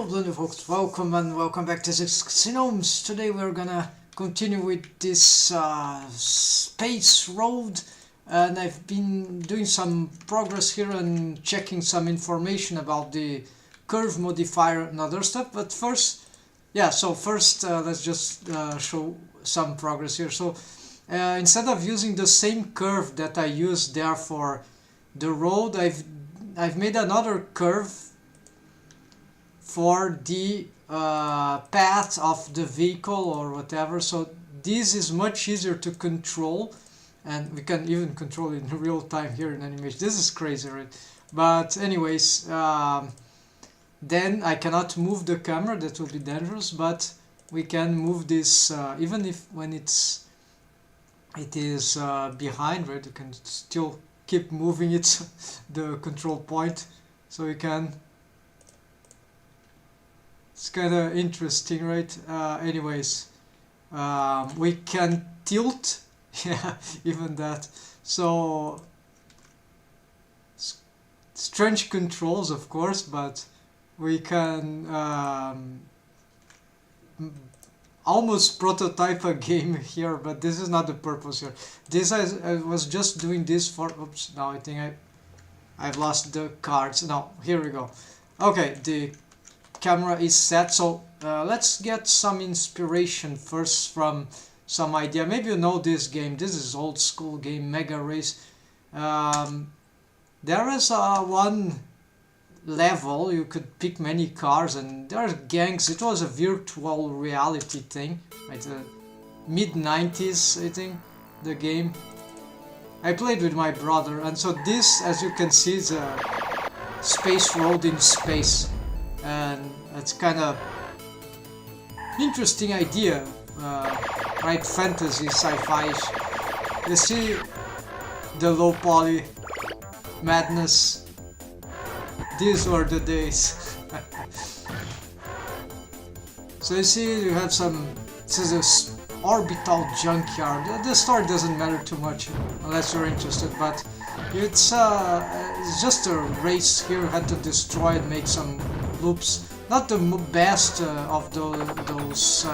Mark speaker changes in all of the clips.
Speaker 1: blended folks, welcome back to Pxy-VERSE. Today we're gonna continue with this space road, and I've been doing some progress here and checking some information about the curve modifier and other stuff. But first, let's just show some progress here. So instead of using the same curve that I used there for the road, I've made another curve for the path of the vehicle or whatever. So this is much easier to control, and we can even control it in real time here in animation. This is crazy, right? But anyways, then I cannot move the camera, that will be dangerous, but we can move this even if when it is behind, right? You can still keep moving it, the control point, so we can. It's kind of interesting, right? Anyways, we can tilt, yeah, even that. So strange controls, of course, but we can almost prototype a game here, but this is not the purpose here. This I was just doing this for. Oops! Now I think I've lost the cards. Now here we go. Okay, the camera is set, so let's get some inspiration first from some idea. Maybe you know this game. This is old school game, Mega Race. There is one level you could pick many cars, and there are gangs. It was a virtual reality thing, right? Mid-90s, I think, the game. I played with my brother, and so this, as you can see, is a space road in space. And it's kind of interesting idea, right? Fantasy, sci-fi. You see the low poly madness. These were the days. So you see, you have some. This is this orbital junkyard. The story doesn't matter too much unless you're interested, but it's just a race here. You had to destroy and make some loops. Not the best of those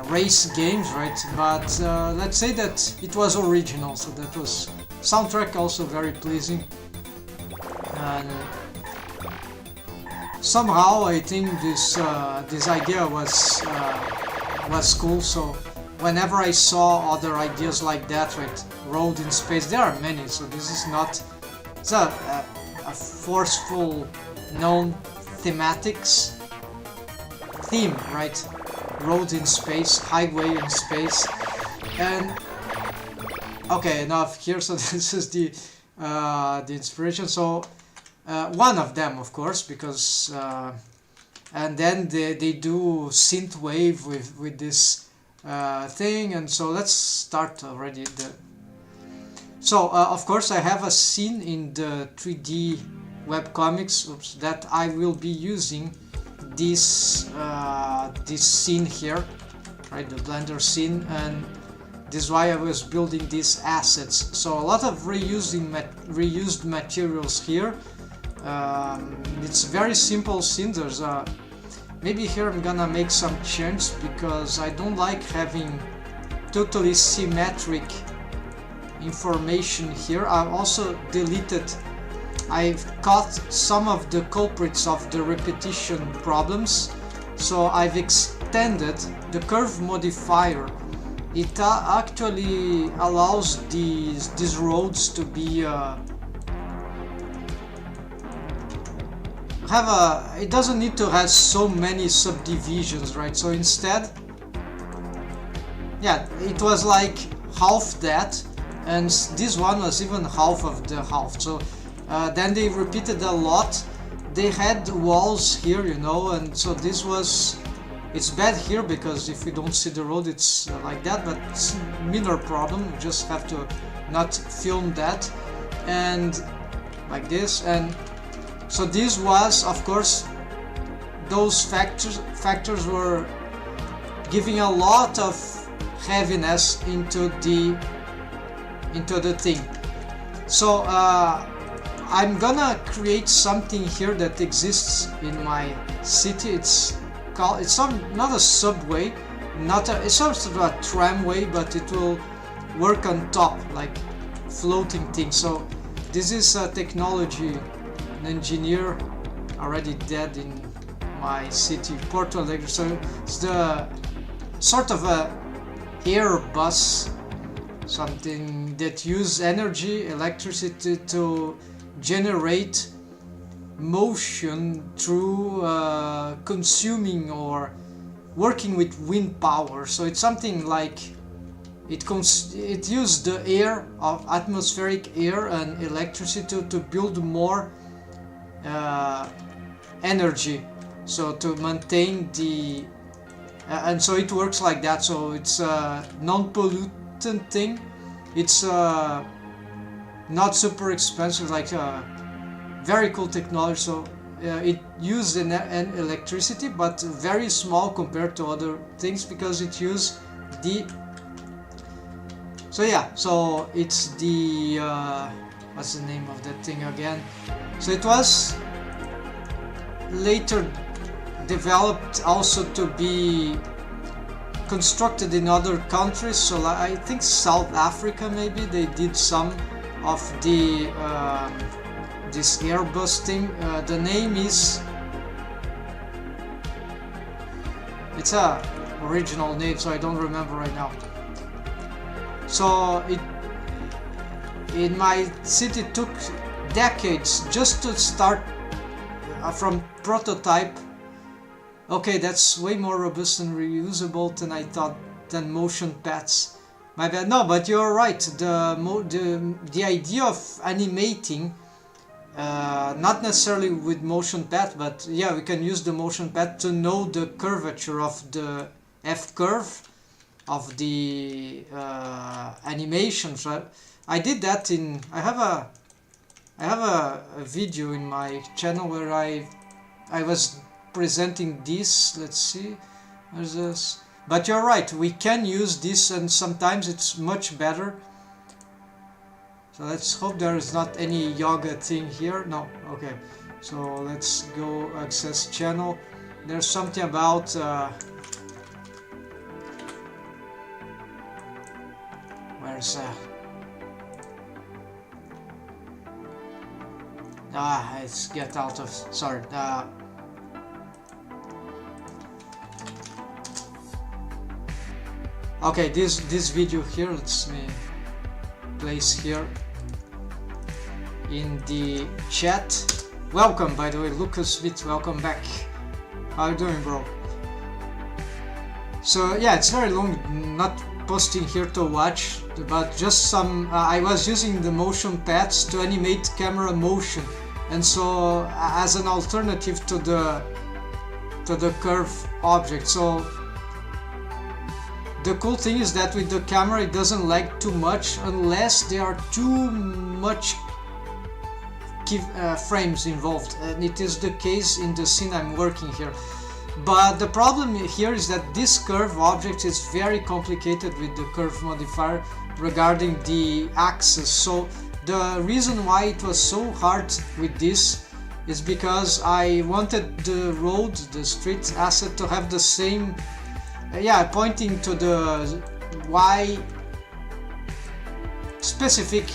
Speaker 1: race games, right? But let's say that it was original, so that was soundtrack also very pleasing. And somehow I think this idea was cool. So whenever I saw other ideas like that, right, road in space, there are many. So this is not. It's a forceful known thematics theme, right? Road in space, highway in space, and okay, enough here. So this is the inspiration. So one of them, of course, because and then they do synthwave with this thing, and so let's start already. So of course I have a scene in the 3D webcomics, that I will be using this this scene here, right, the Blender scene, and this is why I was building these assets. So a lot of reused materials here. It's very simple scene. There's maybe here I'm gonna make some changes because I don't like having totally symmetric information here. I've also deleted. I've caught some of the culprits of the repetition problems, so I've extended the curve modifier. It actually allows these roads to be it doesn't need to have so many subdivisions, right? So instead, yeah, it was like half that, and this one was even half of the half. So then they repeated a lot. They had walls here, you know, and so this was. It's bad here because if we don't see the road, it's like that, but it's a minor problem. We just have to not film that, and like this. And so this was, of course, those factors were giving a lot of heaviness into the thing. So I'm gonna create something here that exists in my city. It's not a subway, it's sort of a tramway, but it will work on top, like floating things. So this is a technology, an engineer already dead in my city, Porto Alegre. So it's the sort of a air bus, something that use energy, electricity to generate motion through consuming or working with wind power. So it's something like it used the air of atmospheric air and electricity to build more energy, so to maintain the and so it works like that. So it's a non-pollutant thing. It's not super expensive, like very cool technology. So it used an electricity, but very small compared to other things, because it used the so it's the what's the name of that thing again? So it was later developed also to be constructed in other countries. So I think South Africa, maybe they did some of the this Airbus thing. The name is, it's a original name, so I don't remember right now. So it in my city took decades just to start from prototype. Okay, that's way more robust and reusable than I thought, than motion paths. My bad. No, but you're right. The idea of animating, not necessarily with motion path, but yeah, we can use the motion path to know the curvature of the F curve of the animations. Right? I did that in. I have a video in my channel where I was presenting this. Let's see, there's this. But you're right, we can use this, and sometimes it's much better. So let's hope there is not any yoga thing here. No, okay. So let's go access channel. There's something about where's let's get out of, sorry. Okay, this video here, let's me place here in the chat. Welcome, by the way, Lucas Smith, welcome back. How you doing, bro? So yeah, it's very long, not posting here to watch, but just some I was using the motion paths to animate camera motion, and so as an alternative to the curve object. So the cool thing is that with the camera it doesn't lag too much unless there are too much frames involved, and it is the case in the scene I'm working here. But the problem here is that this curve object is very complicated with the curve modifier regarding the axis. So the reason why it was so hard with this is because I wanted the road, the street asset, to have the same pointing to the y specific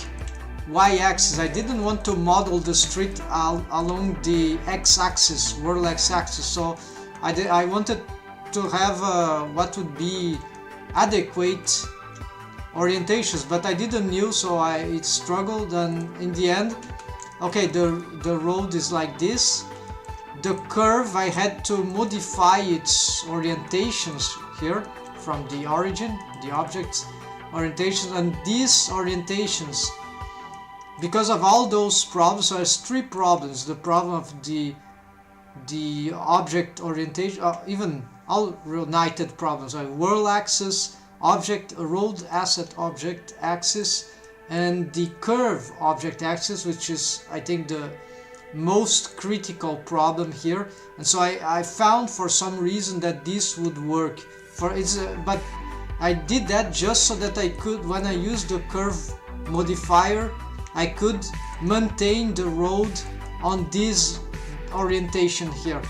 Speaker 1: y-axis. I didn't want to model the street along the x-axis, world x-axis. So I wanted to have what would be adequate orientations, but I didn't know, so it struggled, and in the end, okay, the road is like this. The curve, I had to modify its orientations here from the origin, the object's orientation, and these orientations, because of all those problems, there's three problems: the problem of the object orientation, even all united problems, like world axis, object, road asset object axis, and the curve object axis, which is, I think, the most critical problem here. And so I found for some reason that this would work for but I did that just so that I could, when I use the curve modifier, I could maintain the road on this orientation here.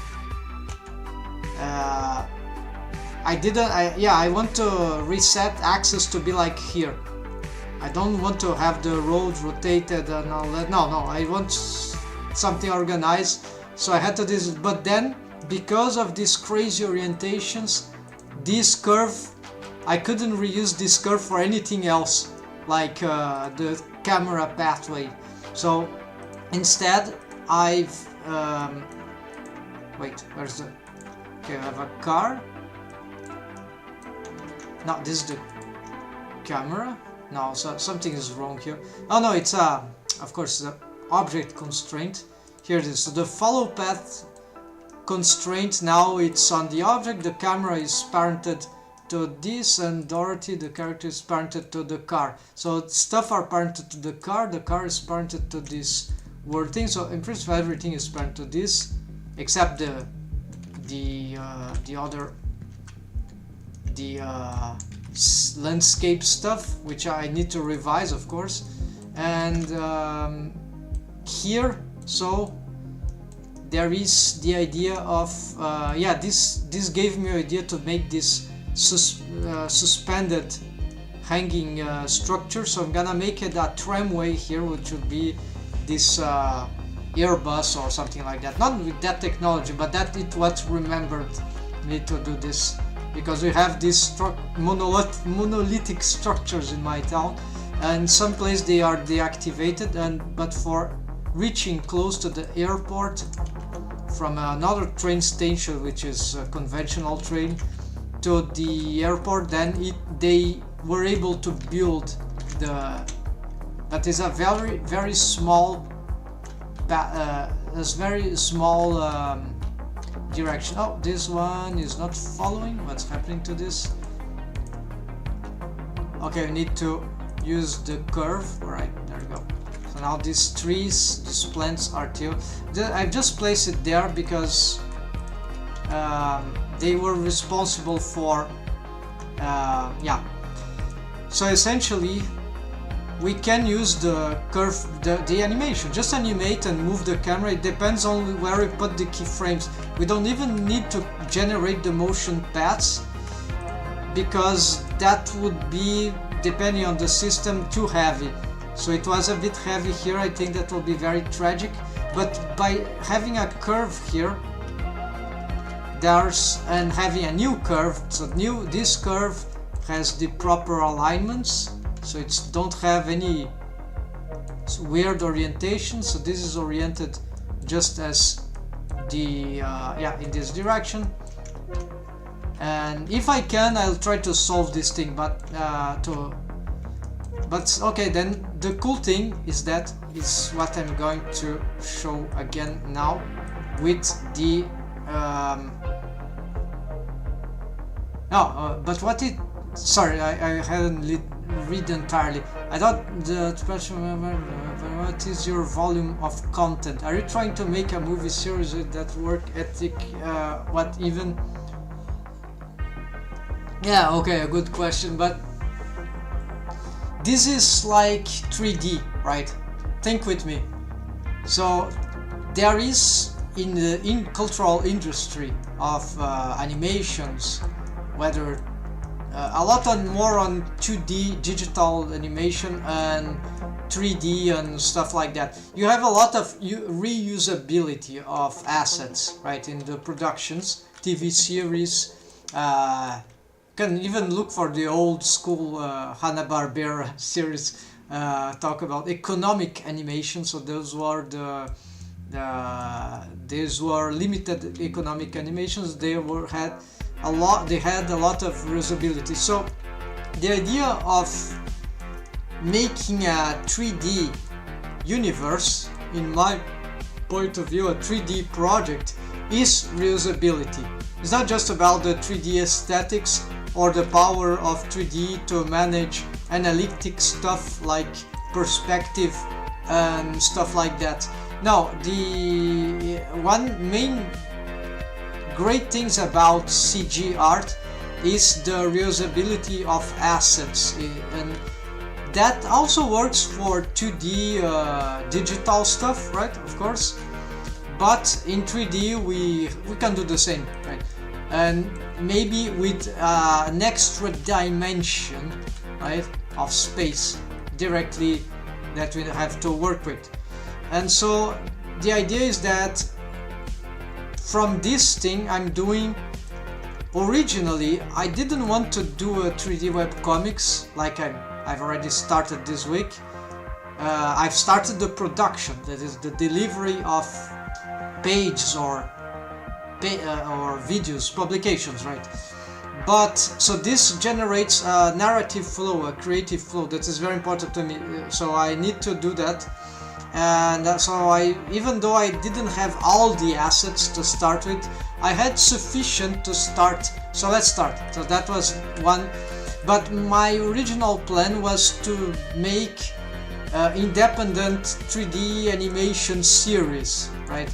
Speaker 1: I want to reset axis to be like here. I don't want to have the road rotated and all that. No, I want something organized. So I had to do this, but then because of these crazy orientations, this curve, I couldn't reuse this curve for anything else, like the camera pathway. So instead, I've wait, where's the? Okay, I have a car. No, this is the camera. No, so something is wrong here. Oh no, it's of course the object constraint. Here it is. So the follow path constraint, now it's on the object. The camera is parented to this, and Dorothy, the character, is parented to the car. So stuff are parented to the car is parented to this word thing. So in principle everything is parented to this, except the landscape stuff, which I need to revise, of course. And here, so there is the idea of this gave me an idea to make this suspended hanging structure. So I'm gonna make it a tramway here, which would be this Airbus or something like that. Not with that technology, but that it what remembered me to do this, because we have these monolithic structures in my town, and some place they are deactivated, but for reaching close to the airport from another train station, which is a conventional train, to the airport, then they were able to build that is a very small direction. Oh, this one is not following. What's happening to this? Okay, we need to use the curve. Alright, there we go. So now these trees, these plants are I've just placed it there because they were responsible for so essentially we can use the curve, the animation, just animate and move the camera. It depends on where we put the keyframes. We don't even need to generate the motion paths, because that would be, depending on the system, too heavy. So it was a bit heavy here. I think that will be very tragic, but by having a curve here, and having a new curve, so this curve has the proper alignments, so it's don't have any weird orientation. So this is oriented just as the in this direction. And if I can, I'll try to solve this thing, but okay, then the cool thing is that is what I'm going to show again now with the but what it, sorry, I hadn't read entirely. I thought the question, what is your volume of content? Are you trying to make a movie series with that work ethic? What even? Yeah, okay, a good question, but this is like 3D, right? Think with me. So there is in the cultural industry of animations, whether a lot more on 2D digital animation and 3D and stuff like that. You have a lot of reusability of assets, right, in the productions, TV series. Can even look for the old school Hanna-Barbera series, talk about economic animation. So those were these were limited economic animations. They had a lot of reusability. So the idea of making a 3D universe, in my point of view, a 3D project, is reusability. It's not just about the 3D aesthetics or the power of 3D to manage analytic stuff like perspective and stuff like that. Now, the one main great things about CG art is the reusability of assets, and that also works for 2D digital stuff, right? Of course, but in 3D we can do the same, right? And maybe with an extra dimension, right, of space directly that we have to work with. And so the idea is that from this thing I'm doing, originally I didn't want to do a 3D webcomics like I've already started this week. I've started the production, that is the delivery of pages or videos, publications, right? But so this generates a narrative flow, a creative flow that is very important to me. So I need to do that, and so even though I didn't have all the assets to start with, I had sufficient to start. So let's start. So that was one. But my original plan was to make independent 3D animation series, right?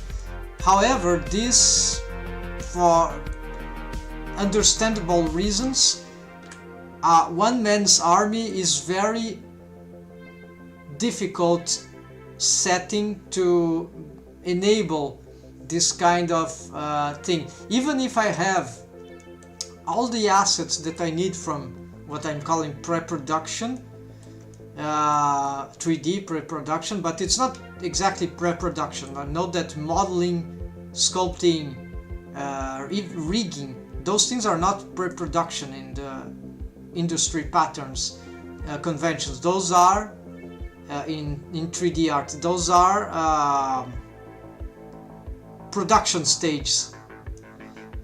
Speaker 1: However, this, for understandable reasons, one man's army is very difficult setting to enable this kind of thing. Even if I have all the assets that I need from what I'm calling pre-production, 3D pre-production, but it's not exactly pre-production. I know that modeling, sculpting, rigging, those things are not pre-production in the industry patterns, conventions. Those are in 3D art. Those are production stages,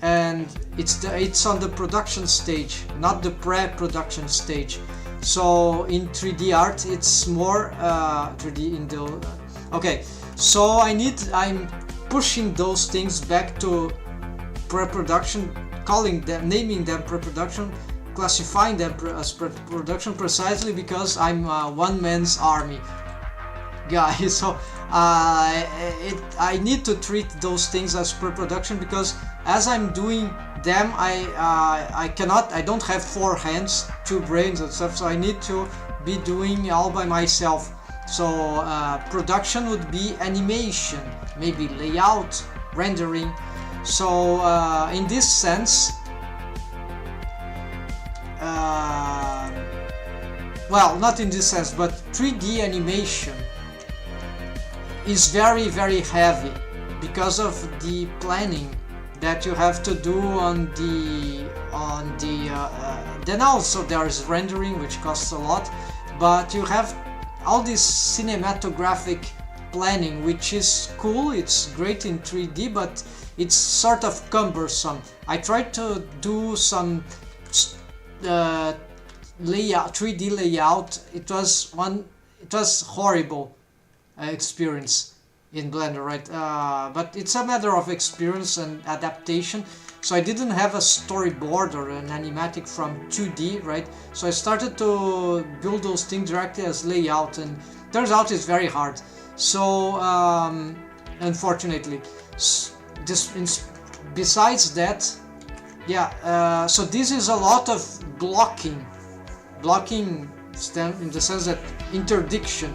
Speaker 1: and it's on the production stage, not the pre-production stage. So in 3D art, it's more 3D in the. Okay, so I'm pushing those things back to pre-production, naming them pre-production, classifying them as pre-production precisely because I'm one man's army, guys. So I need to treat those things as pre-production because as I'm doing them, I don't have 4 hands, 2 brains and stuff, so I need to be doing all by myself. So production would be animation, maybe layout, rendering. So in this sense, well, not in this sense, but 3D animation is very, very heavy because of the planning that you have to do on the then also there is rendering, which costs a lot, but you have all this cinematographic planning, which is cool. It's great in 3D, but it's sort of cumbersome. I tried to do some layout, 3D layout. It was horrible experience in Blender, right? But it's a matter of experience and adaptation. So I didn't have a storyboard or an animatic from 2D, right? So I started to build those things directly as layout, and turns out it's very hard. So unfortunately, besides that, yeah. So this is a lot of blocking in the sense that interdiction.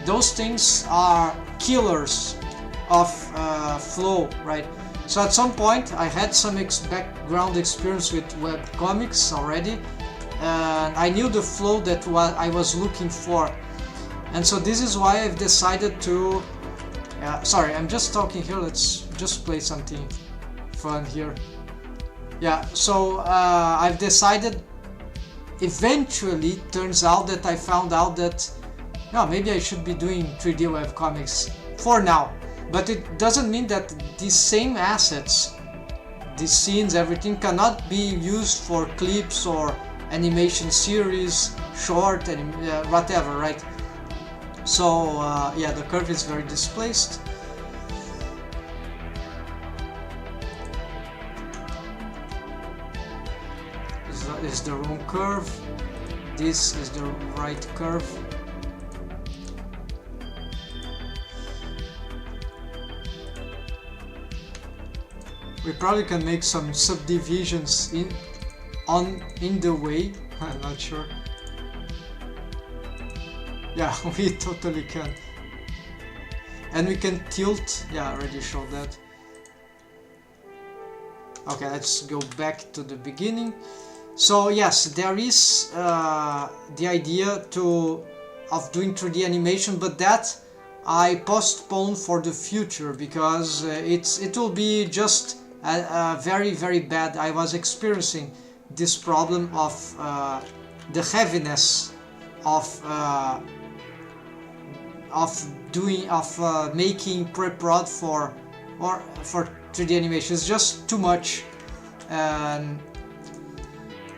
Speaker 1: Those things are killers of flow, right? So at some point I had some background experience with webcomics already, and I knew the flow that I was looking for, and so this is why I've decided to sorry, I'm just talking here, let's just play something fun here. Yeah, so I've decided, eventually turns out that I found out that no, maybe I should be doing 3D webcomics for now. But it doesn't mean that these same assets, these scenes, everything cannot be used for clips or animation series, short, and whatever, right? So yeah, the curve is very displaced. This is the wrong curve. This is the right curve. We probably can make some subdivisions in the way. I'm not sure. Yeah, we totally can. And we can tilt. Yeah, I already showed that. Okay, let's go back to the beginning. So yes, there is the idea of doing 3D animation, but that I postpone for the future because it will be just very very bad. I was experiencing this problem of the heaviness of making pre-prod for 3D animation. It's just too much, and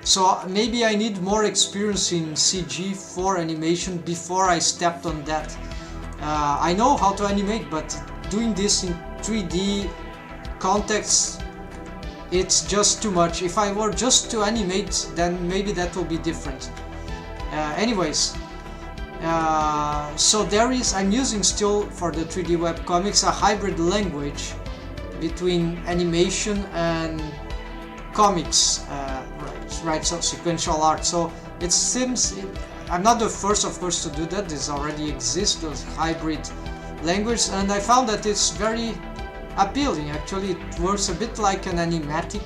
Speaker 1: so maybe I need more experience in CG for animation before I stepped on that. I know how to animate, but doing this in 3D context, it's just too much. If I were just to animate, then maybe that will be different. Anyways, so I'm using still for the 3D webcomics a hybrid language between animation and comics, right? So sequential art. So it seems I'm not the first, of course, to do that. This already exists, those hybrid language, and I found that it's very appealing. Actually, it works a bit like an animatic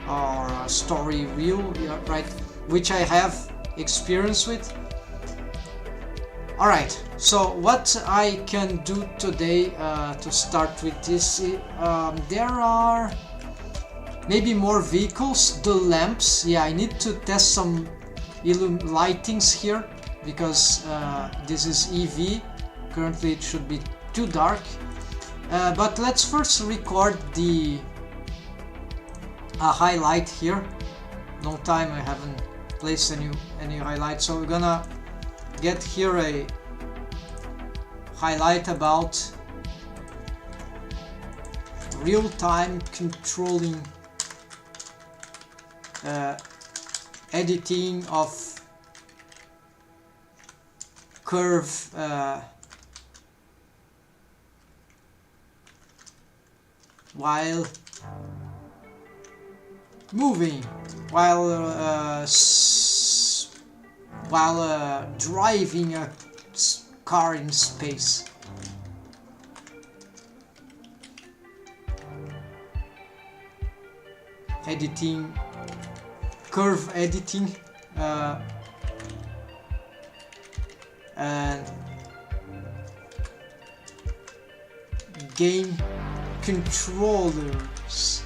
Speaker 1: or a story reel, right? Which I have experience with. Alright, so what I can do today to start with this, there are maybe more vehicles, the lamps. Yeah, I need to test some lightings here because this is EV. Currently it should be too dark. But let's first record a highlight here. Long time I haven't placed any highlight, so we're gonna get here a highlight about real-time controlling editing of curve while moving, while driving a car in space. Editing, curve editing, and game controllers.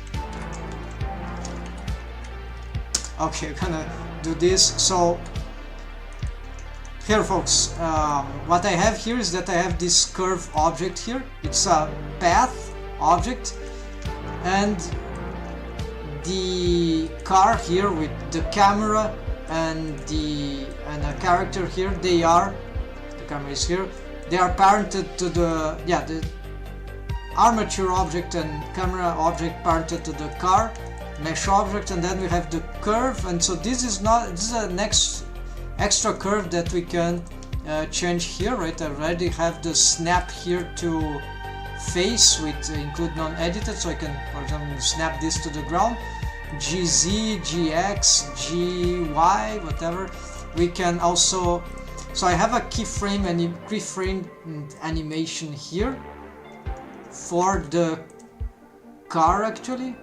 Speaker 1: Okay, I'm gonna do this. So here, folks, what I have here is that I have this curve object here. It's a path object, and the car here with the camera and a character here. The camera is here. They are parented to the armature object and camera object parented to the car mesh object, and then we have the curve. And so this is a next extra curve that we can change here, right? I already have the snap here to face with include non-edited, so I can, for example, snap this to the ground. GZ, GX, GY, whatever. We can also, so I have a keyframe animation here for the car, actually.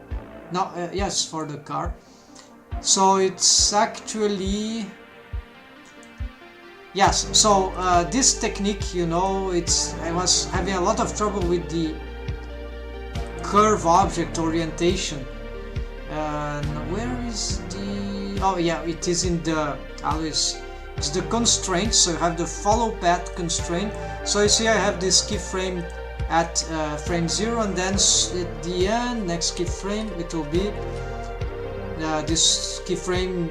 Speaker 1: No, yes, for the car. So it's actually, yes. So this technique, I was having a lot of trouble with the curve object orientation. And where is the? Oh yeah, it is in the it's the constraint. So you have the follow path constraint. So you see I have this keyframe at frame 0, and then at the end, next keyframe, it will be this keyframe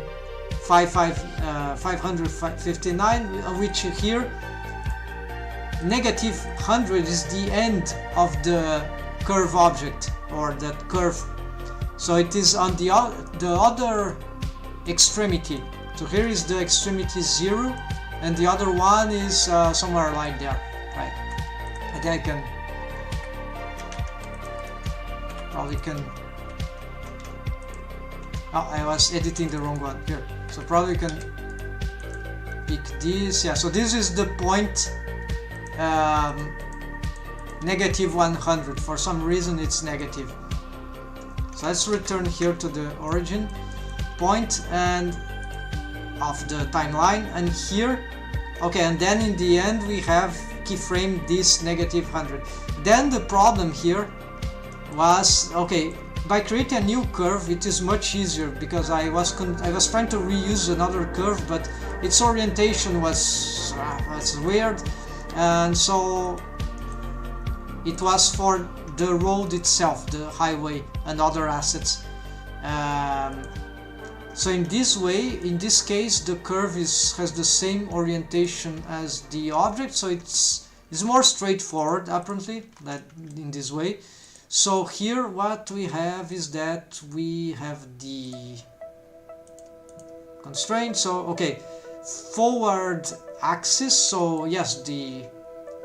Speaker 1: 559, which here -100 is the end of the curve object, or that curve. So it is on the other extremity. So here is the extremity 0, and the other one is somewhere like there, right? I think I can probably Oh, I was editing the wrong one here. So probably can, pick this. Yeah, so this is the point negative 100. For some reason it's negative. So let's return here to the origin point and of the timeline, and here, okay, and then in the end we have keyframe this negative 100. Then the problem here was, okay, by creating a new curve it is much easier, because I was trying to reuse another curve, but its orientation was weird, and so it was for the road itself, the highway and other assets. So in this way, in this case, the curve has the same orientation as the object, so it's more straightforward apparently, that in this way. So here what we have is that we have the constraint. So okay, forward axis, so yes, the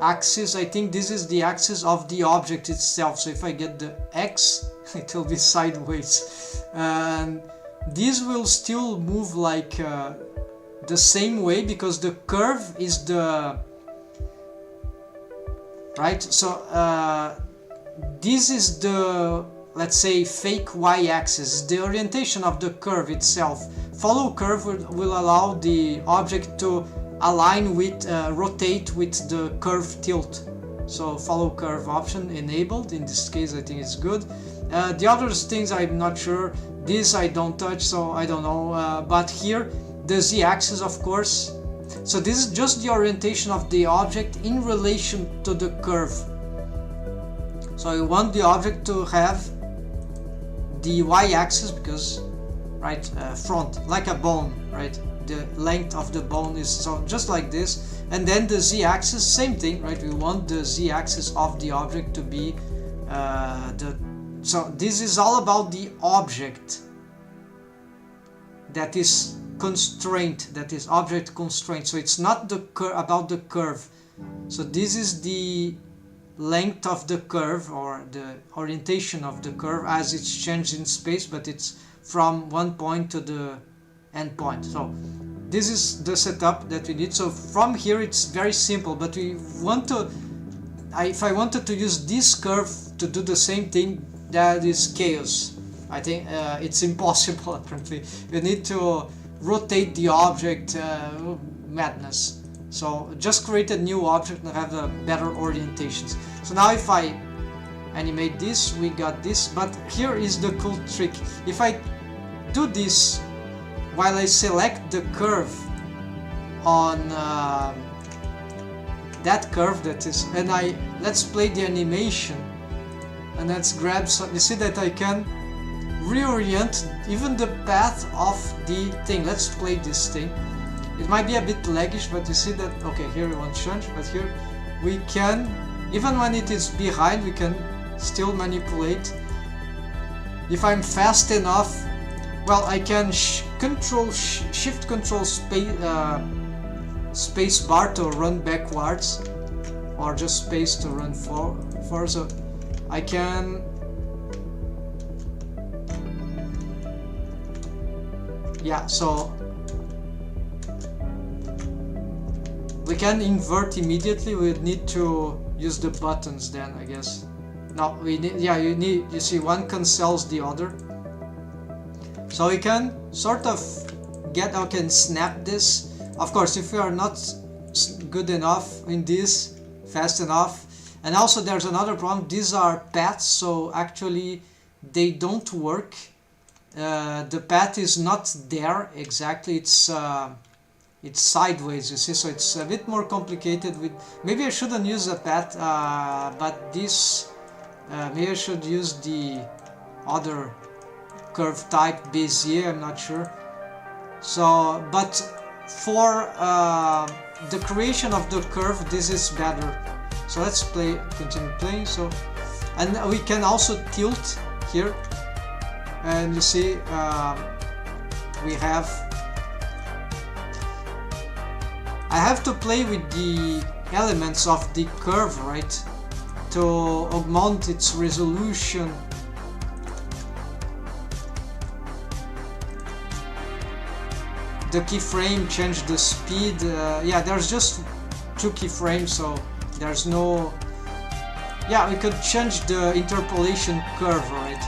Speaker 1: axis, I think this is the axis of the object itself. So if I get the X, it will be sideways, and this will still move like the same way, because the curve is the right. So this is the, let's say, fake y-axis, the orientation of the curve itself. Follow curve will allow the object to align with, rotate with the curve tilt. So follow curve option enabled. In this case I think it's good. The other things I'm not sure. This I don't touch, so I don't know. But here the z-axis, of course. So this is just the orientation of the object in relation to the curve. So you want the object to have the y-axis, because right, front, like a bone, right? The length of the bone is so just like this, and then the z-axis, same thing, right? We want the z-axis of the object to be so this is all about the object that is constraint, that is object constraint. So it's not the about the curve. So this is the length of the curve, or the orientation of the curve as it's changed in space, but it's from one point to the end point. So this is the setup that we need. So from here it's very simple, but we want to, if I wanted to use this curve to do the same thing, that is chaos. I think it's impossible apparently. We need to rotate the object, madness. So just create a new object and have better orientations. So now if I animate this, we got this, but here is the cool trick. If I do this while I select the curve on that curve that is, and let's play the animation, and let's grab some, you see that I can reorient even the path of the thing. Let's play this thing. It might be a bit laggish, but you see that, okay, here we want change, but here we can, even when it is behind, we can still manipulate. If I'm fast enough, well, I can shift control space bar to run backwards, or just space to run forward. So I can, yeah, so we can invert immediately. We need to use the buttons then, I guess. No, we need, yeah, you see, one cancels the other. So we can sort of can snap this. Of course, if we are not good enough in this, fast enough. And also there's another problem. These are paths, so actually they don't work. The path is not there exactly. It's sideways, you see, so it's a bit more complicated. With maybe I shouldn't use a path, but this maybe I should use the other curve type, Bezier, I'm not sure. So, but for the creation of the curve, this is better. So let's continue playing. So, and we can also tilt here, and you see we have, I have to play with the elements of the curve, right, to augment its resolution. the keyframe, change the speed. Yeah, there's just 2 keyframes, so there's no... Yeah, we could change the interpolation curve, right?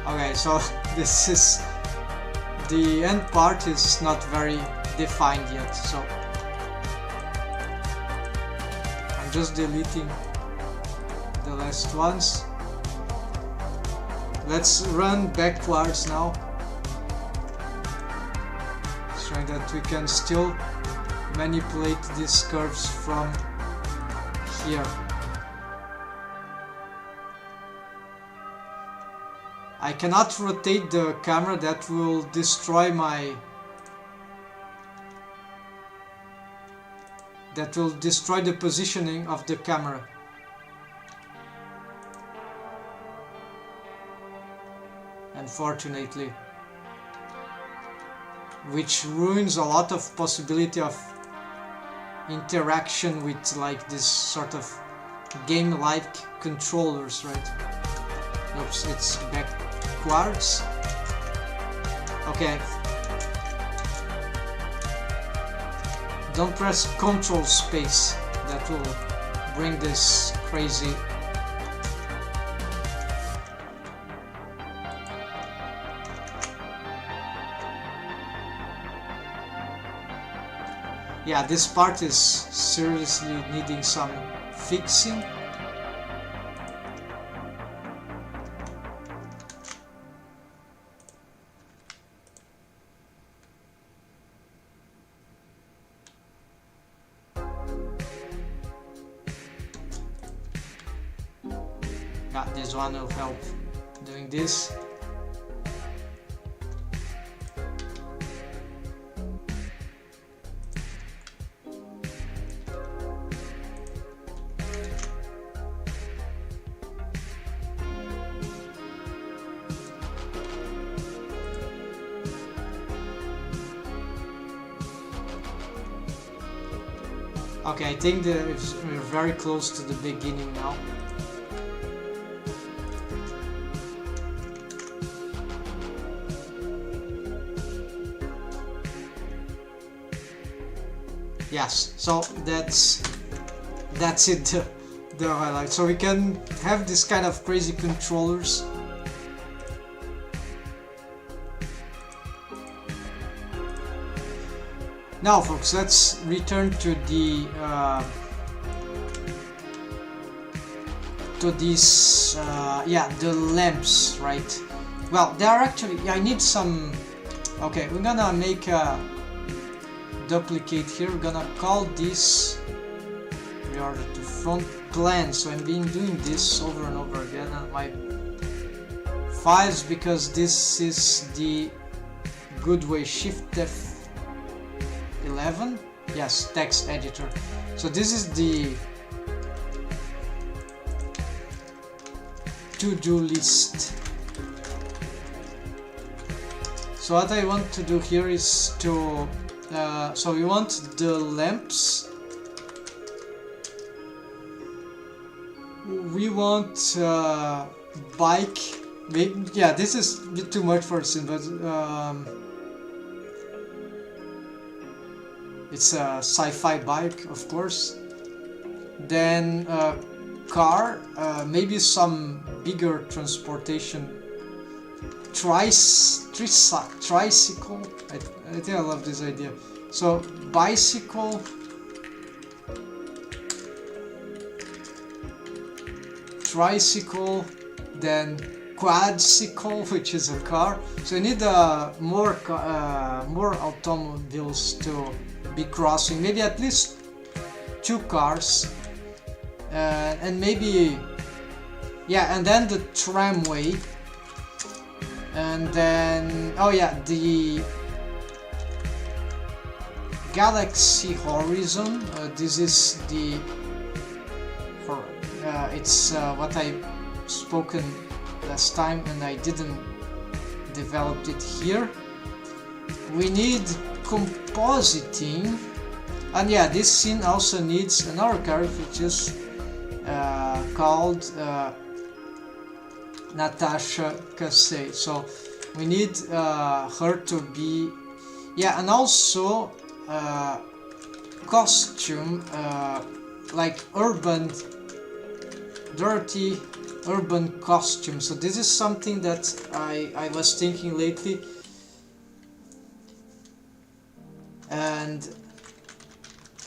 Speaker 1: Okay, so this is... the end part is not very defined yet, so I'm just deleting the last ones. Let's run backwards now, showing that we can still manipulate these curves from here. I cannot rotate the camera, that will destroy my... that will destroy the positioning of the camera. Unfortunately. Which ruins a lot of possibility of interaction with like this sort of game-like controllers, right? Oops, it's backwards. Okay. Don't press Control Space. That will bring this crazy... Yeah, this part is seriously needing some fixing. Yeah, this one will help doing this. Okay, I think we're very close to the beginning now. Yes, so that's it, the highlight. So we can have this kind of crazy controllers. Now folks, let's return to the these the lamps, right? Well, they are actually, I need some... Okay, we're gonna make a duplicate here. We're gonna call this reorder to front plan. So I've been doing this over and over again on my files because this is the good way. Shift F11, yes, text editor. So this is the to-do list. So what I want to do here is to so we want the lamps, we want bike, maybe, yeah, this is a bit too much for a scene, but it's a sci-fi bike, of course. Then car, maybe some bigger transportation, tricycle. I think I love this idea. So bicycle, tricycle, then quadcycle, which is a car. So you need more automobiles to be crossing. Maybe at least 2 cars, and maybe, yeah, and then the tramway. And then, oh yeah, the galaxy horizon. This is the it's what I spoken last time, and I didn't develop it here. We need compositing, and yeah, this scene also needs another character, which is called Natasha Kasey. So we need her to be, yeah, and also costume, like urban Dorothy urban costume. So this is something that I was thinking lately, and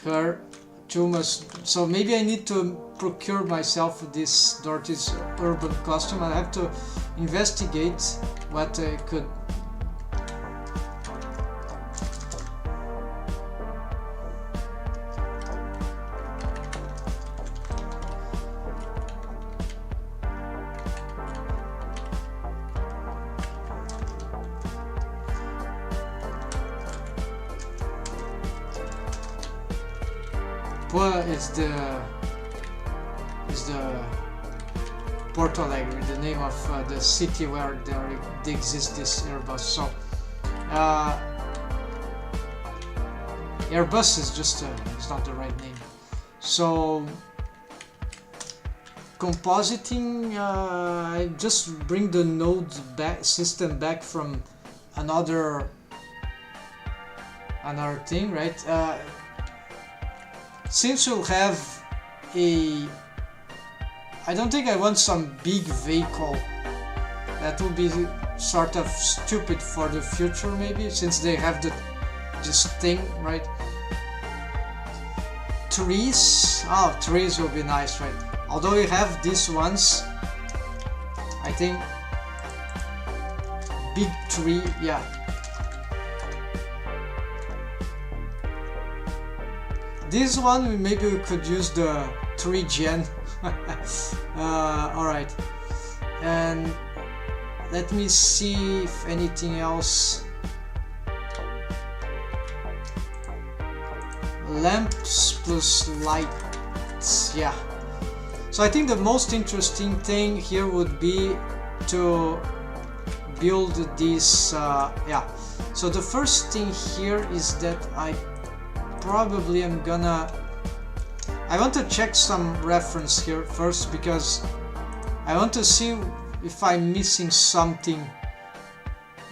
Speaker 1: her too must. So maybe I need to procure myself this Dorothy's urban costume. I have to investigate what I could. Is the Porto Alegre, the name of the city where there exists this Airbus. So Airbus is just it's not the right name. So compositing, I just bring the node system back from another thing, right? Since we'll have a, I don't think I want some big vehicle. That will be sort of stupid for the future, maybe, since they have this thing, right? Trees, oh, trees will be nice, right? Although we have these ones, I think big tree, yeah. This one, maybe we could use the 3 gen. Alright, and let me see if anything else. Lamps plus lights, yeah. So I think the most interesting thing here would be to build this, yeah. So the first thing here is that I probably am gonna, I want to check some reference here first, because I want to see if I'm missing something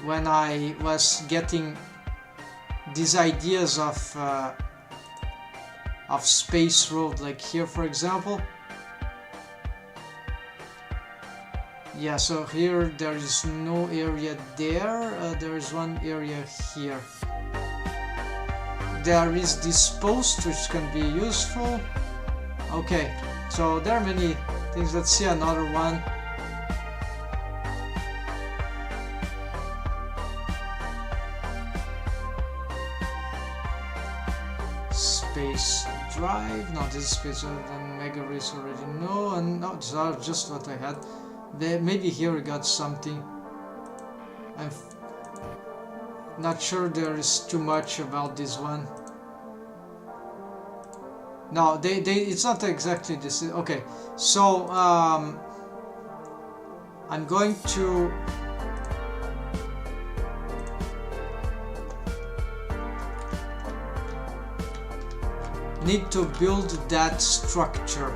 Speaker 1: when I was getting these ideas of space road, like here for example. Yeah, so here there is no area there, there is one area here. There is this post which can be useful. Okay, so there are many things. Let's see another one. Space drive. No, this is space drive. And mega race already know. And no, these are just what I had. Maybe here we got something. I'm not sure there is too much about this one. No, it's not exactly this. Okay, so I'm going to need to build that structure,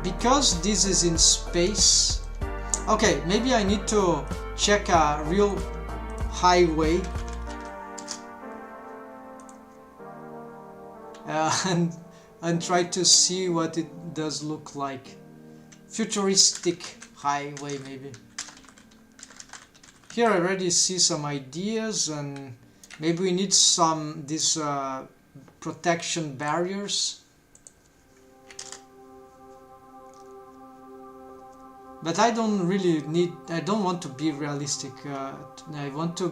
Speaker 1: because this is in space. Okay, maybe I need to check a real highway and try to see what it does look like. Futuristic highway, maybe. Here I already see some ideas, and maybe we need some these protection barriers. But I don't really need, I don't want to be realistic. I want to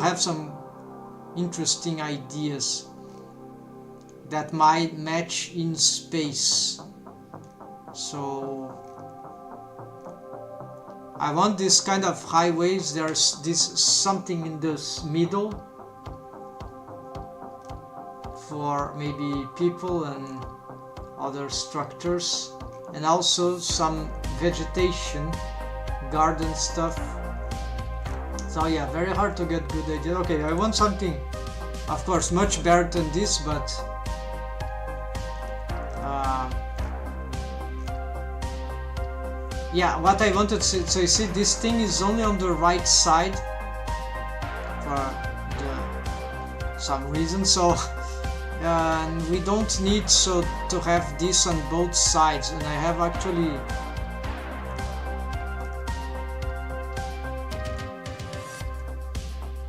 Speaker 1: have some interesting ideas that might match in space. So I want this kind of highways. There's this something in this middle for maybe people and other structures, and also some vegetation, garden stuff. So yeah, very hard to get good idea. Okay, I want something, of course, much better than this, but yeah, what I wanted to see, so you see this thing is only on the right side for some reason, so and we don't need to have this on both sides, and I have actually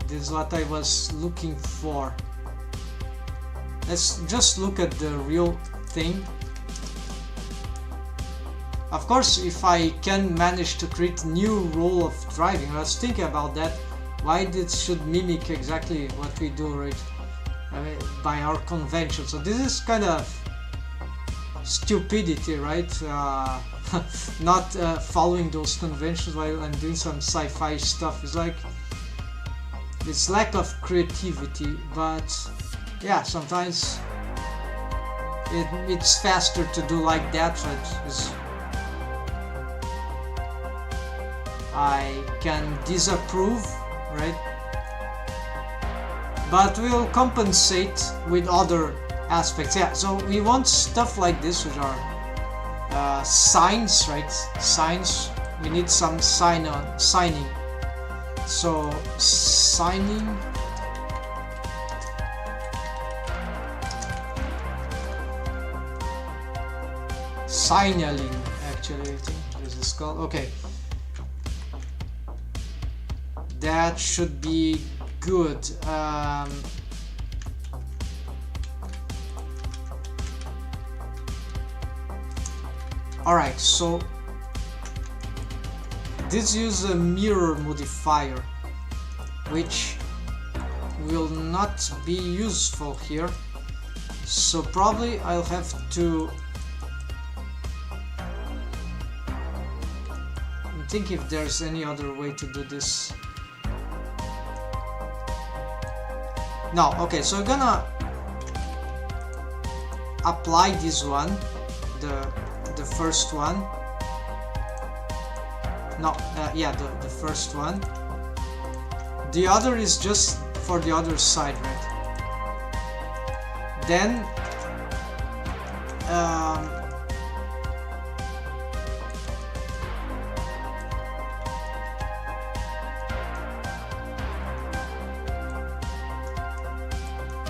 Speaker 1: this is what I was looking for. Let's just look at the real thing. Of course, if I can manage to create new rule of driving, I was thinking about that, why this should mimic exactly what we do, right? By our convention. So this is kind of stupidity, right? Not following those conventions while I'm doing some sci-fi stuff. It's like it's lack of creativity, but yeah, sometimes it's faster to do like that. So I can disapprove, right? But we'll compensate with other aspects. Yeah, so we want stuff like this, which are signs, right? Signs. We need some signing. So signing. Signaling, actually, I think this is called. Okay. That should be good. Alright, so this uses a mirror modifier, which will not be useful here. So probably I'll have to think if there's any other way to do this. No, okay, so I'm gonna apply this one, the first one. No, yeah, the first one. The other is just for the other side, right? Then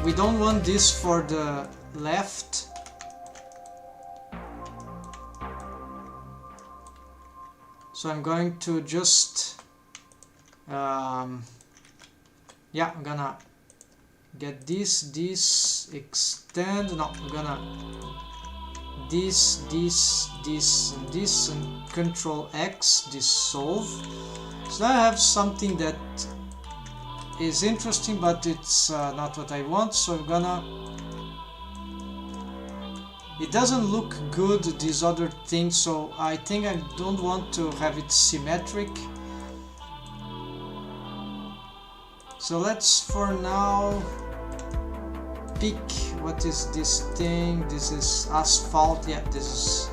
Speaker 1: we don't want this for the left. So I'm going to just yeah, I'm gonna get this extend. No, I'm gonna this and this, and Control X, dissolve. So now I have something that is interesting, but it's not what I want. So I'm gonna, it doesn't look good, these other things, so I think I don't want to have it symmetric. So let's for now pick, what is this thing? This is asphalt. Yeah, this is,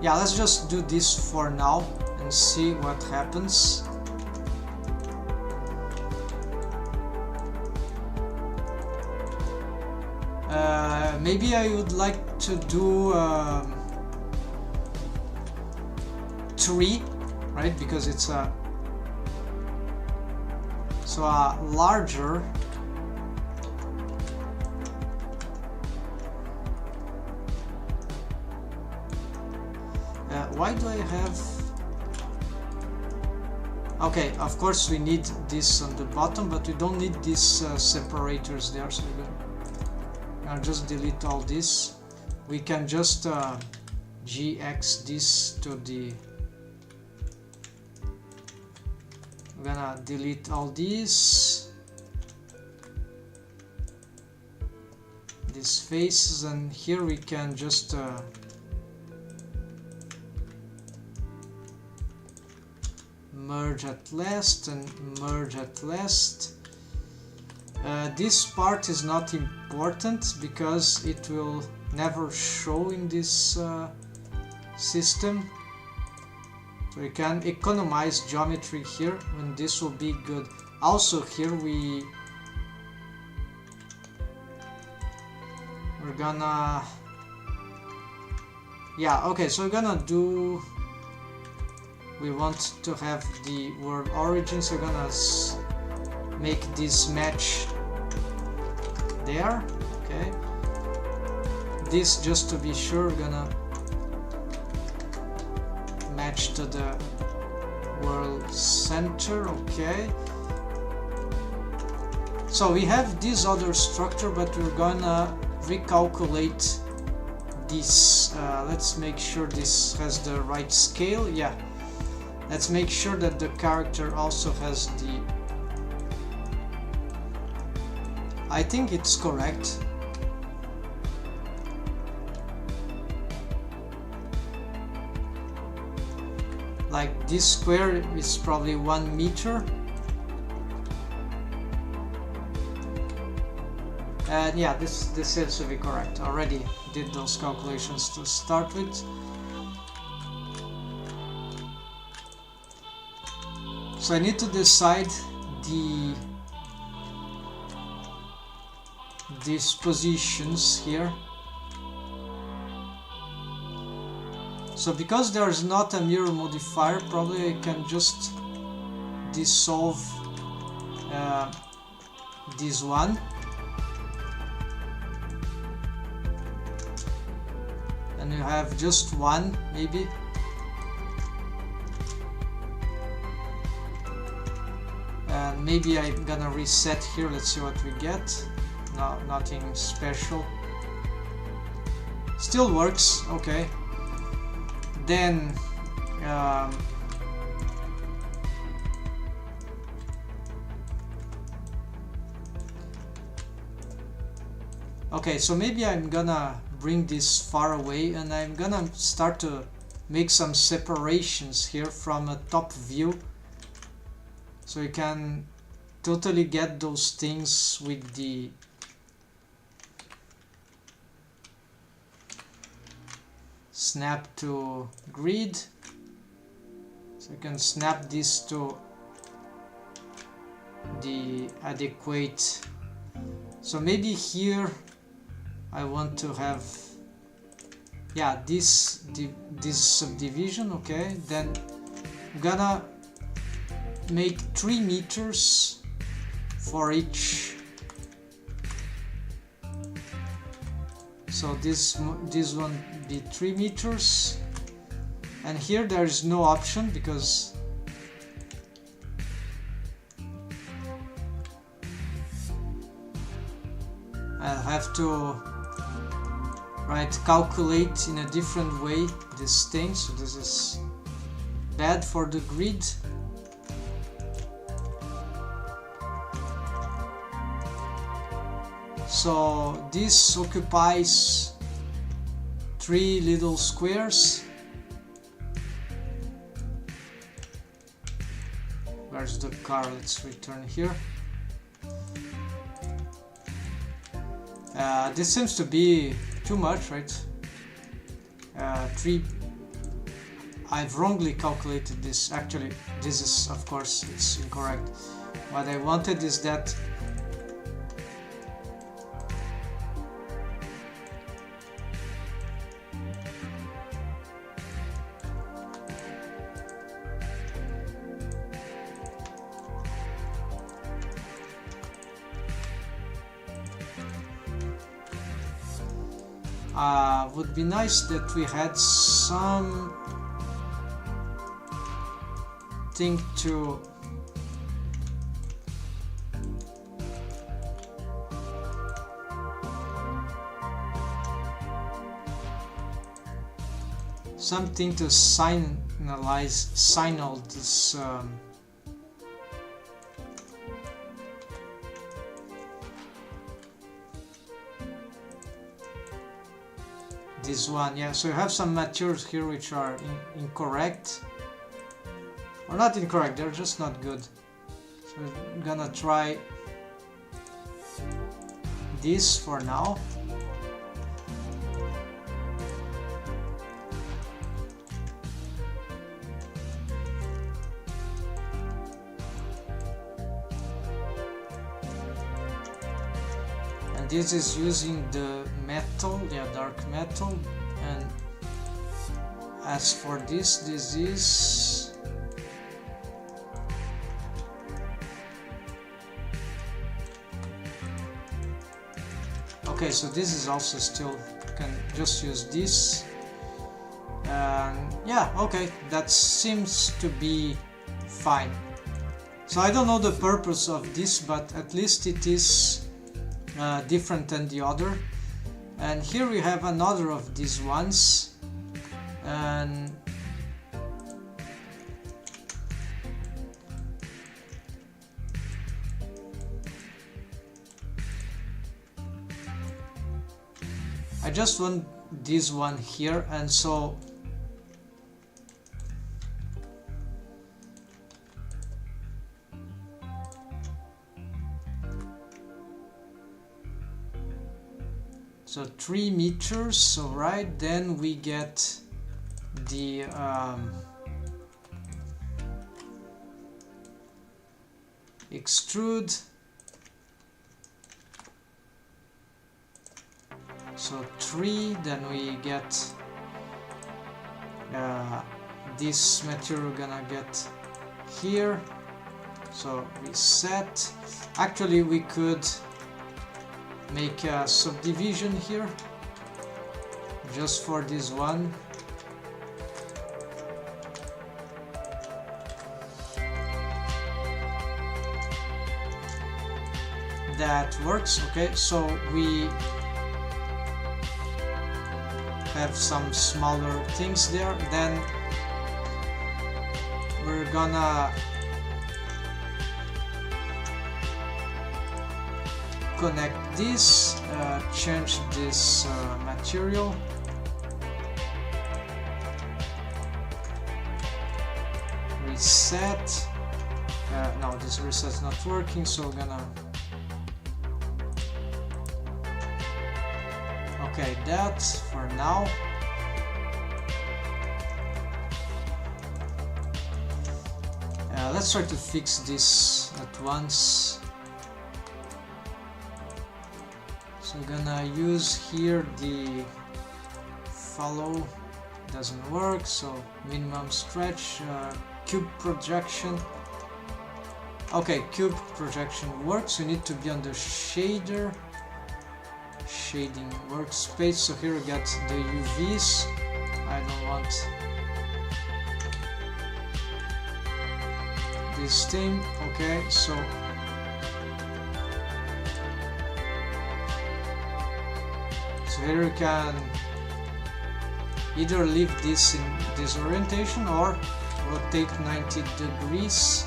Speaker 1: yeah, let's just do this for now and see what happens. Maybe I would like to do tree, right? Because it's a larger. Why do I have? Okay, of course we need this on the bottom, but we don't need these separators there. So I'll just delete all this. We can just GX this to the. I'm gonna delete all these faces, and here we can just merge at last and merge at last. This part is not important because it will never show in this system. So we can economize geometry here, and this will be good. Also here we're gonna, yeah, okay, so we're gonna do, we want to have the world origin, so we're gonna make this match there. Okay, this, just to be sure, we're gonna match to the world center. Okay, so we have this other structure, but we're gonna recalculate this. Let's make sure this has the right scale. Yeah, let's make sure that the character also has the, I think it's correct. Like this square is probably 1 meter. And yeah, this seems to be correct. Already did those calculations to start with. So I need to decide these positions here. So because there is not a mirror modifier, probably I can just dissolve this one. And you have just one, maybe. And maybe I'm gonna reset here. Let's see what we get. No, nothing special. Still works. Okay. Then okay, so maybe I'm gonna bring this far away, and I'm gonna start to make some separations here from a top view, so you can totally get those things with the snap to grid. So you can snap this to the adequate. So maybe here I want to have, yeah, this subdivision. Okay, then I'm gonna make 3 meters for each. So this one be 3 meters, and here there is no option because I'll have to calculate in a different way this thing. So this is bad for the grid. So this occupies 3 little squares. Where's the car? Let's return here. This seems to be too much, right? 3. I've wrongly calculated this. Actually, this is, of course, it's incorrect. What I wanted is that would be nice that we had some thing to signal this this one. Yeah, so you have some materials here which are incorrect. Or not incorrect, they're just not good. So we're gonna try this for now. And this is using the metal, yeah, dark metal. And as for this is okay, so this is also still, can just use this. And yeah, okay, that seems to be fine. So I don't know the purpose of this, but at least it is different than the other. And here we have another of these ones, and I just want this one here, and so so 3 meters, so right, then we get the extrude, so 3, then we get this material gonna get here, so reset. Actually we could make a subdivision here just for this one. That works. Okay, so we have some smaller things there. Then we're gonna connect this, change this material, reset. No, this reset's not working, so we're gonna okay, that for now. Let's try to fix this at once. So I'm gonna use here the follow, doesn't work, so minimum stretch, cube projection. Okay, cube projection works. We need to be on the shader, shading workspace. So here we get the UVs. I don't want this thing. Okay, so here you can either leave this in this orientation or rotate 90 degrees.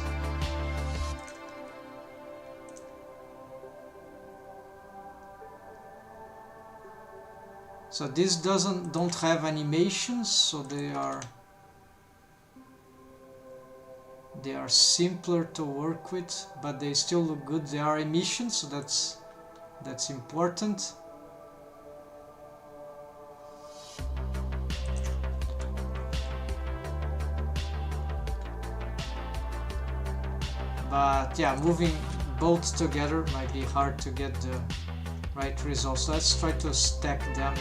Speaker 1: So this don't have animations, so they are simpler to work with, but they still look good. They are emissions, so that's important. But yeah, moving both together might be hard to get the right results. Let's try to stack them.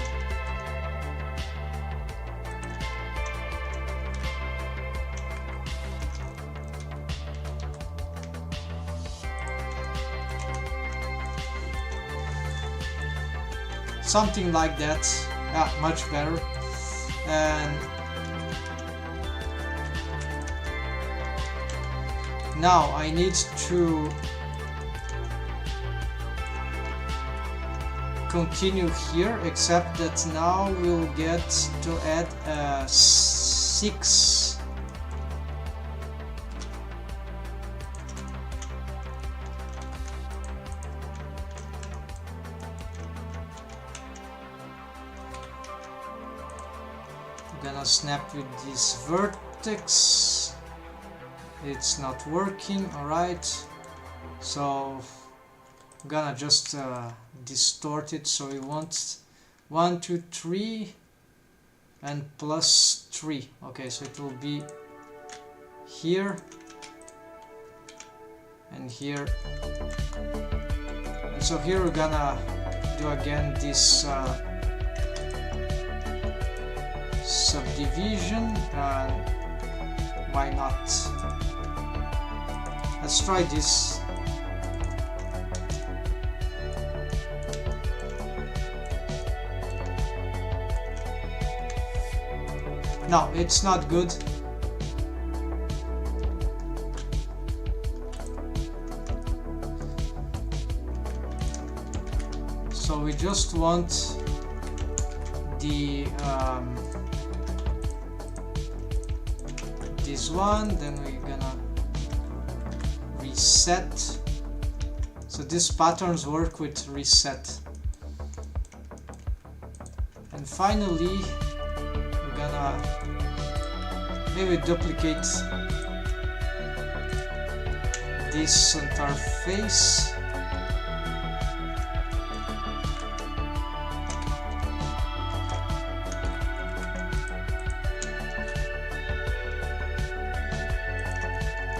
Speaker 1: Something like that. Yeah, much better. And now I need to continue here, except that now we'll get to add 6 gonna snap with this vertex. it's not working. Alright, so I'm gonna just distort it. So we want 1, 2, 3 and plus 3. Okay, so it will be here and here. And so here we're gonna do again this subdivision. Why not? Let's try this. No, it's not good. So we just want the this one, then we're gonna reset. So these patterns work with reset. And finally we're gonna maybe duplicate this entire face.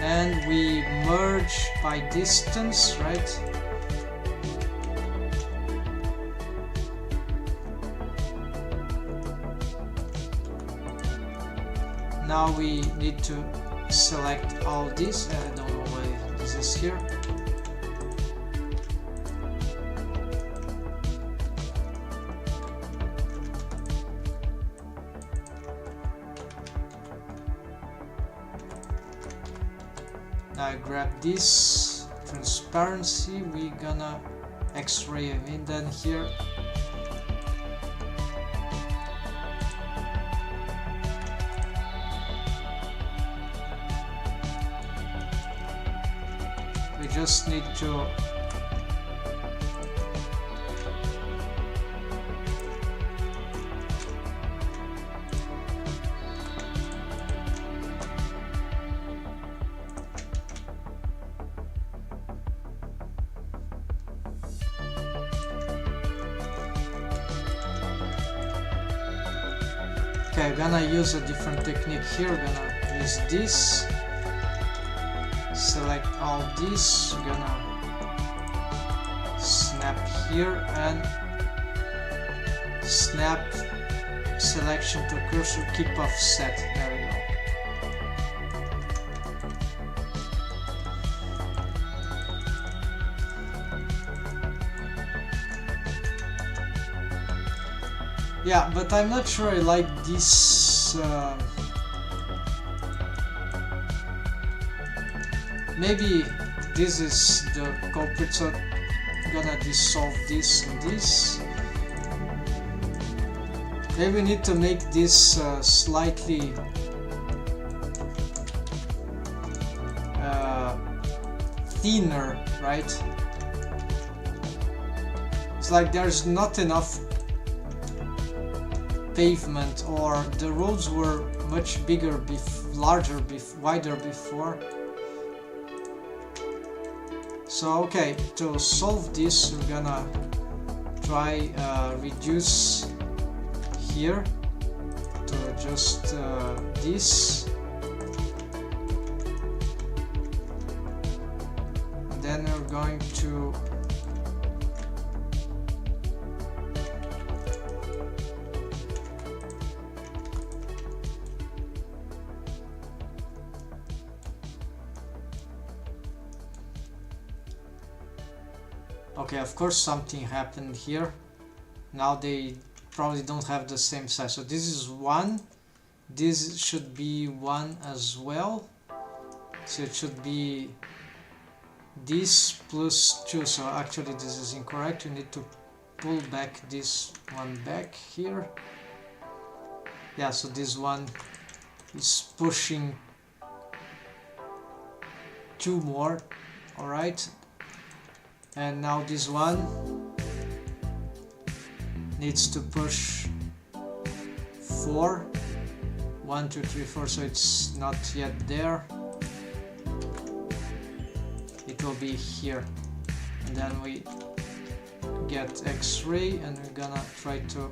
Speaker 1: And we merge by distance, right? Now we need to select all this. I don't know why this is here. Now I grab this transparency, we're gonna X-ray a indent here. We just need to okay, I'm gonna use a different technique here. We're gonna use this, select all this, we're gonna snap here and snap selection to cursor, keep offset. There we go. Yeah, but I'm not sure I like this. Maybe this is the culprit, so I'm gonna dissolve this and this. Maybe we need to make this slightly thinner, right? It's like there's not enough pavement, or the roads were much bigger, larger, wider before. So okay, to solve this, we're gonna try reduce here to just this, and then we're going to okay, of course something happened here. Now they probably don't have the same size. So this is 1. This should be 1 as well. So it should be this plus 2. So actually this is incorrect. You need to pull back this one back here. Yeah, so this one is pushing 2 more. Alright. And now this one needs to push 4. 1, 2, 3, 4, so it's not yet there. will be here, and then we get X-ray, and we're gonna try to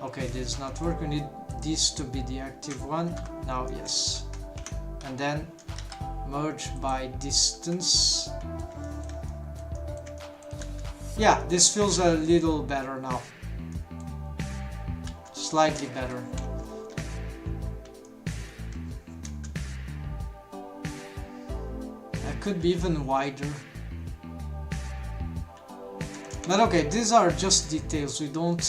Speaker 1: okay, this is not working. We need this to be the active one. Now, yes. And then merge by distance. Yeah, this feels a little better now. Slightly better. That could be even wider. But okay, these are just details. We don't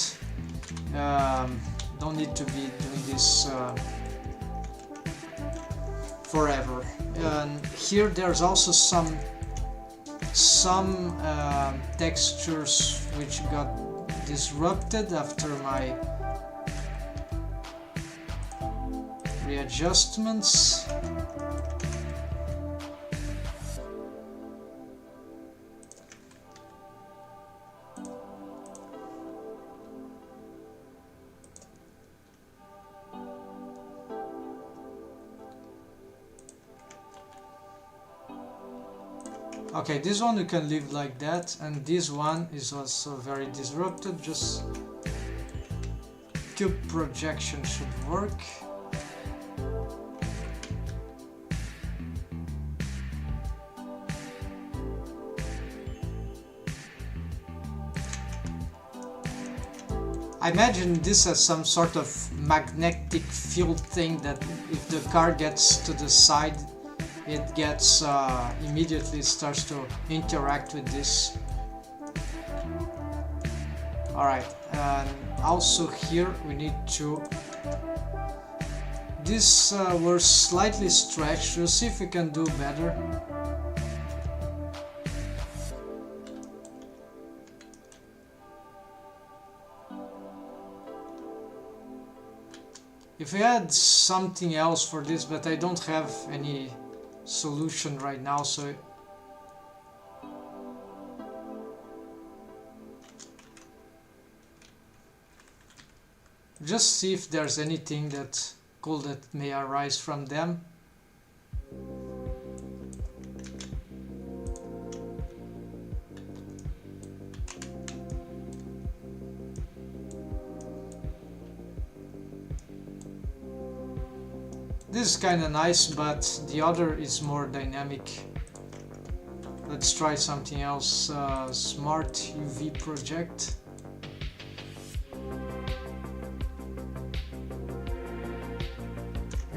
Speaker 1: need to be doing this forever. And here there's also some textures which got disrupted after my readjustments. Okay, this one you can leave like that, and this one is also very disrupted. Just cube projection should work. I imagine this as some sort of magnetic field thing that if the car gets to the side, it gets immediately starts to interact with this. Alright, and also here we need to... These were slightly stretched. We'll see if we can do better. If we had something else for this, but I don't have any solution right now, so just see if there's anything that cool that may arise from them. This is kind of nice, but the other is more dynamic. Let's try something else. Smart UV project.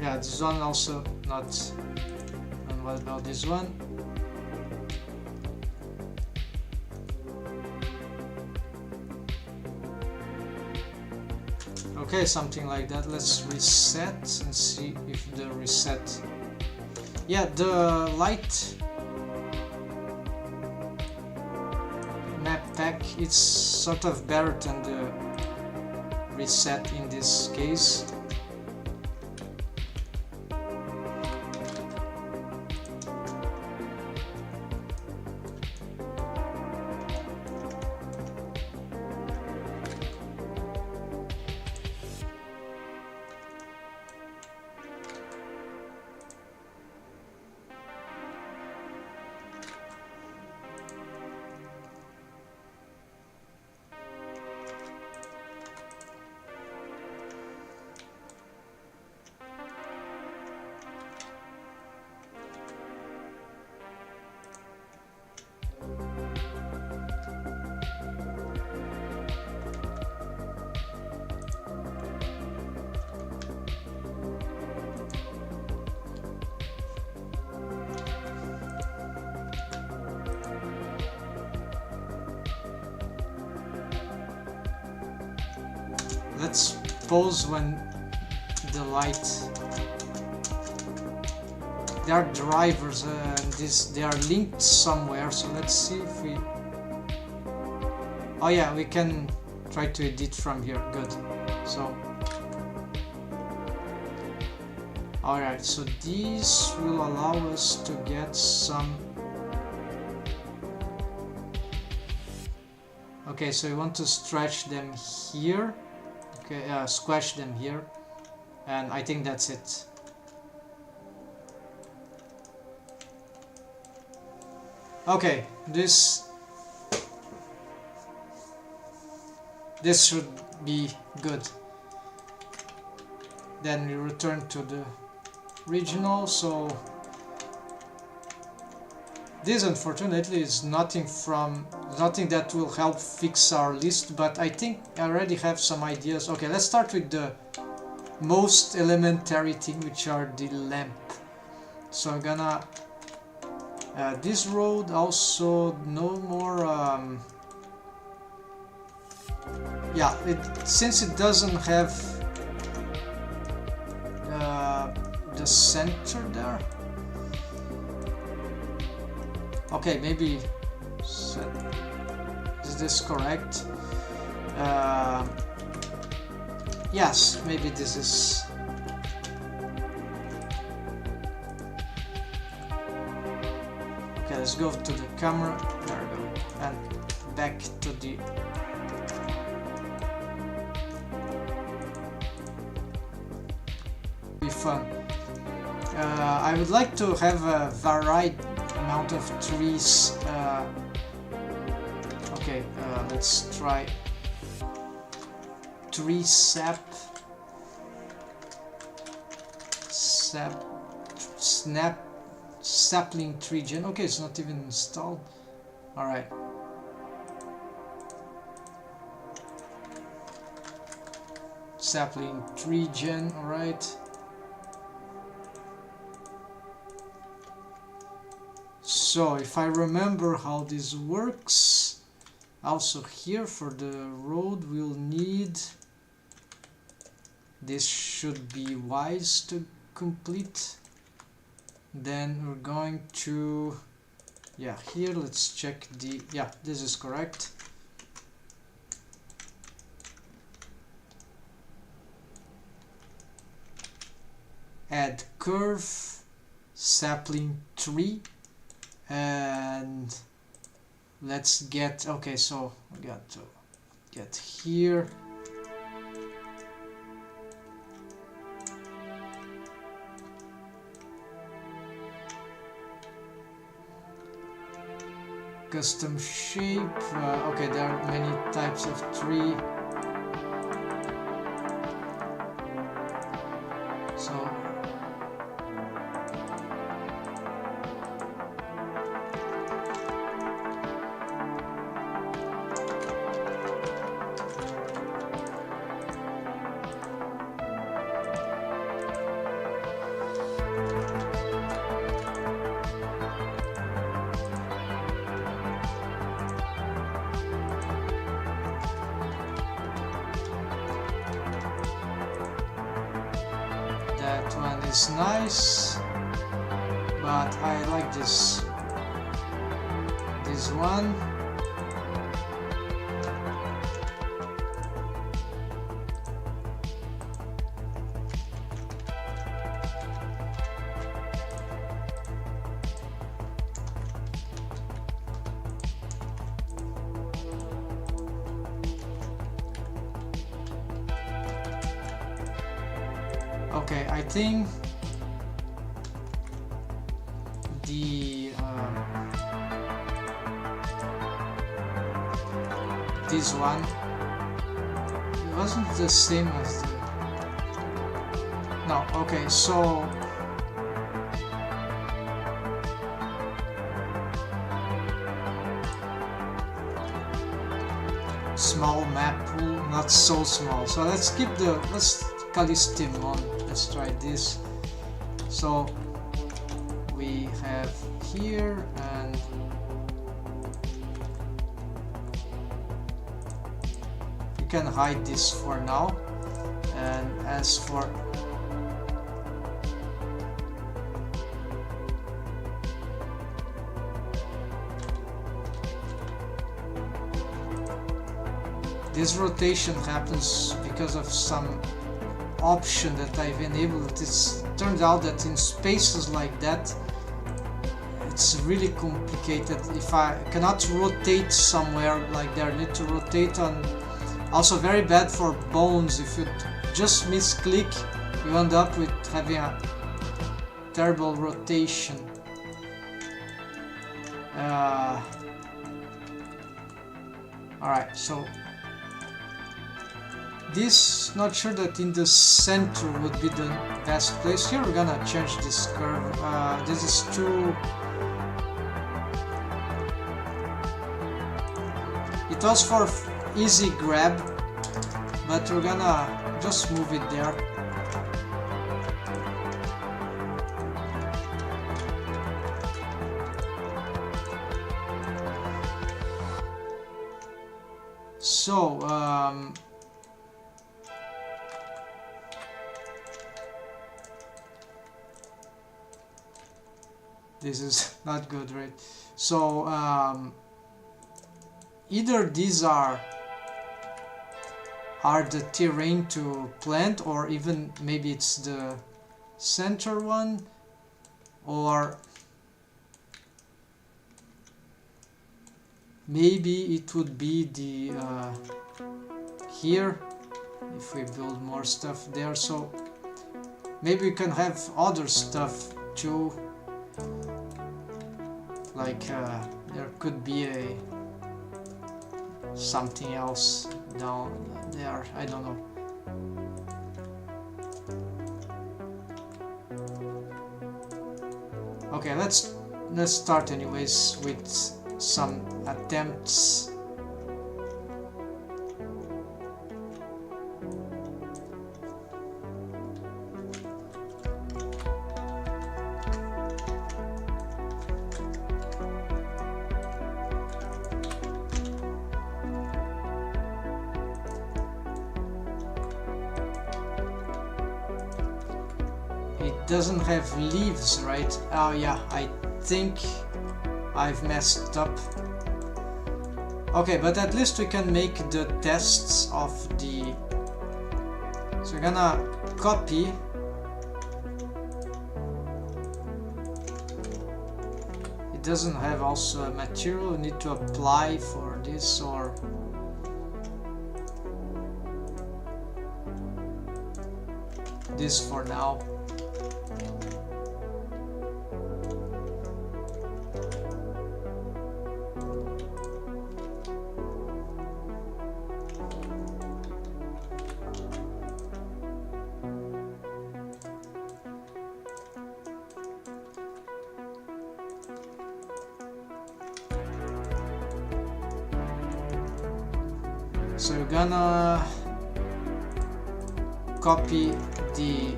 Speaker 1: Yeah, this one also not. And what about this one? Okay, something like that. Let's reset and see if the reset... Yeah, the light map pack, it's sort of better than the reset in this case. Let's pause when the light... There are drivers and they are linked somewhere, so let's see if we... Oh yeah, we can try to edit from here, good. So... Alright, so these will allow us to get some... Okay, so you want to stretch them here. Okay, squash them here, and I think that's it. Okay, this should be good. Then we return to the regional. So this unfortunately is nothing that will help fix our list, but I think I already have some ideas. Okay, let's start with the most elementary thing, which are the lamp. So I'm gonna this road also no more yeah, since it doesn't have the center there. Okay, maybe is this correct? Yes, maybe this is. Okay, let's go to the camera. There we go, and back to the. Be fun. I would like to have a varied amount of trees. Okay, let's try tree sapling tree gen. Okay, it's not even installed. All right. Sapling tree gen. All right. So if I remember how this works, also here for the road we'll need, this should be wise to complete. Then we're going to, yeah, here let's check the, yeah, this is correct. Add curve, sapling tree. And let's get, okay, so we got to get here. Custom shape. Okay, there are many types of tree. So that one is nice, but I like this one. Okay, I think the this one, it wasn't the same as the, no, okay, so small map pool, not so small, so let's keep the, let's Calistim on. Let's try this. So we have here, and we can hide this for now. And as for this rotation happens because of some option that I've enabled. It's turned out that in spaces like that it's really complicated. If I cannot rotate somewhere like there, I need to rotate on. Also very bad for bones. If you just misclick, you end up with having a terrible rotation. Alright, so this, not sure that in the center would be the best place. Here we're gonna change this curve. This is too... It was for easy grab, but we're gonna just move it there. So, this is not good, right? So, either these are the terrain to plant, or even maybe it's the center one, or maybe it would be the here if we build more stuff there. So maybe we can have other stuff too, like there could be a something else down there, I don't know. Okay, let's start anyways with some attempts. It doesn't have leaves, right? Oh yeah, I think I've messed up. Okay, but at least we can make the tests of the... So we're gonna copy. It doesn't have also a material, we need to apply for this, or... this for now. So we're gonna copy the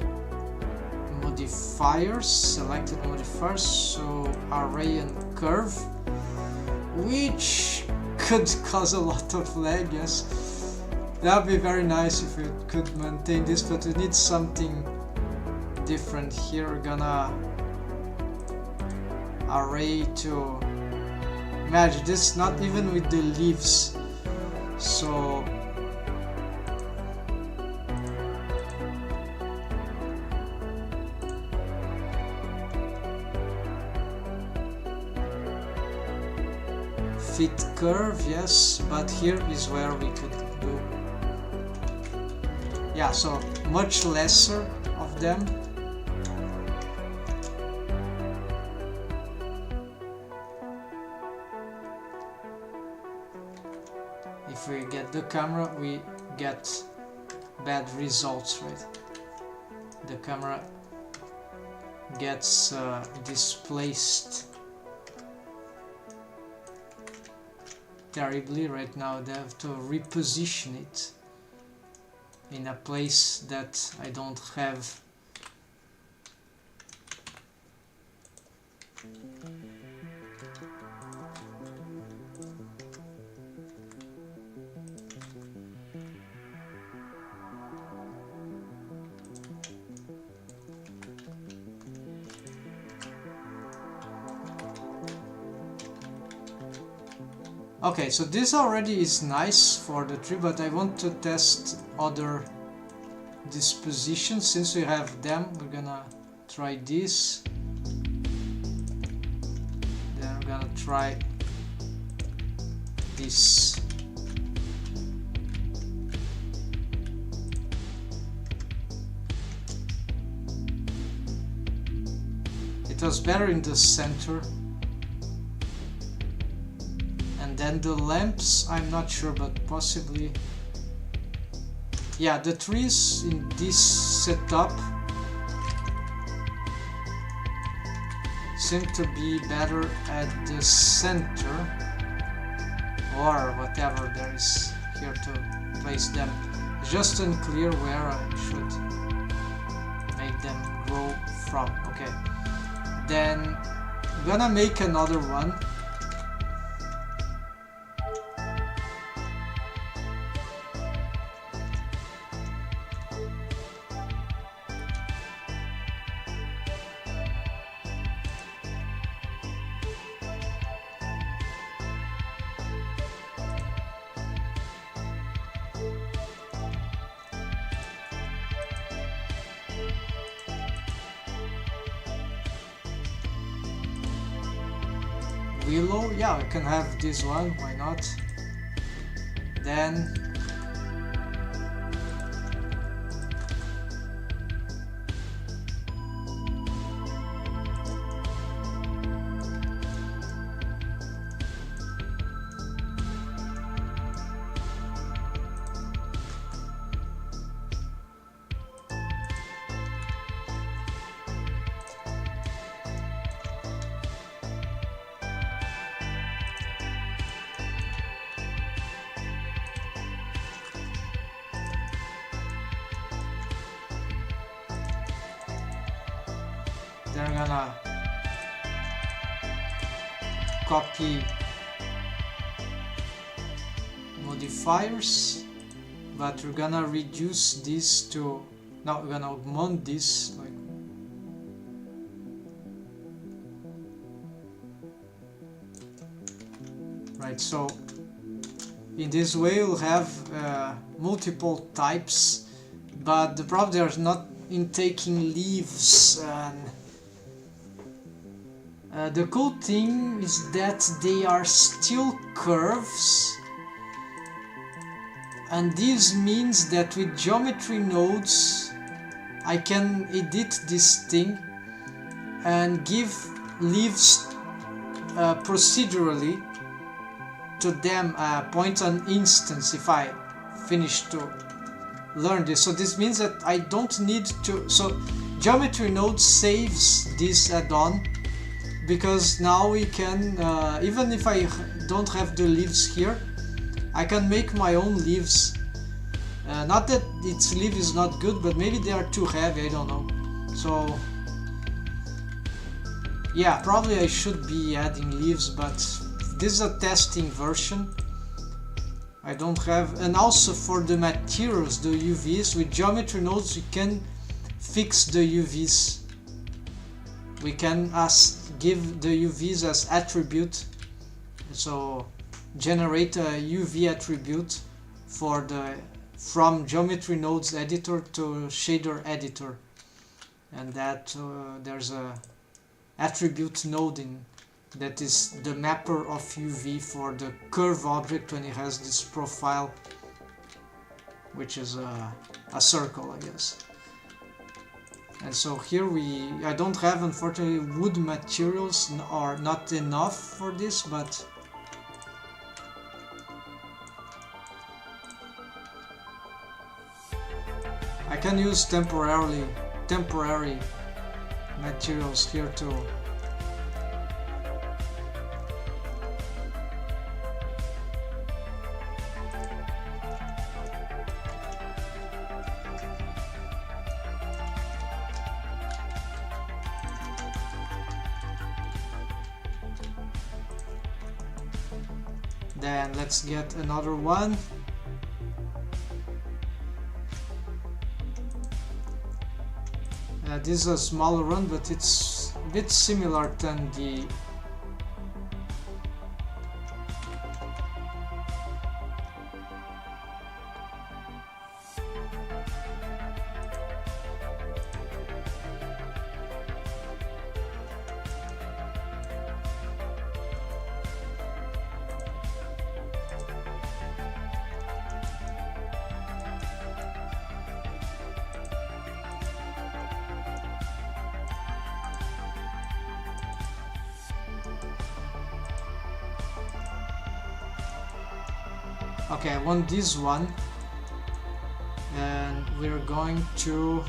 Speaker 1: modifiers, selected modifiers, so array and curve, which could cause a lot of lag, yes. That would be very nice if we could maintain this, but we need something different here. We're gonna array to match this, not even with the leaves. So fit curve, yes, but here is where we could do, yeah, so much lesser of them. If we get the camera, we get bad results, right? The camera gets displaced terribly right now. They have to reposition it in a place that I don't have. Okay, so this already is nice for the tree, but I want to test other dispositions. Since we have them, we're gonna try this. try this. It was better in the center. And then the lamps, I'm not sure, but possibly. Yeah, the trees in this setup seem to be better at the center, or whatever there is here to place them. It's just unclear where I should make them grow from. Okay, then I'm gonna make another one. Willow, yeah, I can have this one, why not? Then they're gonna copy modifiers, but we're gonna reduce this to, no, we're gonna augment this like right. So in this way we'll have multiple types, but the problem there's not intaking leaves. And the cool thing is that they are still curves, and this means that with geometry nodes I can edit this thing and give leaves procedurally to them, point an instance if I finish to learn this. So this means that I don't need to, so geometry node saves this add-on, because now we can, even if I don't have the leaves here, I can make my own leaves. Not that its leaf is not good, but maybe they are too heavy, I don't know. So yeah, probably I should be adding leaves, but this is a testing version. I don't have, and also for the materials, the UVs, with geometry nodes we can fix the UVs. We can give the UVs as attribute, so generate a UV attribute for the from geometry nodes editor to shader editor, and that there's a attribute node in that is the mapper of UV for the curve object when it has this profile, which is a circle, I guess. And so here I don't have, unfortunately, wood materials, or not enough for this, but I can use temporary materials here too. Then let's get another one. This is a smaller one, but it's a bit similar than the Okay, I want this one, and we're going to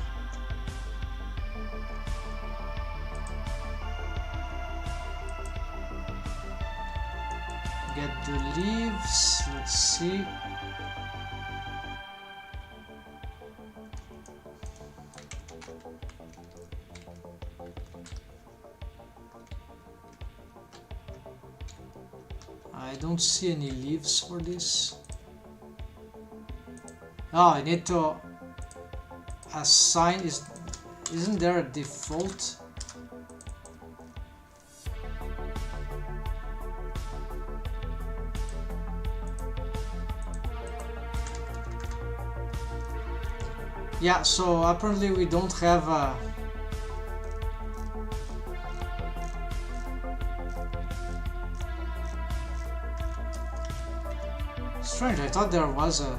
Speaker 1: get the leaves. Let's see. I don't see any leaves for this. Oh, I need to assign. Isn't there a default? Yeah, so apparently we don't have a strange. I thought there was a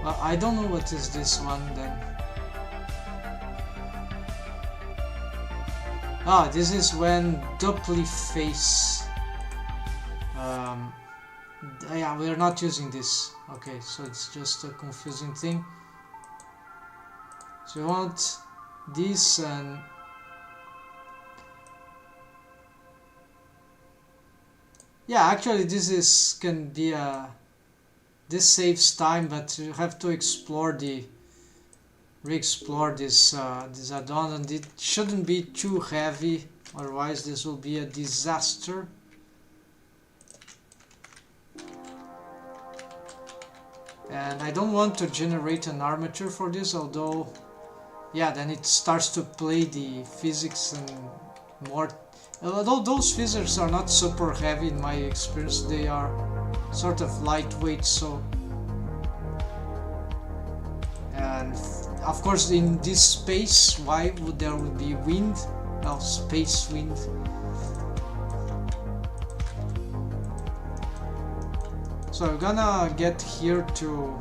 Speaker 1: well, I don't know what is this one then. Ah, this is when doubly face. Yeah, we're not using this. Okay, so it's just a confusing thing. So we want this, and yeah, actually this can be this saves time, but you have to explore re-explore this add-on, and it shouldn't be too heavy, otherwise this will be a disaster. And I don't want to generate an armature for this, although yeah, then it starts to play the physics and more. Although those physics are not super heavy in my experience, they are sort of lightweight. So, and of course in this space, why would there be wind? Well, space wind. So I'm gonna get here to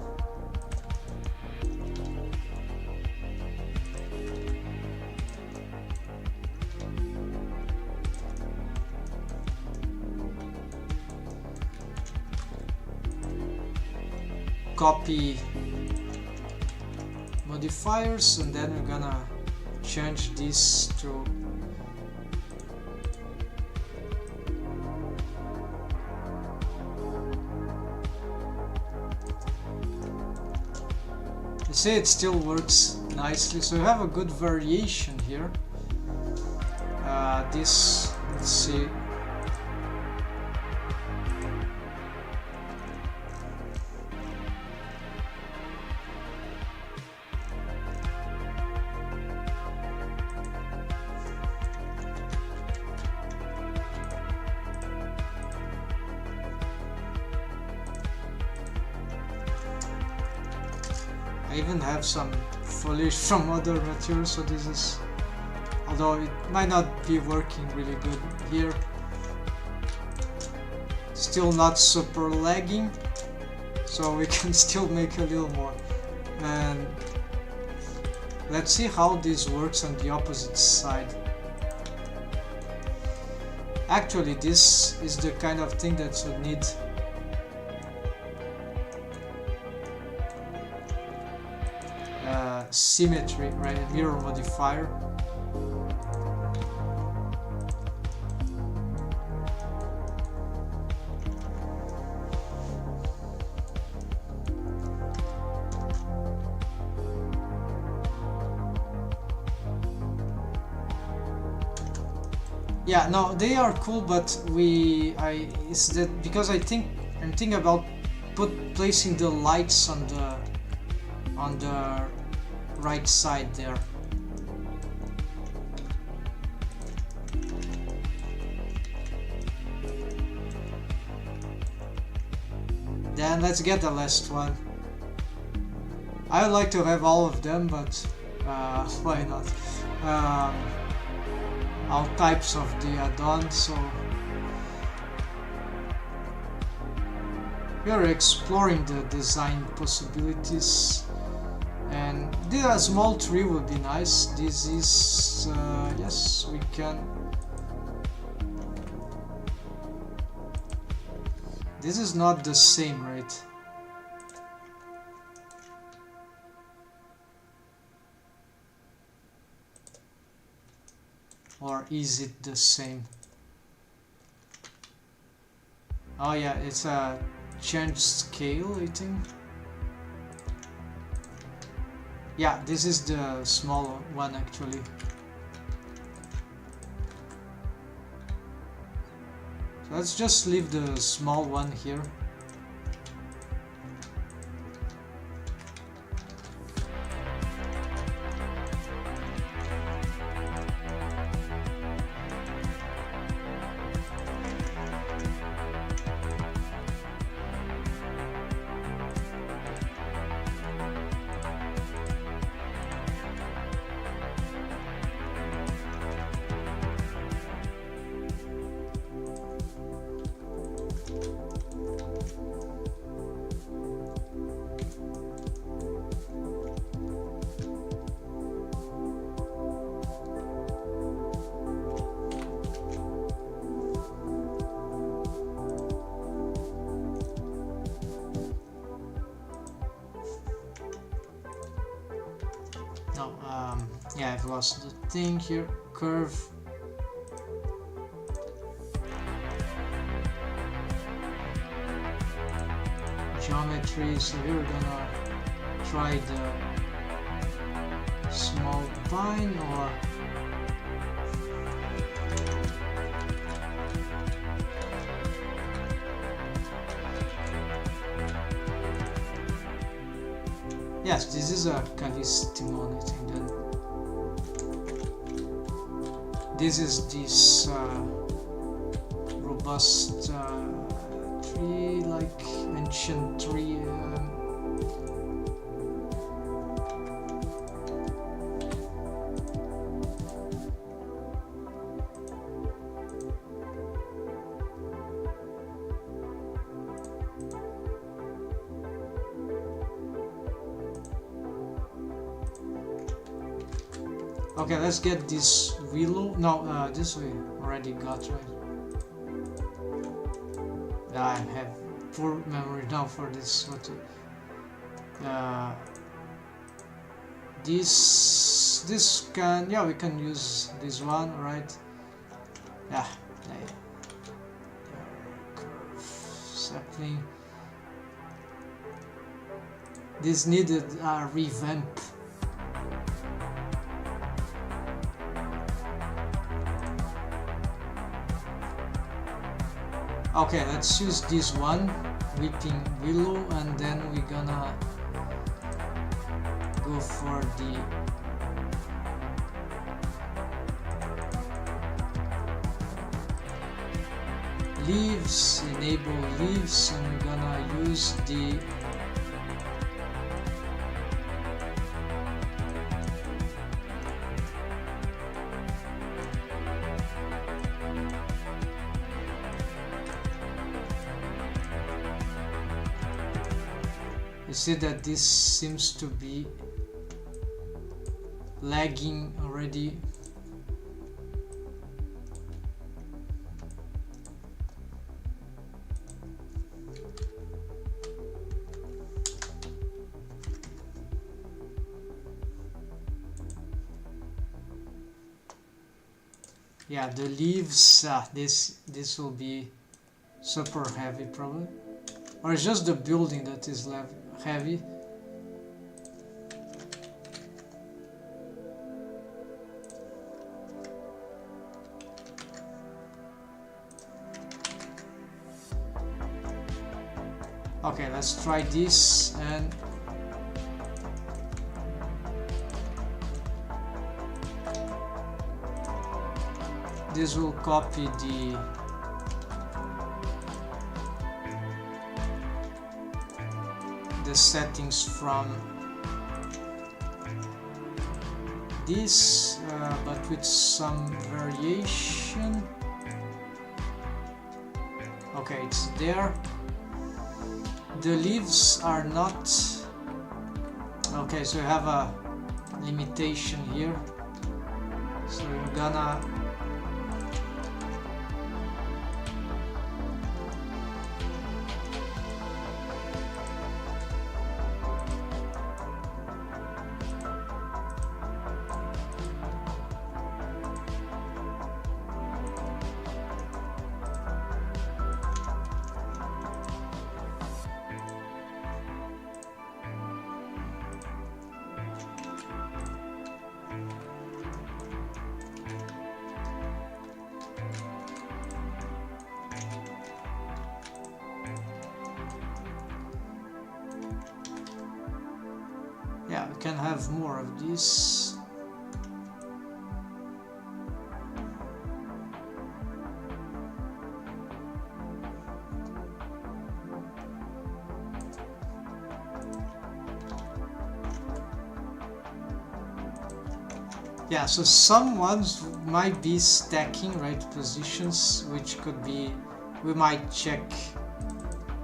Speaker 1: copy modifiers, and then we're gonna change this to you see it still works nicely, so you have a good variation here. This, let's see, I even have some foliage from other materials, so this is, although it might not be working really good here, still not super lagging, so we can still make a little more. And let's see how this works on the opposite side. Actually, this is the kind of thing that you need symmetry, right? A mirror modifier. Yeah, no, they are cool, but it's that because I'm thinking about placing the lights on the right side there. Then let's get the last one. I would like to have all of them, but why not? All types of the add-on, so we are exploring the design possibilities. And this small tree would be nice. This is yes, we can. This is not the same, right? Or is it the same? Oh yeah, it's a change scale, I think. Yeah, this is the small one actually. So let's just leave the small one here. No, yeah, I've lost the thing here. Curve. Geometry. So here we're gonna try the small vine or yes, this is a Callistimon, I think. Then this is this robust tree, like ancient tree. Okay, let's get this willow. No, this we already got, right? I have poor memory now for this. What? This can, yeah, we can use this one, right? Yeah, curve sapling. This needed a revamp. Okay, let's use this one, weeping willow, and then we're gonna go for the leaves, enable leaves, and we're gonna use the you see that this seems to be lagging already. Yeah, the leaves, this will be super heavy probably, or it's just the building that is heavy. Okay, let's try this, and this will copy the settings from this, but with some variation. Okay, it's there. The leaves are not Okay, so you have a limitation here. So you're gonna yeah, we can have more of this. Yeah, so some ones might be stacking, right, positions, which could be, we might check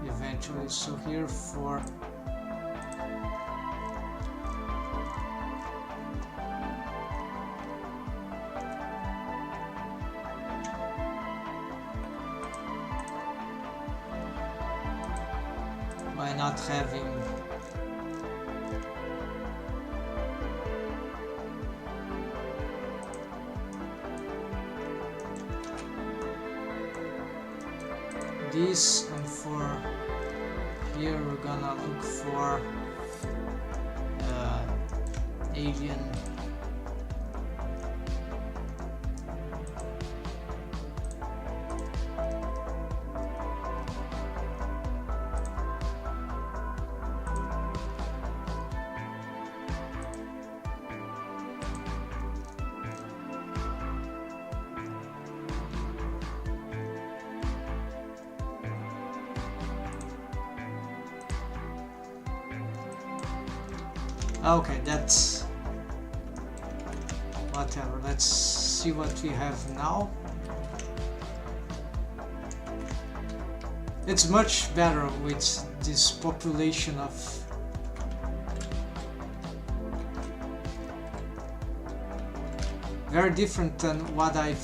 Speaker 1: eventually. So here for why not having this, and for here we're gonna look for alien. Okay, that's whatever. Let's see what we have now. It's much better with this population of very different than what I've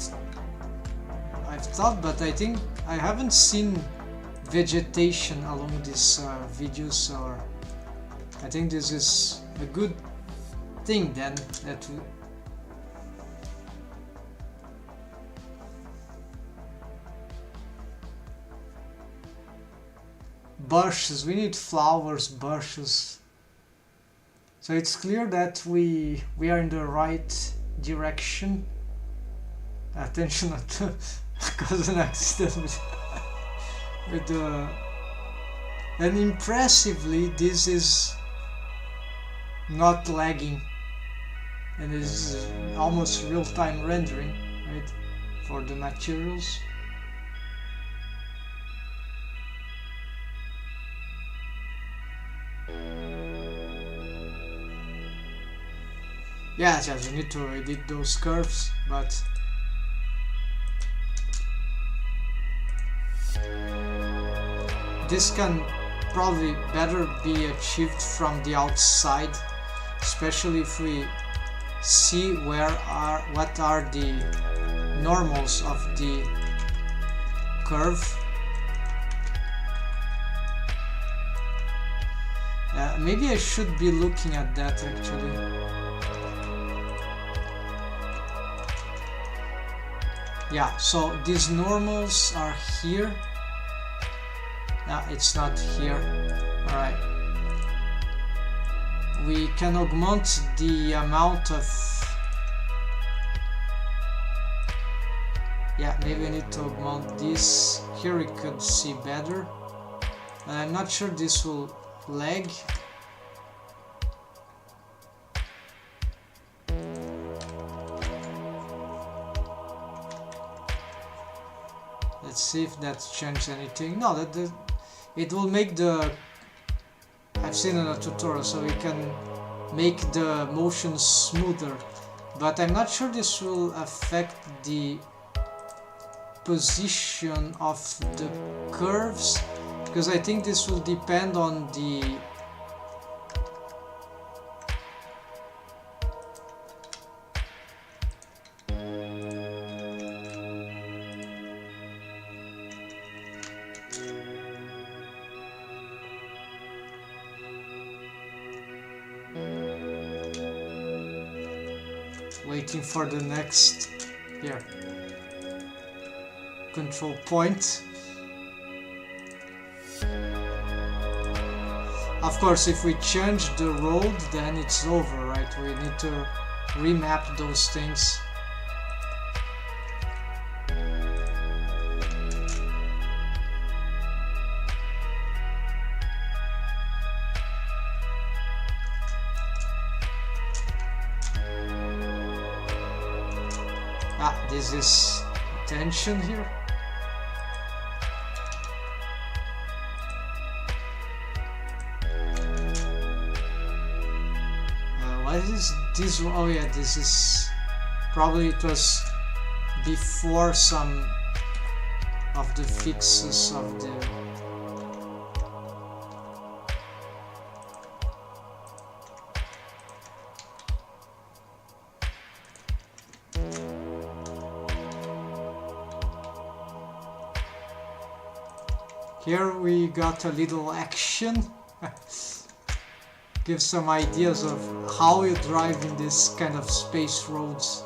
Speaker 1: thought, but I think I haven't seen vegetation along this videos, or I think this is a good thing then that we bushes, we need flowers, bushes. So it's clear that we are in the right direction. Attention not to cause an accident with the, and impressively this is not lagging, and it is almost real-time rendering, right, for the materials. Yes, we need to edit those curves, but this can probably better be achieved from the outside, especially if we see what are the normals of the curve. Maybe I should be looking at that actually. Yeah, so these normals are here. It's not here. Alright. We can augment the amount of... Yeah, maybe I need to augment this. Here we could see better. I'm not sure this will lag. Let's see if that's changed anything. No, it will make the... I've seen in a tutorial, so we can make the motion smoother, but I'm not sure this will affect the position of the curves, because I think this will depend on the waiting for the next here control point. Of course, if we change the road, then it's over, right? We need to remap those things. This is tension here. What is this? Oh yeah, this is probably, it was before some of the fixes of the here we got a little action. Give some ideas of how you drive in this kind of space roads.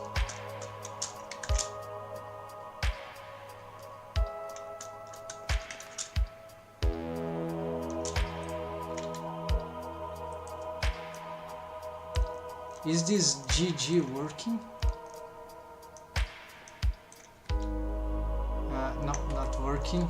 Speaker 1: Is this GG working? No, not working.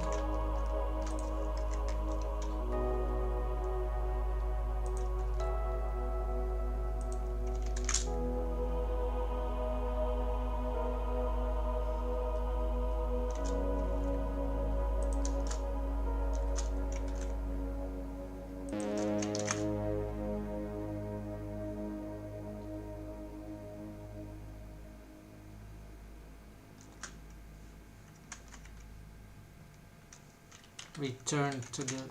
Speaker 1: Return to the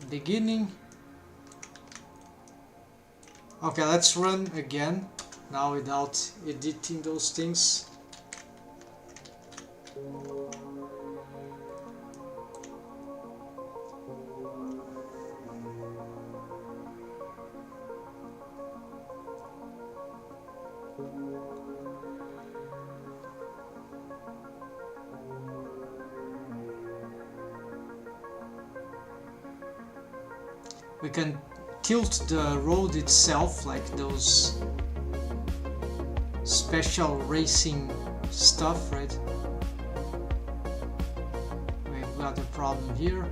Speaker 1: beginning. Okay, let's run again, now without editing those things. We can tilt the road itself, like those special racing stuff, right? We've got a problem here.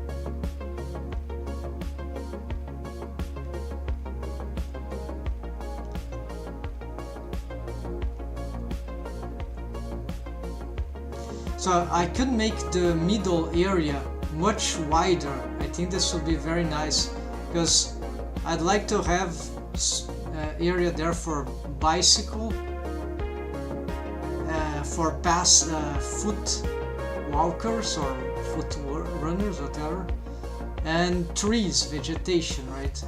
Speaker 1: So I could make the middle area much wider. I think this would be very nice, because I'd like to have area there for bicycle, for foot walkers or foot runners, whatever, and trees, vegetation, right?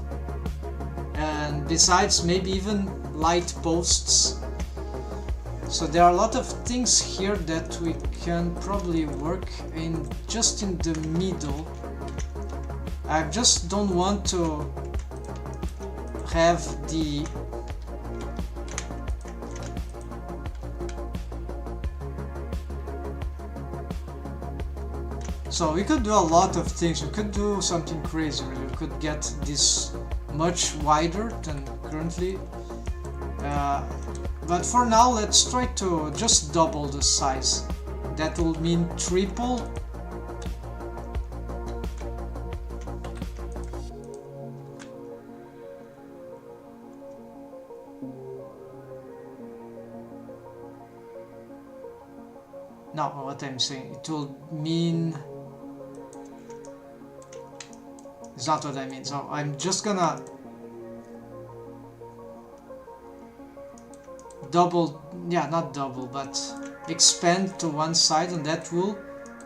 Speaker 1: And besides, maybe even light posts. So there are a lot of things here that we can probably work in just in the middle. I just don't want to have the so we could do a lot of things. We could do something crazy. We could get this much wider than currently, but for now let's try to just double the size. That will mean triple. No, what I'm saying, it will mean... It's not what I mean, so I'm just gonna double, yeah, not double, but expand to one side, and that will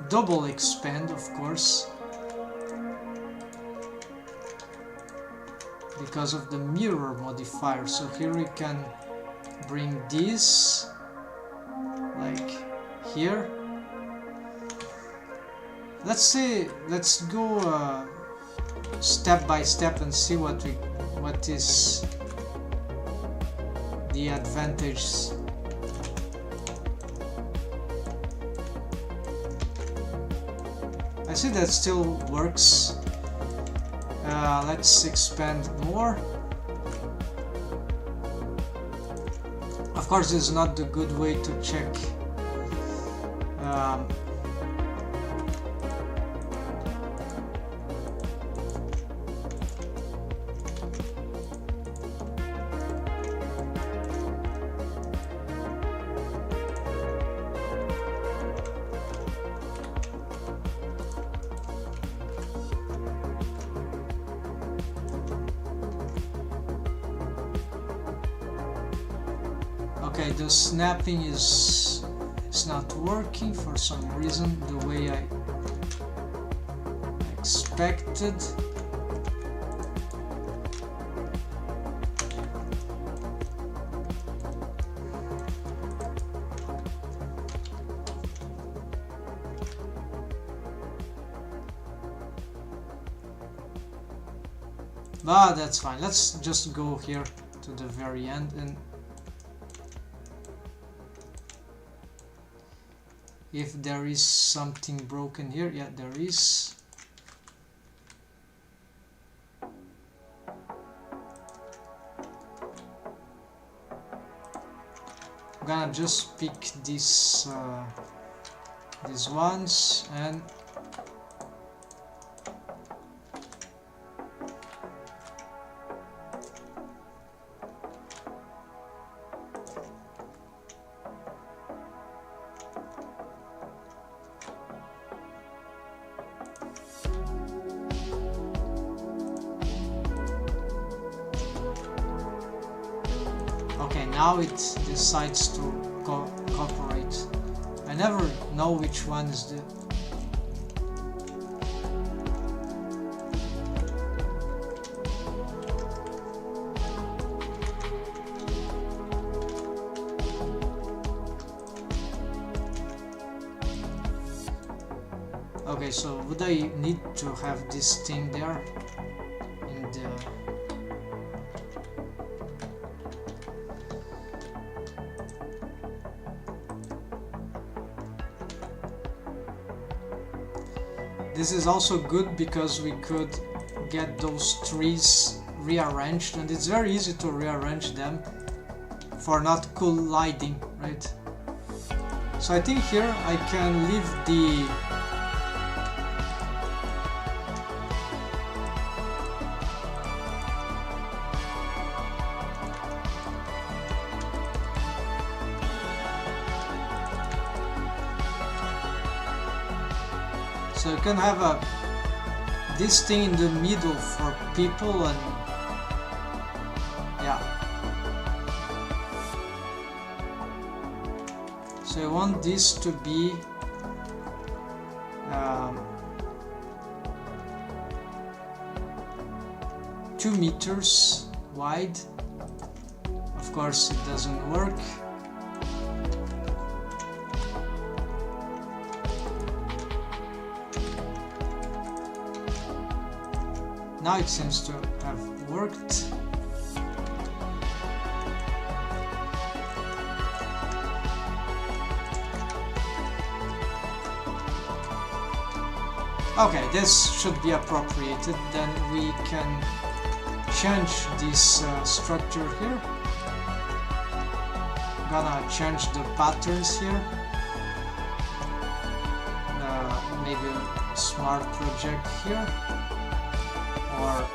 Speaker 1: double expand, of course, because of the mirror modifier. So here we can bring this like here. Let's see, let's go step by step and see what is the advantages. I see that still works. Let's expand more. Of course, this is not the good way to check. Okay, the snapping is not working for some reason the way I expected. But that's fine. Let's just go here to the very end and if there is something broken here. Yeah, there is. I'm gonna just pick these ones and now it decides to cooperate. I never know which one is the... Okay, so would I need to have this thing there in the... This is also good because we could get those trees rearranged, and it's very easy to rearrange them for not colliding, right? So I think here I can leave the so you can have this thing in the middle for people, and yeah. So I want this to be 2 meters wide. Of course it doesn't work. Now it seems to have worked. Okay, this should be appropriated. Then we can change this structure here. I'm gonna change the patterns here. Maybe a smart project here. Or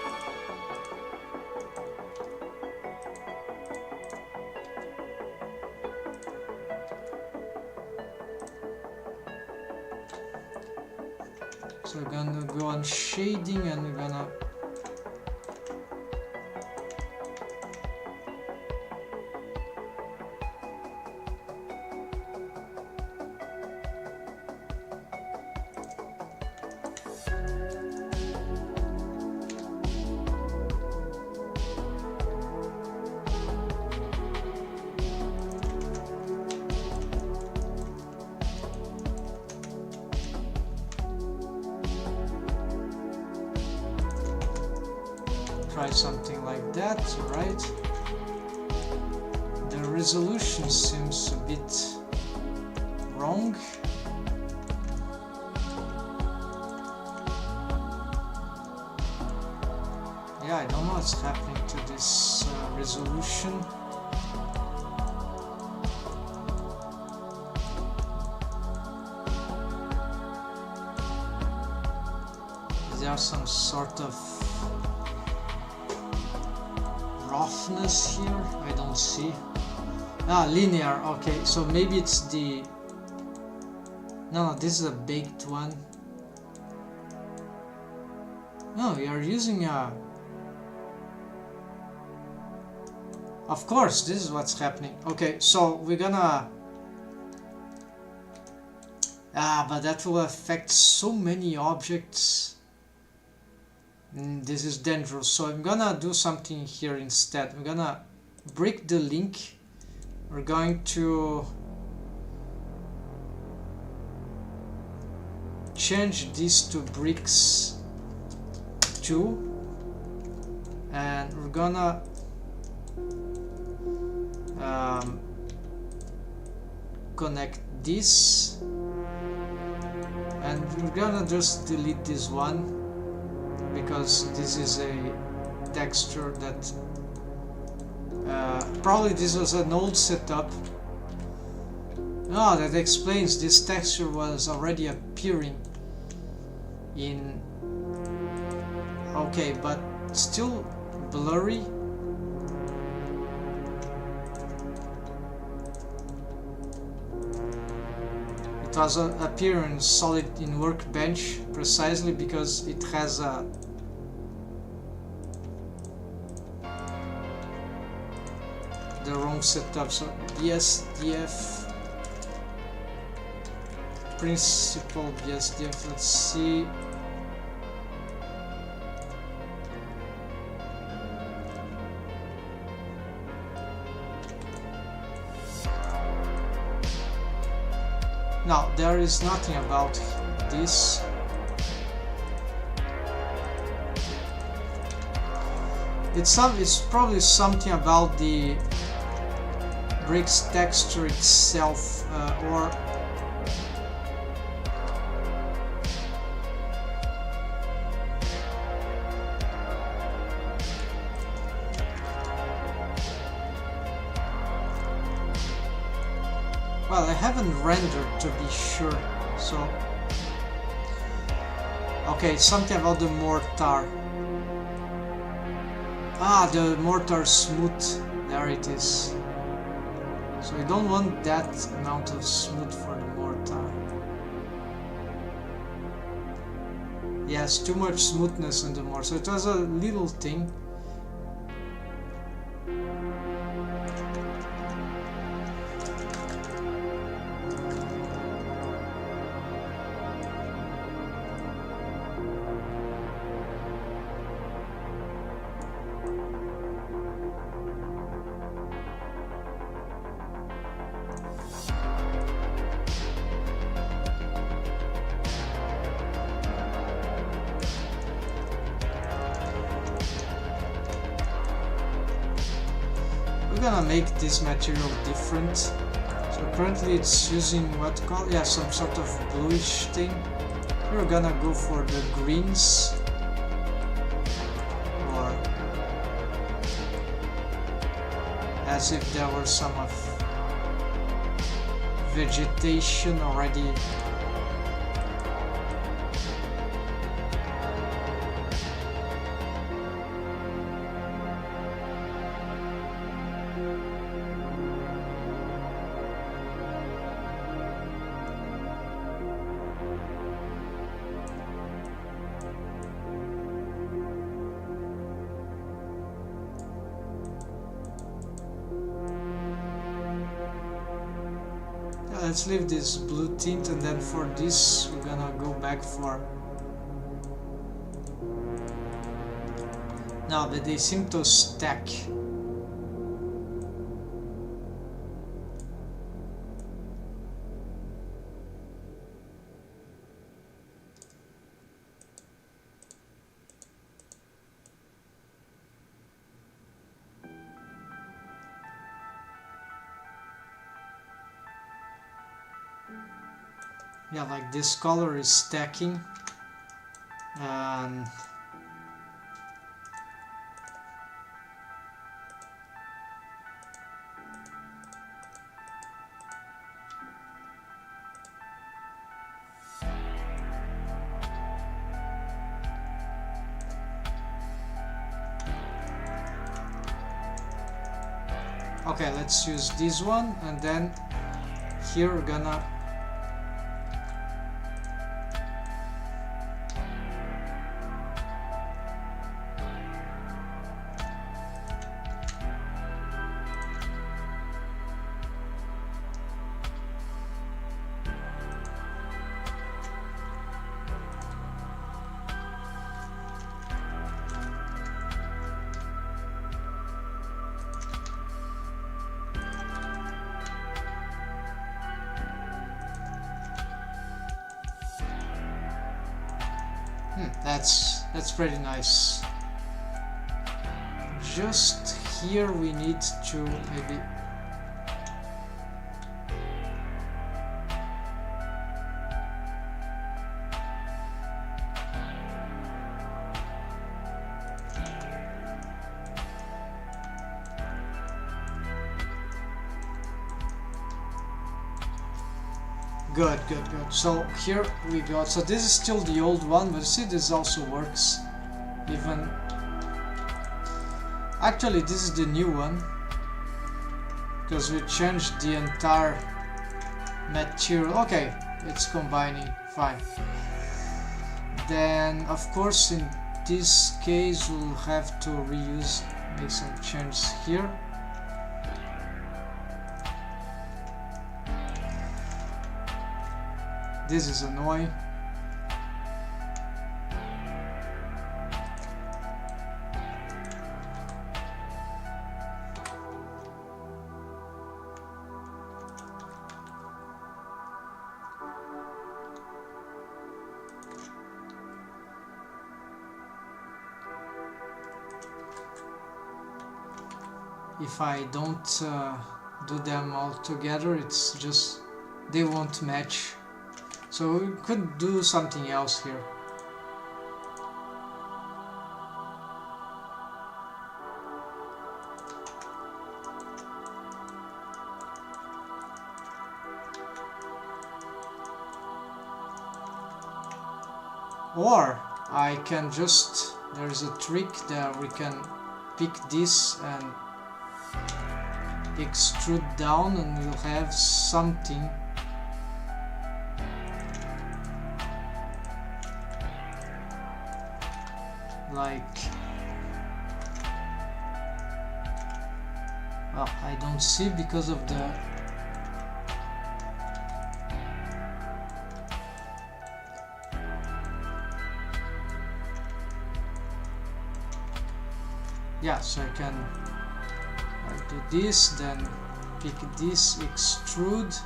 Speaker 1: so we're gonna go on shading and we're gonna try something like that, right? The resolution seems a bit wrong. Yeah, I don't know what's happening to this resolution. Is there some sort of roughness here? I don't see. Ah, linear. Okay, so maybe it's the... No, this is a baked one. No, we are using a... Of course, this is what's happening. Okay, so we're gonna... Ah, but that will affect so many objects. This is dangerous, so I'm gonna do something here instead. I'm gonna break the link. We're going to change this to bricks 2, and we're gonna connect this, and we're gonna just delete this one because this is a texture that probably this was an old setup. No, that explains this texture was already appearing in... Okay, but still blurry. It was appearing solid in Workbench precisely because it has a the wrong setup. So BSDF principal BSDF, let's see. Now there is nothing about this. It's probably something about the bricks texture itself, or well, I haven't rendered to be sure, so okay, it's something about the mortar. Ah, the mortar smooth, there it is. So we don't want that amount of smooth for the mortar. Yes, too much smoothness in the mortar, so it was a little thing. We're gonna make this material different. So currently it's using what called, yeah, some sort of bluish thing. We're gonna go for the greens, or as if there were some of vegetation already. Let's leave this blue tint, and then for this we're gonna go back for... No, but they seem to stack. yeah, like this color is stacking, and okay, let's use this one, and then here we're gonna that's pretty nice. Just here we need to maybe good. So here we go. So this is still the old one, but see, this also works. Even actually, this is the new one because we changed the entire material. Okay, it's combining fine. Then, of course, in this case, we'll have to reuse, make some changes here. This is annoying. If I don't do them all together, it's just they won't match. So we could do something else here. Or I can just, there's a trick that we can pick this and extrude down, and we'll have something like, well, I don't see because of the yeah, so I can do this, then pick this, extrude,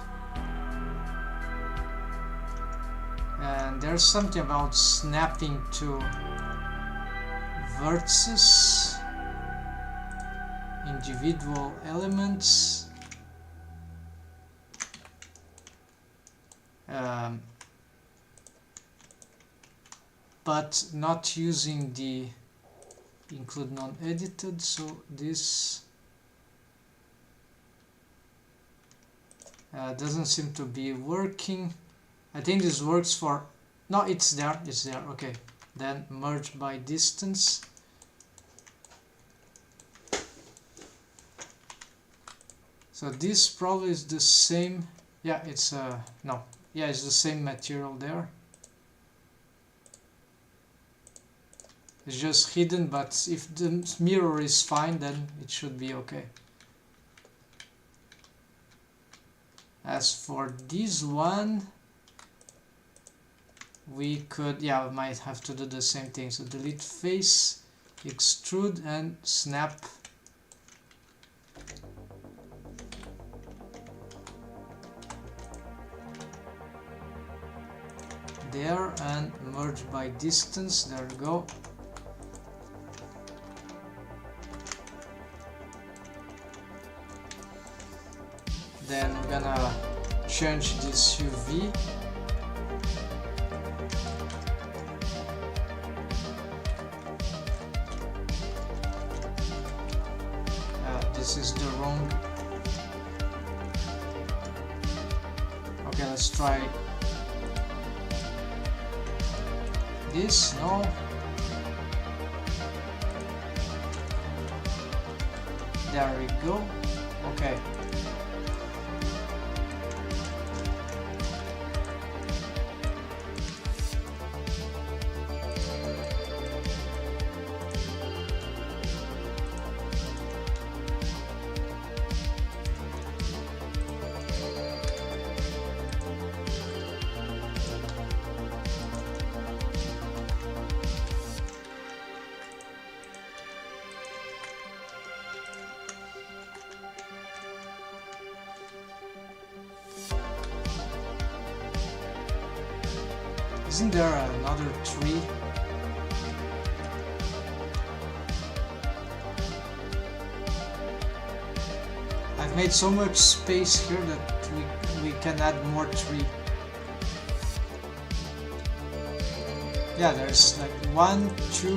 Speaker 1: and there's something about snapping to vertices, individual elements, but not using the include non-edited, so this doesn't seem to be working. I think this works for, no, it's there, okay. Then merge by distance. So this probably is the same, yeah, it's no, yeah, it's the same material there. It's just hidden, but if the mirror is fine, then it should be okay. As for this one, we could, yeah, we might have to do the same thing. So delete face, extrude, and snap. There, and merge by distance, there we go. Then we're gonna change this UV this is the wrong. Okay, let's try this. No. There we go. Okay. Isn't there another tree? I've made so much space here that we can add more tree. Yeah, there's like 1, 2,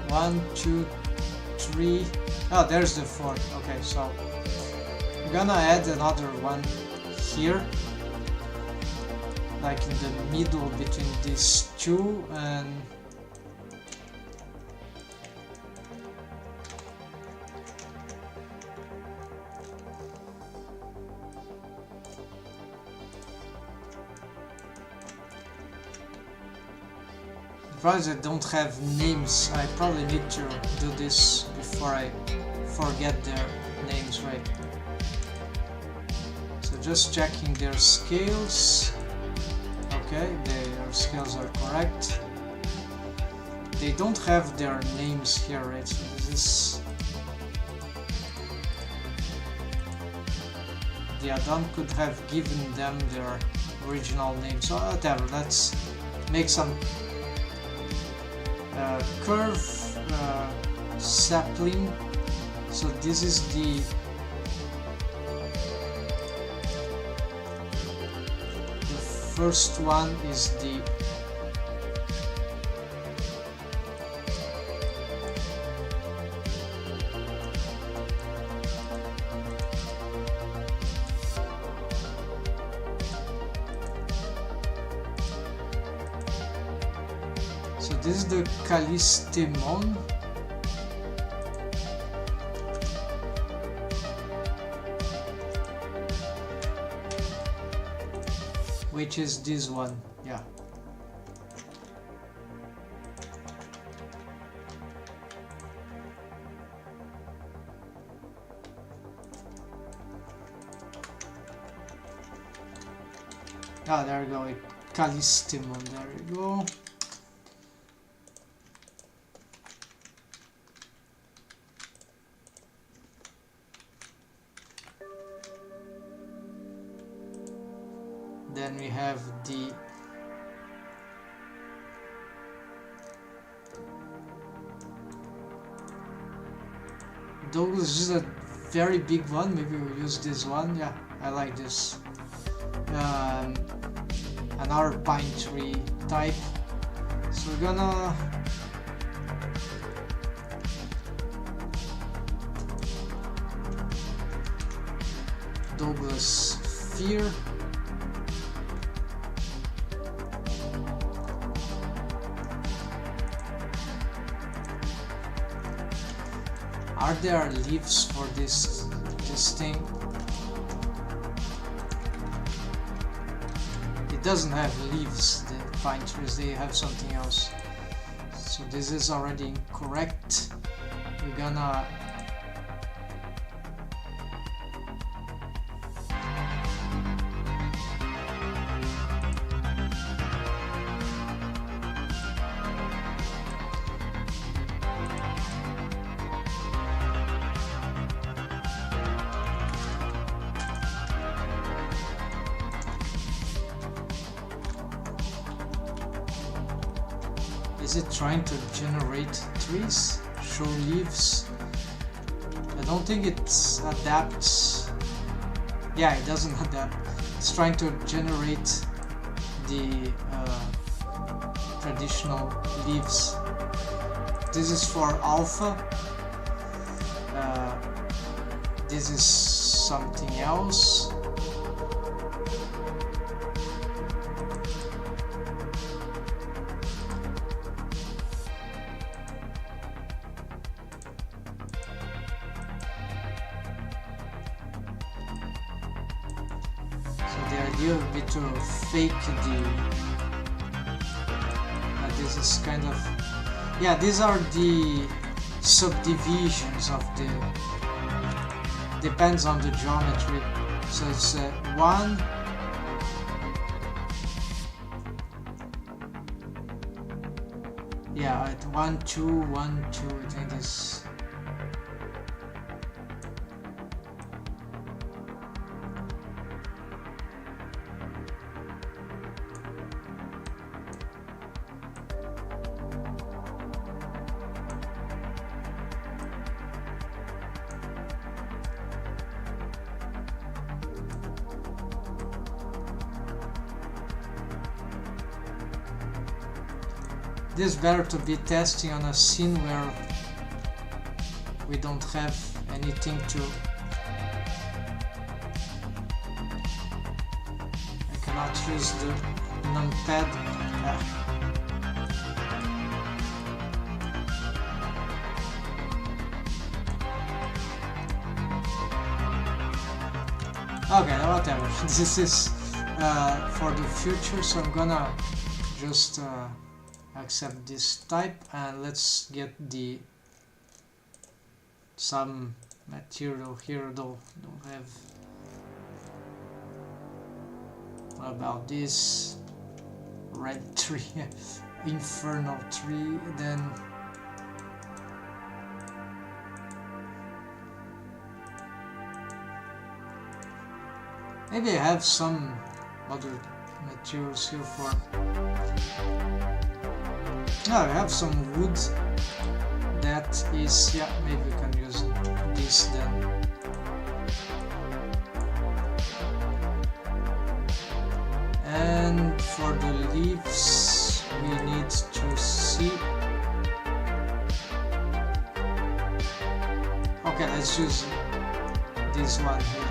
Speaker 1: 1, 2, 3. Oh, there's the 4th. Okay, so I'm gonna add another one here, like in the middle between these two, and because I don't have names, I probably need to do this before I forget their names, right? So just checking their scales. Okay, their scales are correct. They don't have their names here, right? So this is... the add-on could have given them their original name. So whatever, let's make some curve sapling. So this is the first one is the this is the Callistemon. Which is this one, yeah. Ah, there we go, Callistemon, there we go. Then we have the Douglas is a very big one. Maybe we'll use this one. Yeah, I like this. Another pine tree type. So we're gonna Douglas fir. Are there leaves for this thing? It doesn't have leaves, the pine trees, they have something else. So this is already incorrect. We're gonna Is it trying to generate trees? Show leaves? I don't think it adapts. Yeah, it doesn't adapt. It's trying to generate the traditional leaves. This is for alpha. this is something else. The idea would be to fake the this is kind of, yeah, these are the subdivisions of the, depends on the geometry. So it's 1, yeah, at 1 2 1 2, I think this. This is better to be testing on a scene where we don't have anything to. I cannot use the numpad. Okay, whatever. This is for the future, so I'm gonna just accept this type, and let's get the some material here. Though don't have. What about this red tree, infernal tree? Then maybe I have some other materials here for. No, I have some wood that is, yeah, maybe we can use this then. And for the leaves we need to see. Okay, let's use this one here.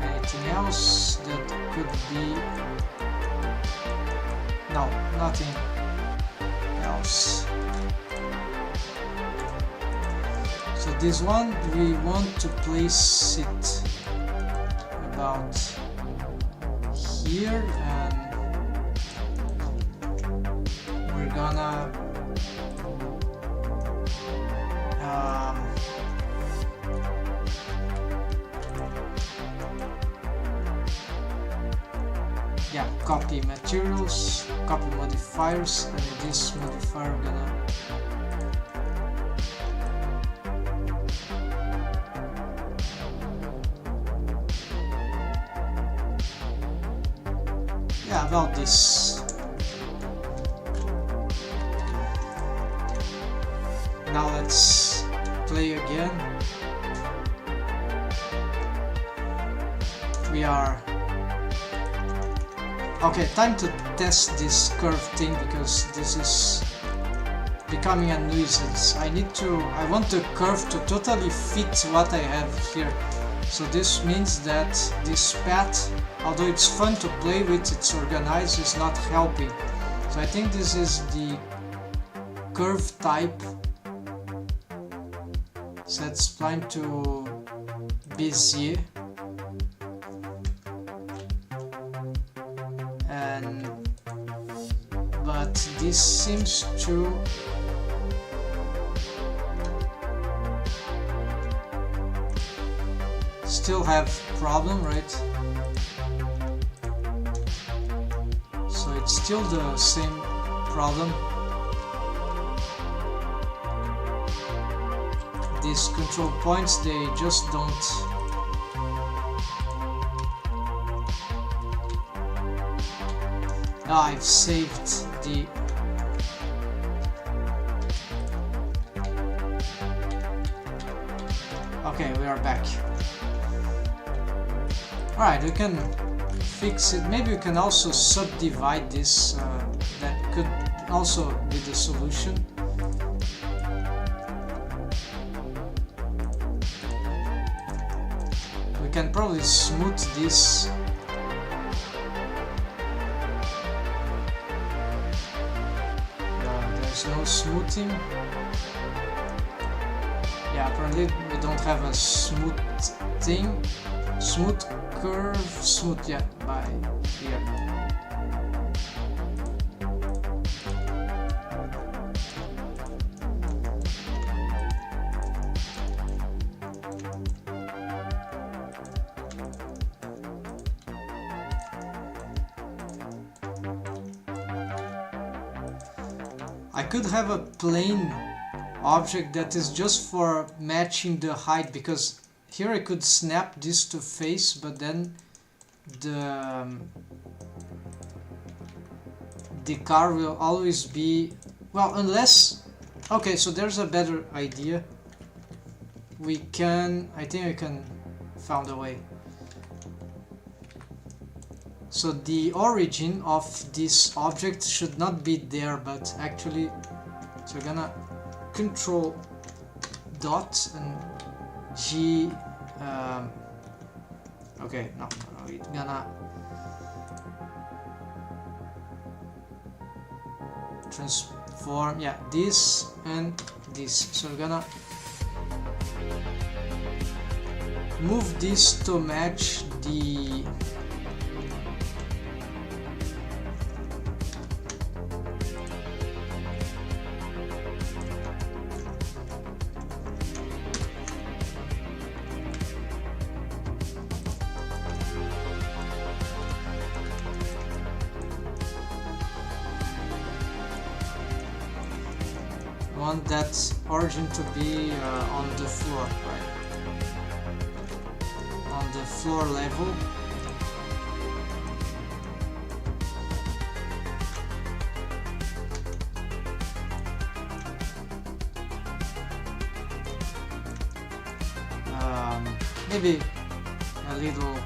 Speaker 1: Anything else that could be? No, nothing else. So this one, we want to place it about here, and we're gonna yeah, copy materials, copy modifiers, and this modifier I'm gonna about this. Now let's play again. We are okay. Time to test this curve thing, because this is becoming a nuisance. I want the curve to totally fit what I have here. So this means that this path, although it's fun to play with, it's organized, is not helping. So I think this is the curve type set spline to Bezier, but this seems to still have problem, right? So it's still the same problem. These control points, they just don't I've saved the okay, we are back. Alright, we can fix it. Maybe we can also subdivide this. That could also be the solution. We can probably smooth this. There's no smoothing. Yeah, apparently we don't have a smooth thing. Smooth curve, smooth, yeah, by here. I could have a plane object that is just for matching the height, because here I could snap this to face, but then the car will always be, well, unless, okay, so there's a better idea. We can, I think I can found a way. So the origin of this object should not be there, but actually, so we're gonna control dot and G, okay, no, it's gonna transform, yeah, this and this. So we're gonna move this to match the want that origin to be on the floor, right? On the floor level. Maybe a little.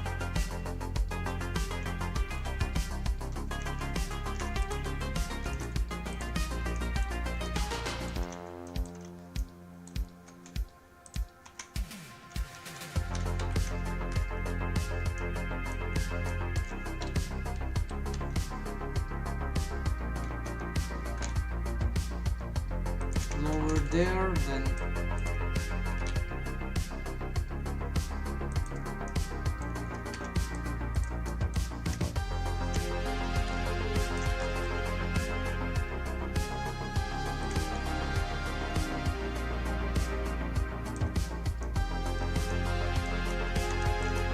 Speaker 1: Lower there, then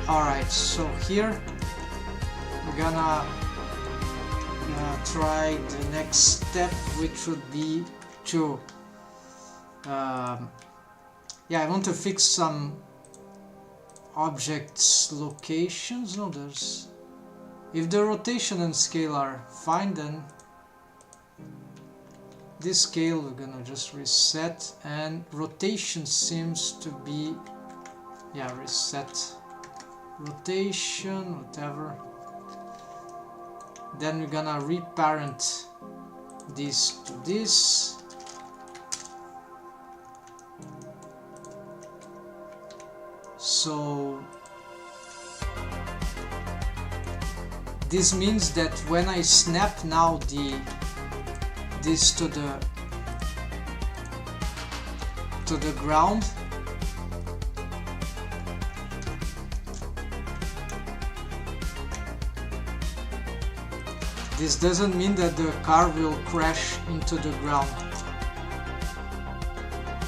Speaker 1: alright, so here we're gonna try the next step, which would be to yeah, I want to fix some objects locations. No, there's, if the rotation and scale are fine, then this scale we're gonna just reset, and rotation seems to be, yeah, reset rotation, whatever. Then we're gonna reparent this to this. So this means that when I snap now this to the ground, this doesn't mean that the car will crash into the ground.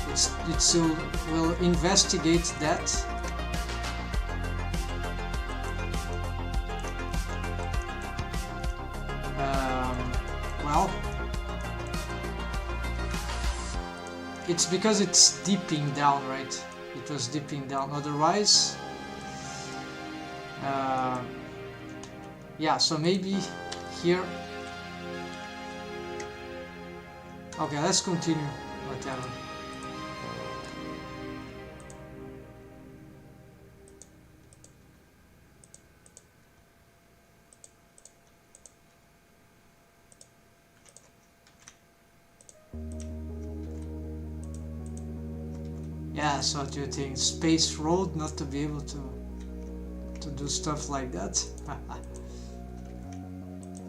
Speaker 1: It still will investigate that. Well, it's because it's dipping down, right? It was dipping down, otherwise yeah, so maybe here. Okay, let's continue, whatever. Yeah, so do you think space road not to be able to to do stuff like that.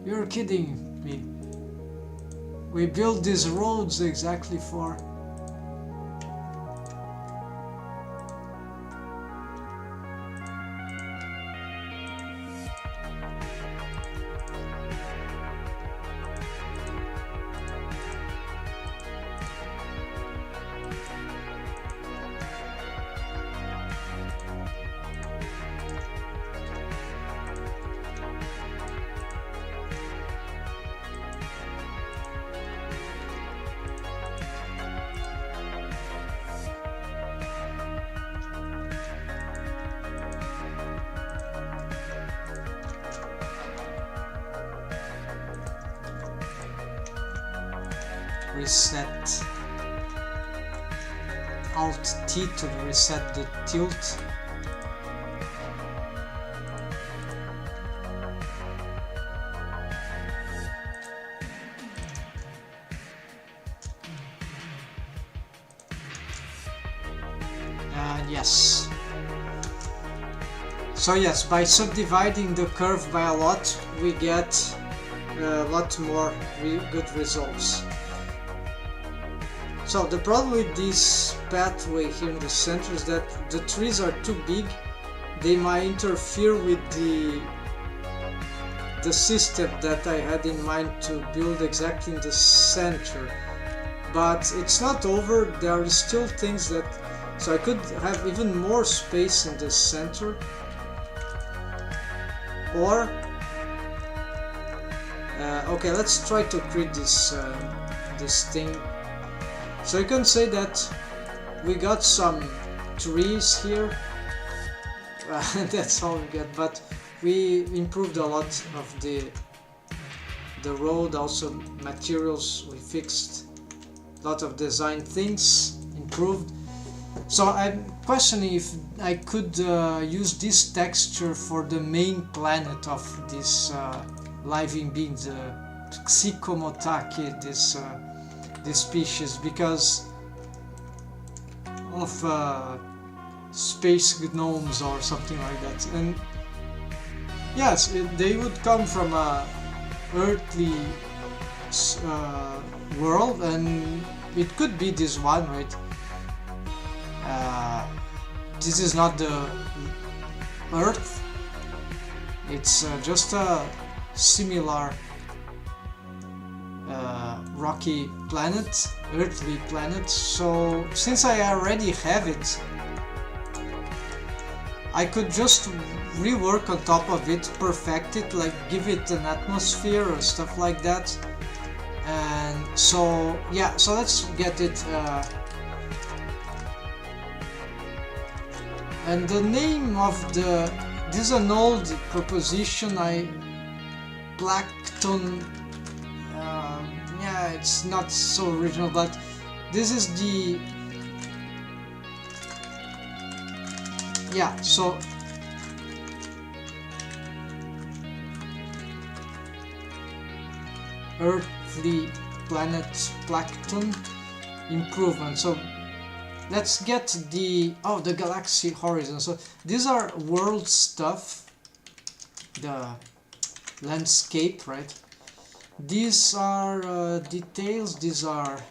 Speaker 1: You're kidding me. We built these roads exactly for... Reset Alt T to reset the tilt. Yes. So yes, by subdividing the curve by a lot, we get a lot more good results. So the problem with this pathway here in the center is that the trees are too big. They might interfere with the system that I had in mind to build exactly in the center. But it's not over. There are still things that... So I could have even more space in the center. Or... okay, let's try to create this thing. So you can say that we got some trees here. That's all we get, but we improved a lot of the road, also materials. We fixed a lot of design things, improved. So I'm questioning if I could use this texture for the main planet of this living being, the Pxy-VERSE, this species, because of space gnomes or something like that. And yes, they would come from a earthly world, and it could be this one, right? This is not the Earth, it's just a similar rocky planet, earthly planet. So since I already have it, I could just rework on top of it, perfect it, like give it an atmosphere or stuff like that. And so yeah, so let's get it. And the name of this is an old proposition. Platkon. Yeah, it's not so original, but this is the... Yeah, so... Earthly planet Platkon improvement. So let's get the... Oh, the galaxy horizon. So these are world stuff. The landscape, right? These are details, these are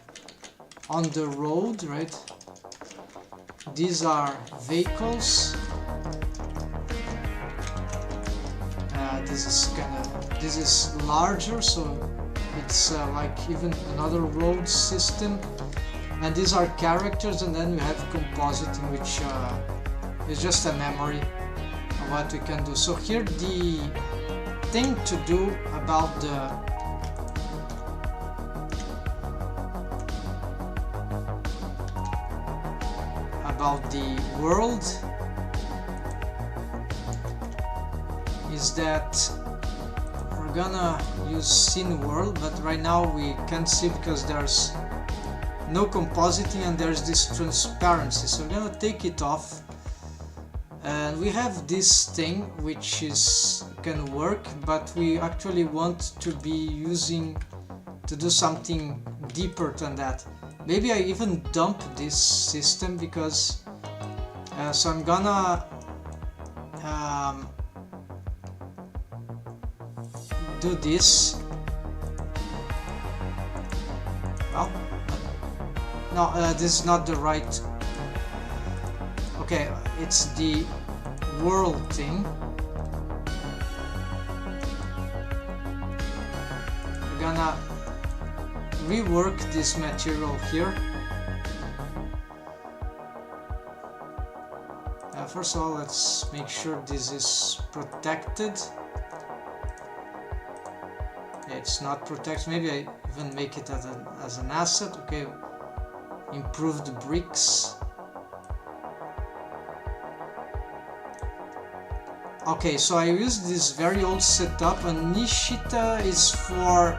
Speaker 1: on the road, right? These are vehicles. This is larger, so it's like even another road system. And these are characters, and then we have compositing, which is just a memory of what we can do. So here the thing to do about the world is that we're gonna use scene world, but right now we can't see because there's no compositing and there's this transparency. So we're gonna take it off, and we have this thing which can work, but we actually want to be using to do something deeper than that. Maybe I even dump this system because so I'm gonna do this. Well, no, this is not the right. Okay, it's the world thing. We're gonna rework this material here. First of all, let's make sure this is protected. It's not protected. Maybe I even make it as an asset. Okay, improve the bricks. Okay, so I use this very old setup, and Nishita is for.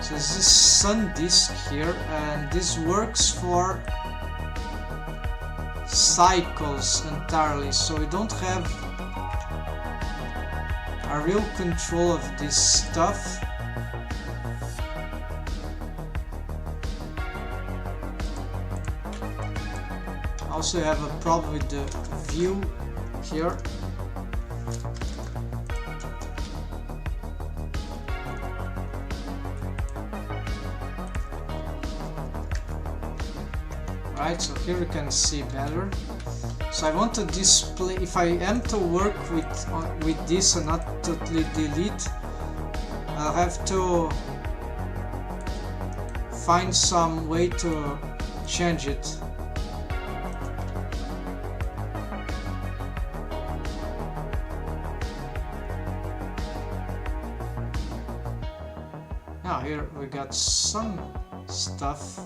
Speaker 1: So this is sun disk here, and this works for cycles entirely, so we don't have a real control of this stuff. Also have a problem with the view here. Right, so here we can see better. So I want to display, if I am to work with this and not totally delete, I'll have to find some way to change it. Now here we got some stuff.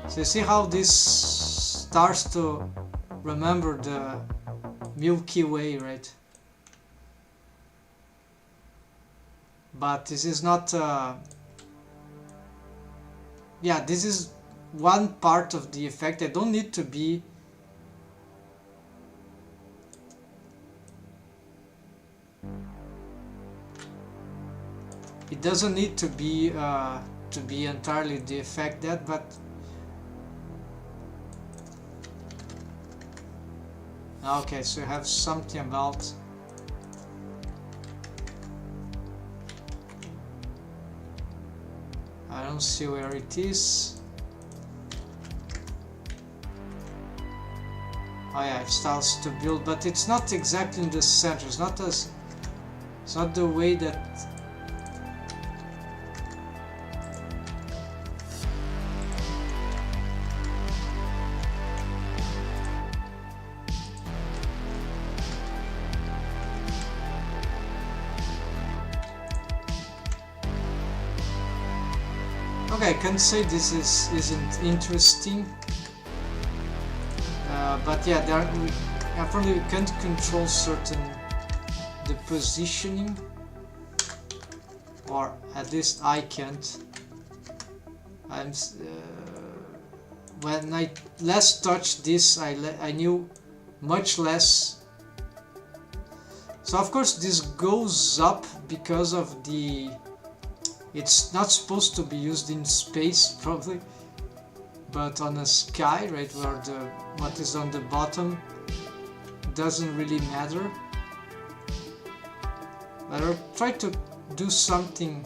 Speaker 1: So you see how this starts to remember the Milky Way, right? But this is not yeah, this is one part of the effect. I don't need to be it doesn't need to be entirely the effect that, but okay, so you have something about I don't see where it is. Oh yeah, it starts to build, but it's not exactly in the center. It's not the way that. Okay, I can't say this isn't interesting, but yeah, apparently we can't control the positioning, or at least I can't. When I last touched this, I knew much less. So of course this goes up because of the. It's not supposed to be used in space, probably, but on a sky, right, where what is on the bottom doesn't really matter. But I'll try to do something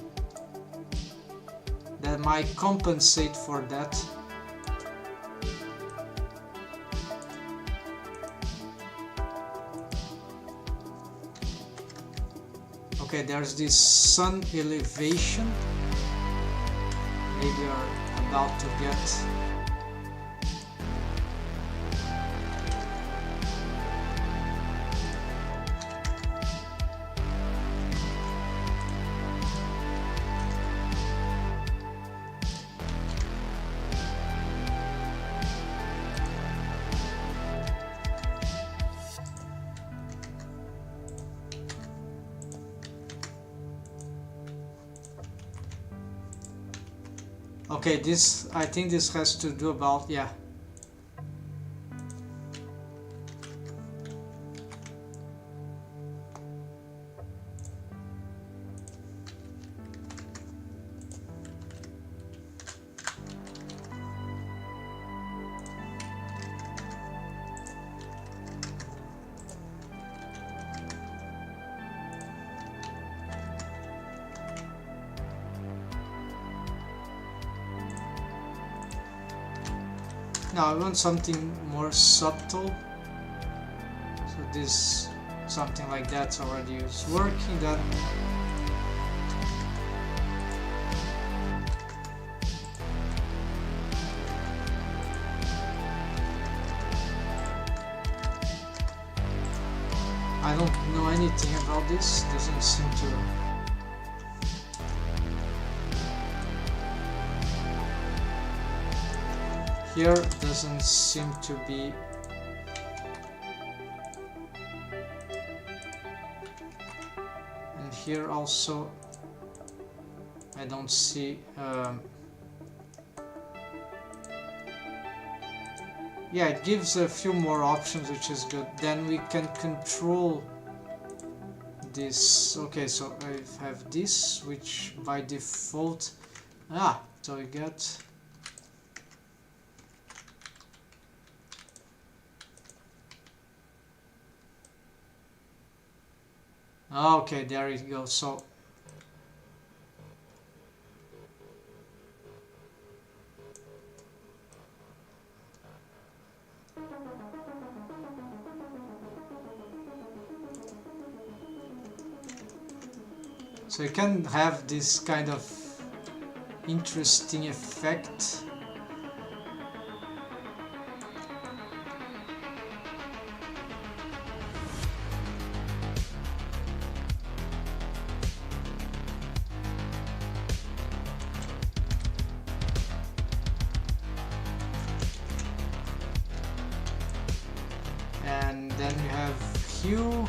Speaker 1: that might compensate for that. Okay, there's this sun elevation. Maybe we're about to get. Okay, I think this has to do about, yeah. Now I want something more subtle. So this, something like that already is working. Then I don't know anything about this. Doesn't seem to. Here doesn't seem to be. And here also I don't see. Yeah, it gives a few more options, which is good. Then we can control this. Okay, so I have this, which by default, so we get. Okay, there it goes. So you can have this kind of interesting effect. And then you have hue.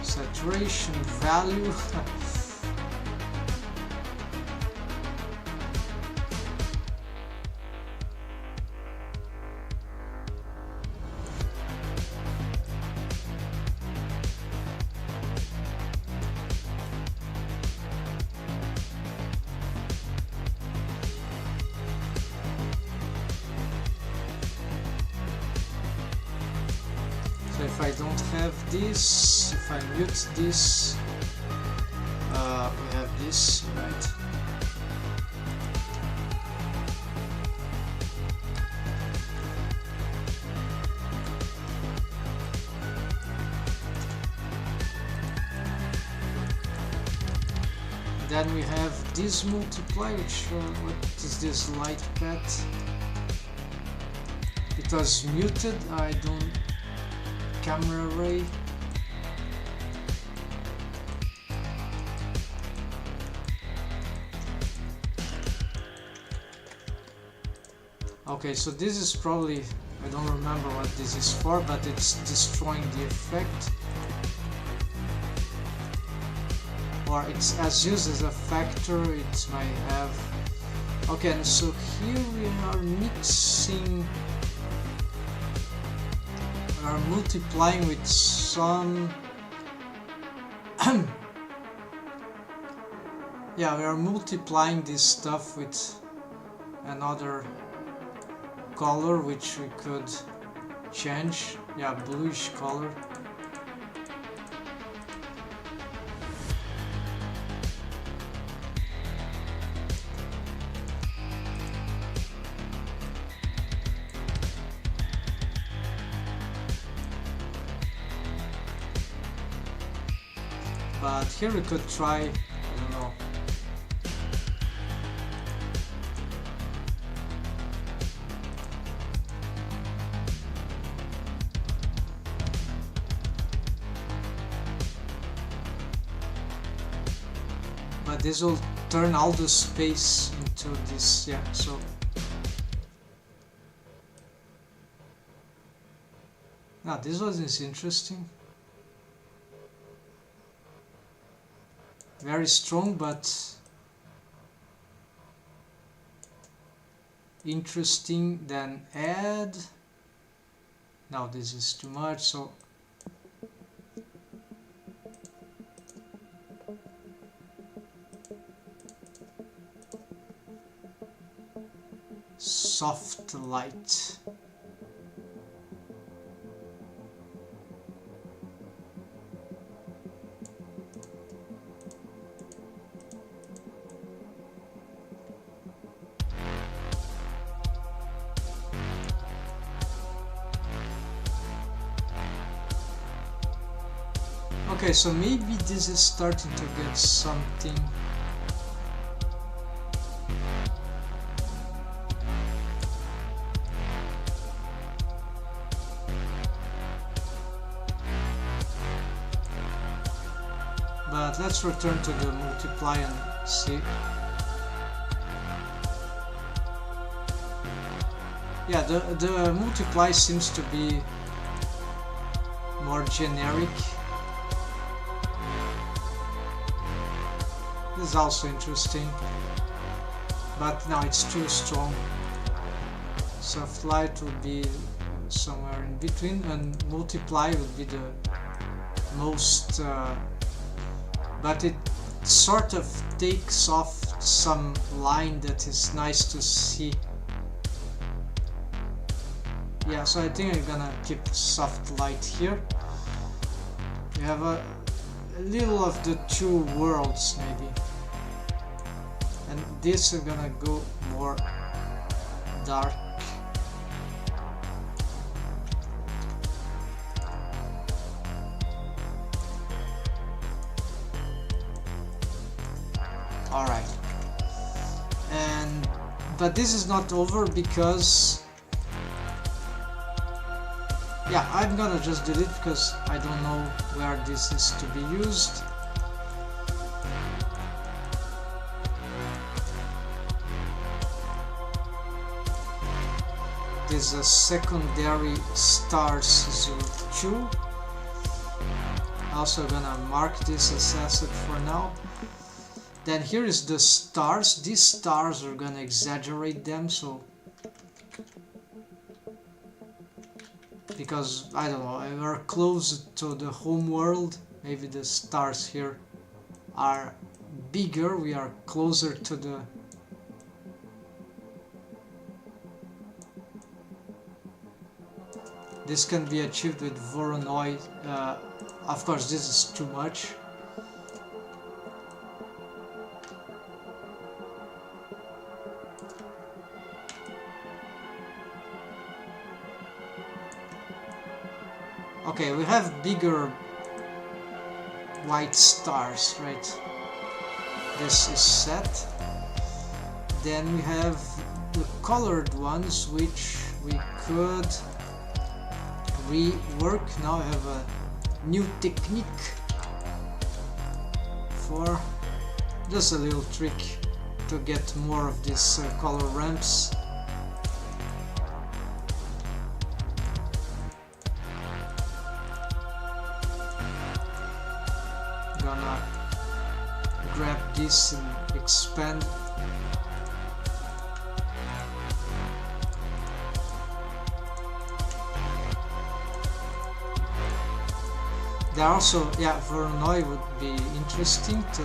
Speaker 1: Saturation value. So if I don't have this, if I mute this, we have this, right? Then we have this multiply, which what is this light path? It was muted. I don't. Camera ray. Okay, so this is probably, I don't remember what this is for, but it's destroying the effect. Or it's as used as a factor, it might have. Okay, and so here we are mixing, we are multiplying with some. Yeah, we are multiplying this stuff with another color which we could change. Yeah, bluish color. But here we could try, I don't know. But this will turn all the space into this, yeah, so. Now this one is interesting. Very strong, but interesting. Then add. Now this is too much, so soft light. Okay, so maybe this is starting to get something. But let's return to the multiply and see. Yeah, the multiply seems to be more generic. This is also interesting, but now it's too strong. Soft light would be somewhere in between, and multiply would be the most, but it sort of takes off some line that is nice to see. Yeah, so I think I'm gonna keep soft light here. We have a little of the two worlds maybe, and this is gonna go more dark. Alright, and but this is not over because yeah, I'm gonna just delete because I don't know where this is to be used. This is a secondary stars 02. Also gonna mark this as asset for now. Then here is the stars. These stars are gonna exaggerate them, so because I don't know, we're close to the home world, maybe the stars here are bigger, we are closer to the this can be achieved with Voronoi. Of course this is too much. Okay, we have bigger white stars, right? This is set. Then we have the colored ones, which we could rework. Now I have a new technique for just a little trick to get more of these color ramps. Gonna grab this and expand. There also, yeah, Voronoi would be interesting to.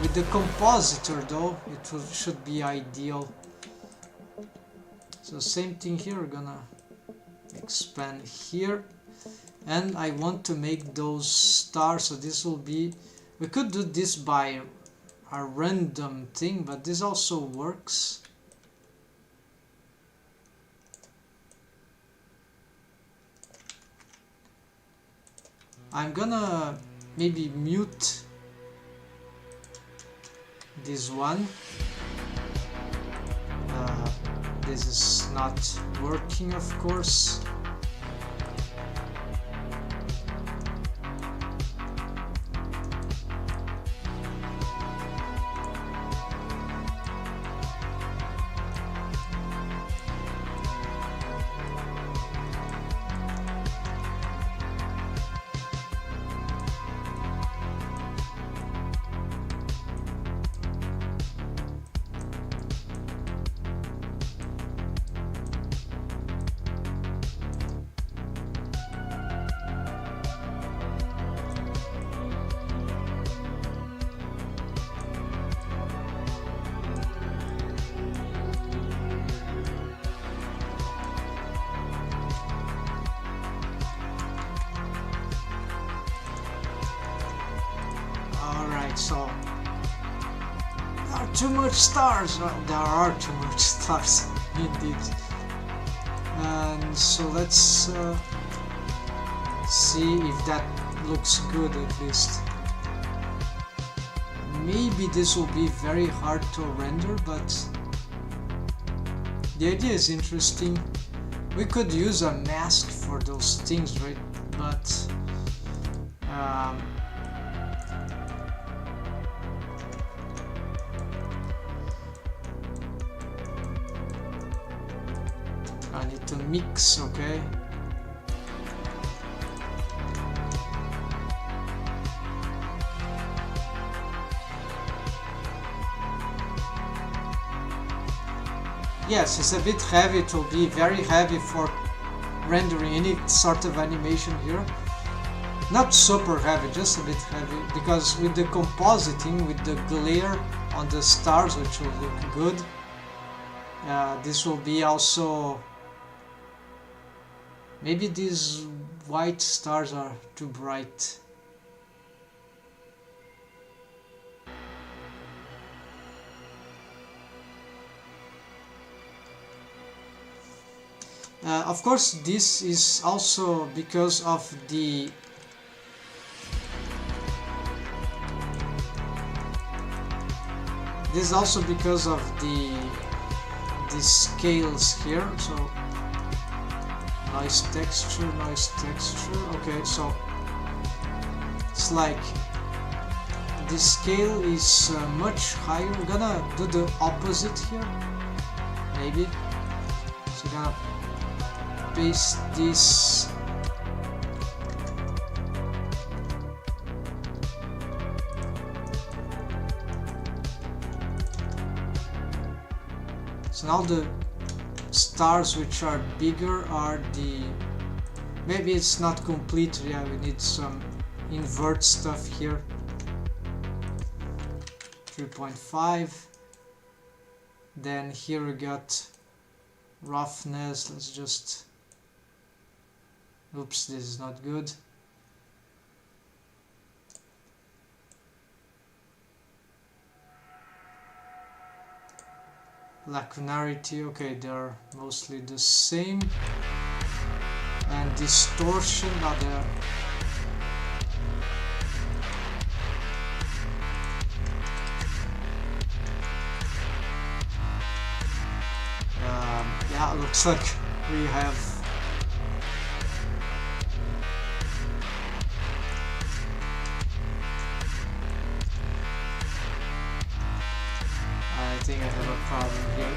Speaker 1: With the compositor though, it should be ideal. So same thing here, we're gonna expand here. And I want to make those stars, so this will be, we could do this by a random thing, but this also works. I'm gonna maybe mute this one. This is not working, of course. So there are too much stars. There are too much stars indeed. And so let's see if that looks good at least. Maybe this will be very hard to render, but the idea is interesting. We could use a mask for those things, right? But I need to mix, okay? Yes, it's a bit heavy. It will be very heavy for rendering any sort of animation here. Not super heavy, just a bit heavy, because with the compositing, with the glare on the stars, which will look good, this will be also... Maybe these white stars are too bright. Of course, this is also because of the scales here. So noise texture. Okay, so it's like the scale is much higher. We're gonna do the opposite here, maybe. So we're gonna paste this so now the stars which are bigger are the... Maybe it's not complete. Yeah, we need some invert stuff here. 3.5. Then here we got roughness. Let's just... Oops, this is not good. Lacunarity, okay, they're mostly the same. And distortion, now they're... yeah, looks like we have... I think I have a problem here.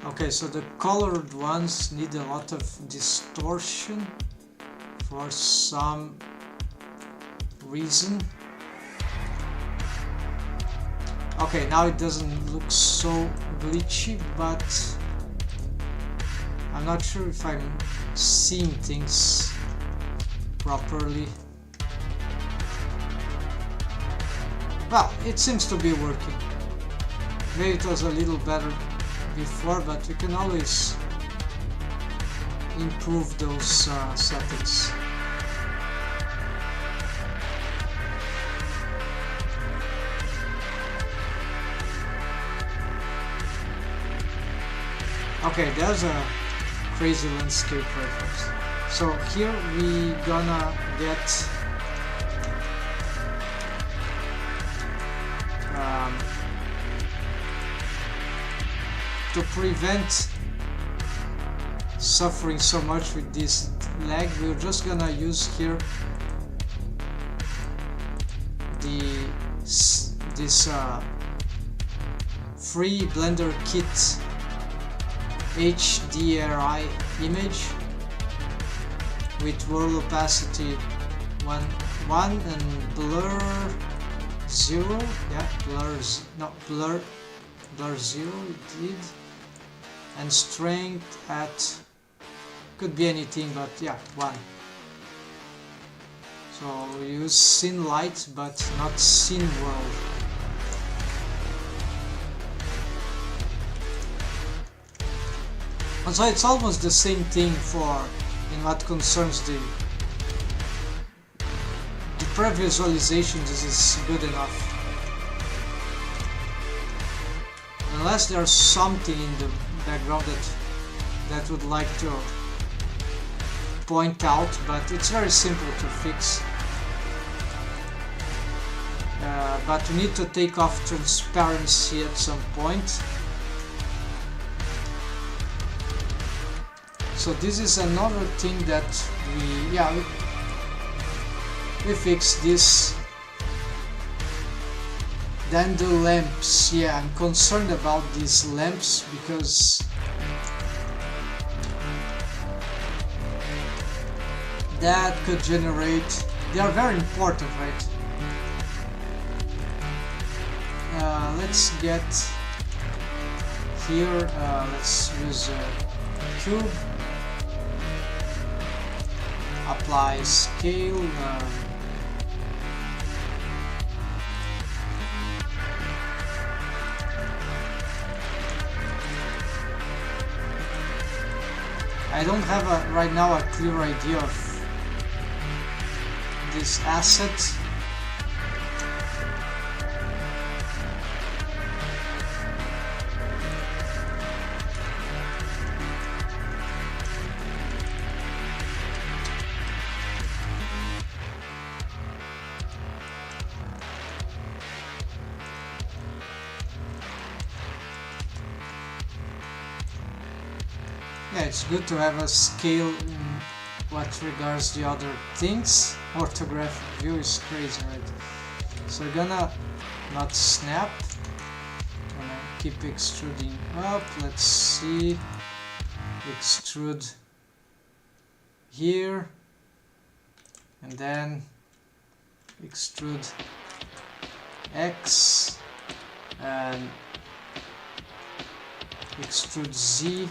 Speaker 1: Okay, so the colored ones need a lot of distortion for some reason. Okay, now it doesn't look so glitchy, but I'm not sure if I'm seeing things properly. Well, it seems to be working. Maybe it was a little better before, but we can always improve those settings. Okay, there's a crazy landscape reference. So here we gonna get to prevent suffering so much with this lag, we're just gonna use here this free Blender Kit HDRI image with world opacity 1 and blur 0. Yeah, blur 0 it did. And strength at, could be anything, but yeah, 1. So we use scene light but not scene world. And so it's almost the same thing for in what concerns the pre-visualization. This is good enough. Unless there's something in the background that would like to point out, but it's very simple to fix. But we need to take off transparency at some point. So this is another thing that we fix this. Then the lamps, I'm concerned about these lamps because that could generate, they are very important, right? Let's get here, let's use a cube, apply scale, I don't have right now a clear idea of this asset. Yeah, it's good to have a scale in what regards the other things. Orthographic view is crazy, right? So we're gonna not snap. Gonna keep extruding up. Let's see. Extrude here. And then extrude X. And extrude Z.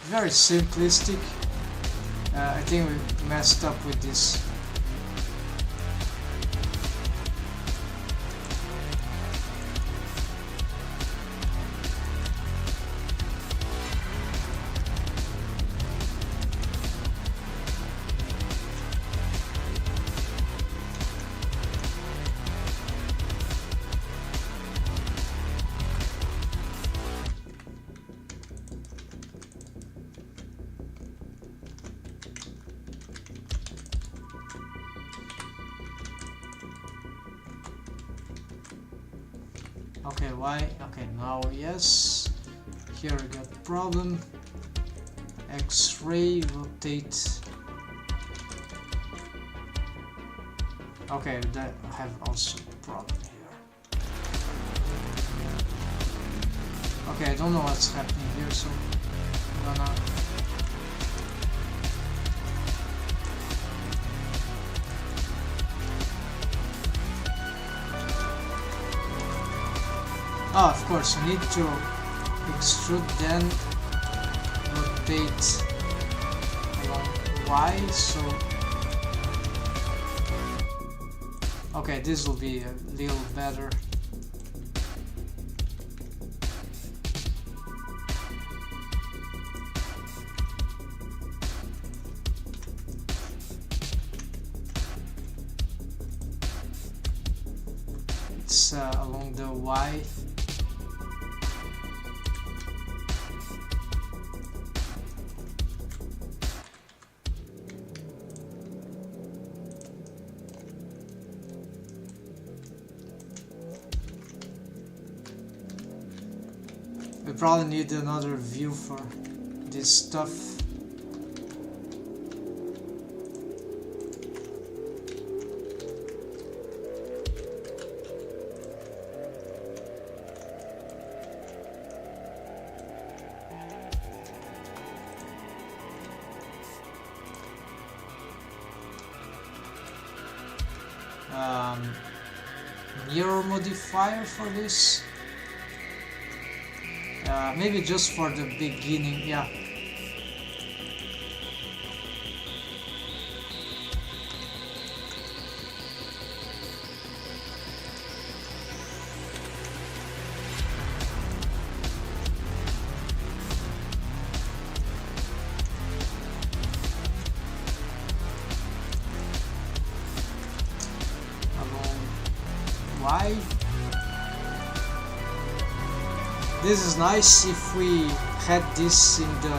Speaker 1: Very simplistic. I think we messed up with this. Okay, why? Okay, now yes. Here we got problem. X-ray, rotate. Okay, that I have also a problem here. Okay, I don't know what's happening here, so I'm gonna of course, I need to extrude, then rotate along Y, so okay, this will be a little better. It's along the Y. We probably need another view for this stuff. Mirror modifier for this. Maybe just for the beginning, yeah. this is nice if we had this in the,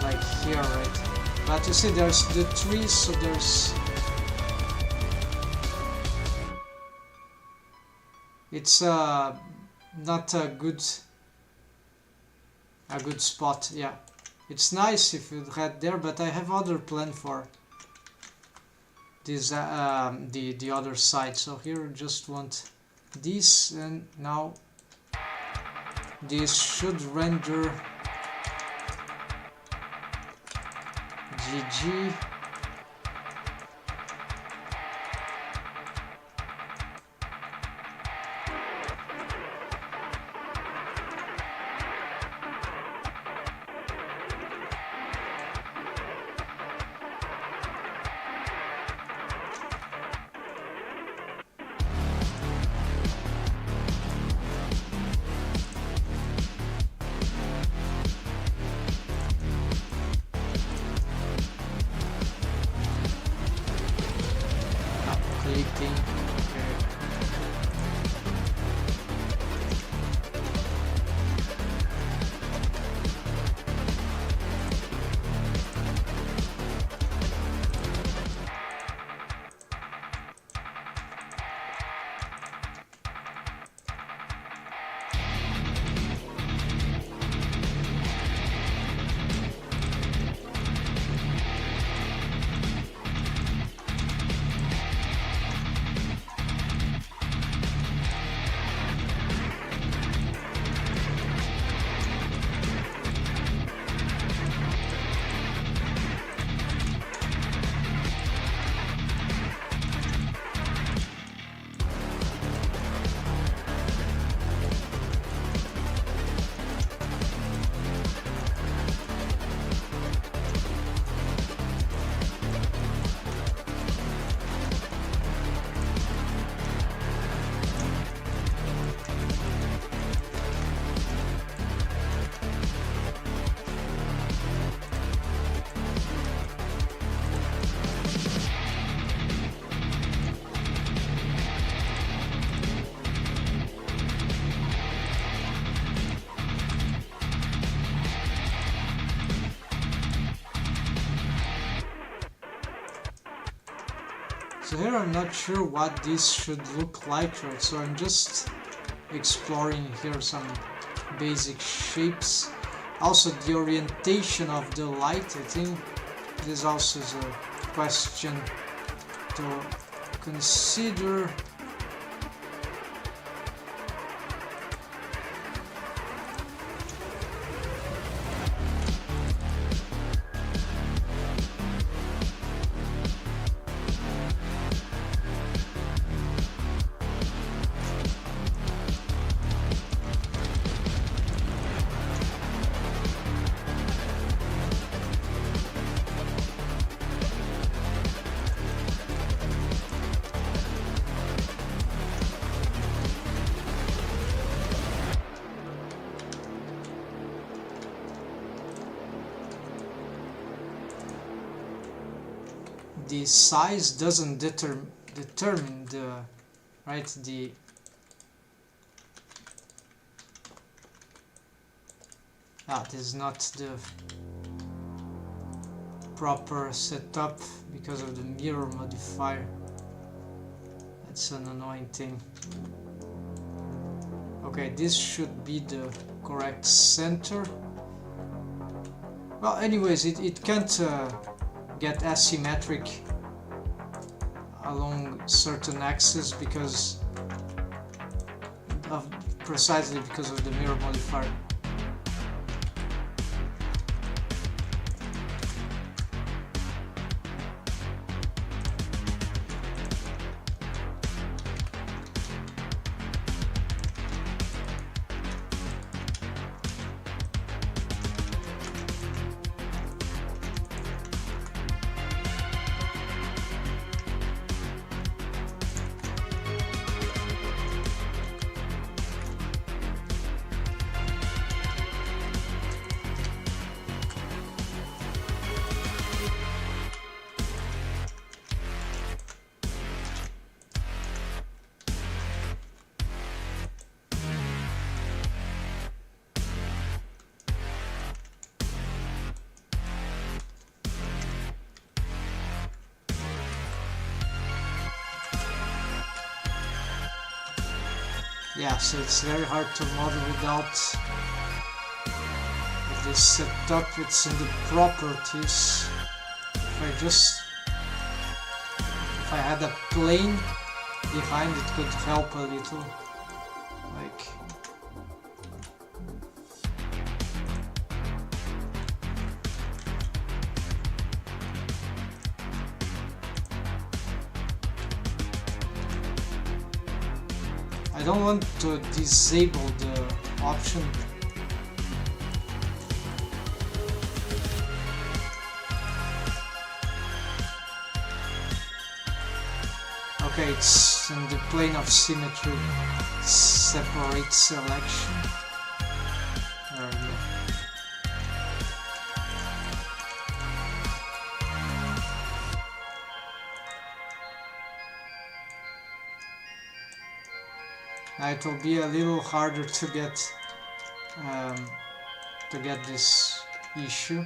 Speaker 1: like here, right? But you see there's the trees, so there's, it's not a good spot. Yeah, it's nice if you had there, but I have other plan for this the other side. So here I just want this, and now this should render GG. Clicking. Okay. So here I'm not sure what this should look like, right? So I'm just exploring here some basic shapes. Also the orientation of the light, I think this also is a question to consider. The size doesn't determine the the this is not the proper setup because of the mirror modifier. That's an annoying thing. Okay, this should be the correct center. Well, anyways, it can't get asymmetric along certain axes because of precisely because of the mirror modifier. Yeah, so it's very hard to model without this setup. It's in the properties. If I had a plane behind, it could help a little. Like, I don't want to disable the option. Okay, it's in the plane of symmetry. Separate selection. There we go. Now it will be a little harder to get this issue.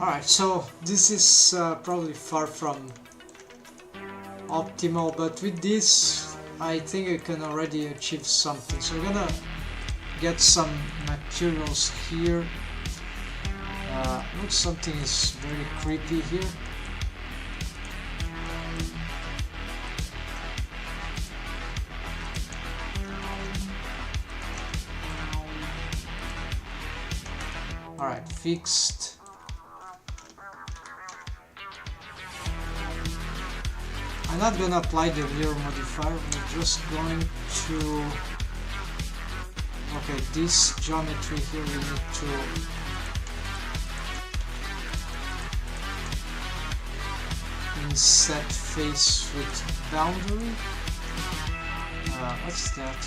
Speaker 1: Alright, so this is probably far from optimal, but with this I think I can already achieve something. So we're gonna get some materials here. Look, something is very creepy here. Alright, fixed. I'm not gonna apply the mirror modifier, we're just going to... Okay, this geometry here we need to... inset face with boundary. What's that?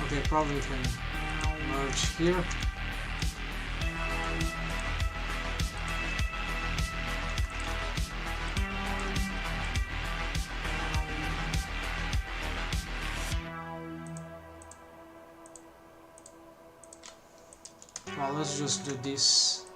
Speaker 1: Okay, probably can merge here. Well, let's just do this.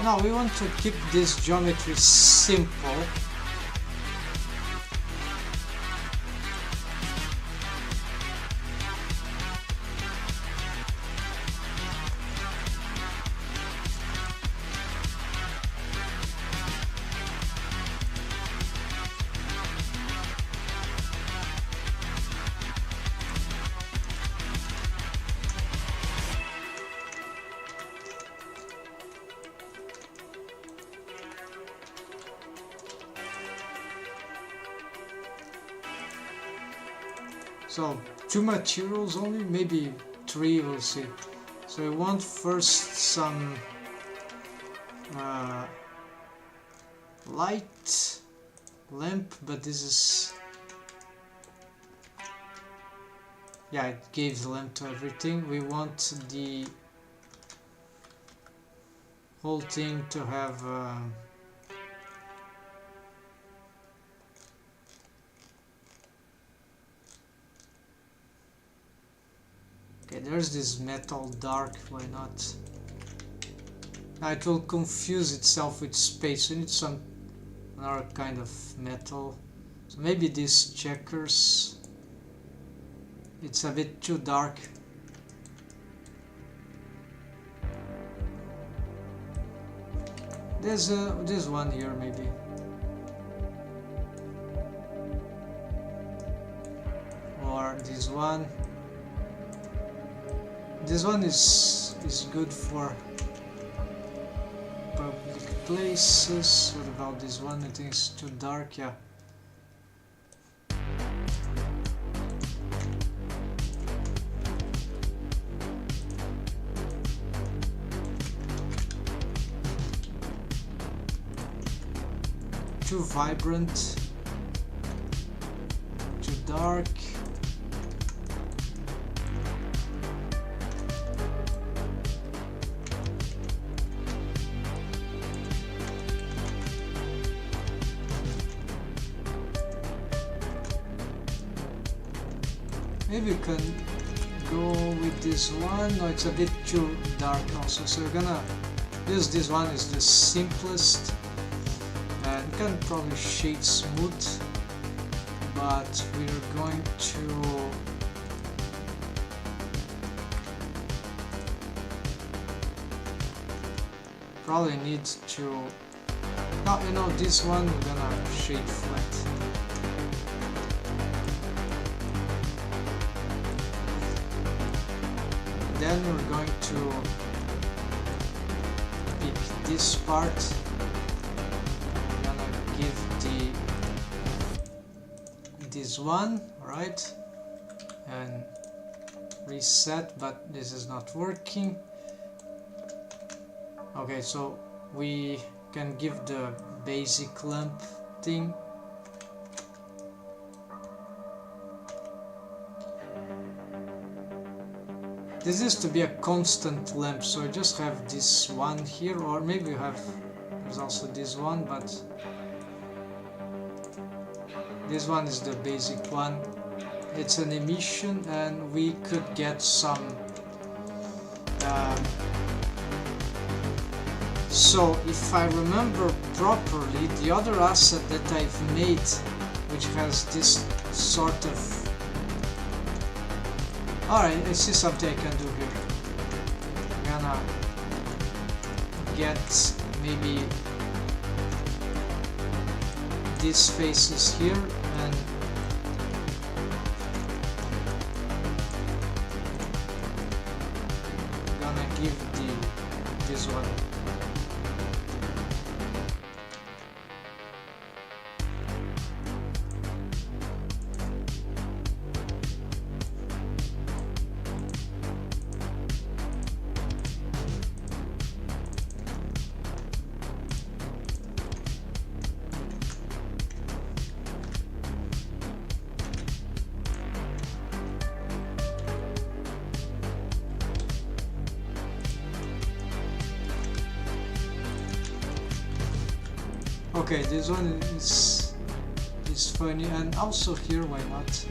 Speaker 1: Now we want to keep this geometry simple. So 2 materials only, maybe 3, we'll see. So I want first some light lamp, but this is, yeah, it gives lamp to everything. We want the whole thing to have okay, there's this metal dark, why not? Now it will confuse itself with space. We need some another kind of metal. So maybe these checkers, it's a bit too dark. There's one here maybe. Or this one. This one is good for public places. What about this one? I think it's too dark, yeah. Too vibrant, too dark. Maybe we can go with this one. No, it's a bit too dark also, so we're gonna use this one. Is the simplest. You can probably shade smooth, but we're going to probably need to, no, you know, this one we're gonna shade flat. Then we're going to pick this part. Give this one, right, and reset, but this is not working. Okay, so we can give the basic lamp thing. This is to be a constant lamp, so I just have this one here, or maybe there's also this one, but this one is the basic one. It's an emission, and we could get some. So, if I remember properly, the other asset that I've made, which has this sort of. Alright, I see something I can do here. I'm gonna get maybe these faces here, and I'm gonna give this one. Okay, this one is funny, and also here, why not?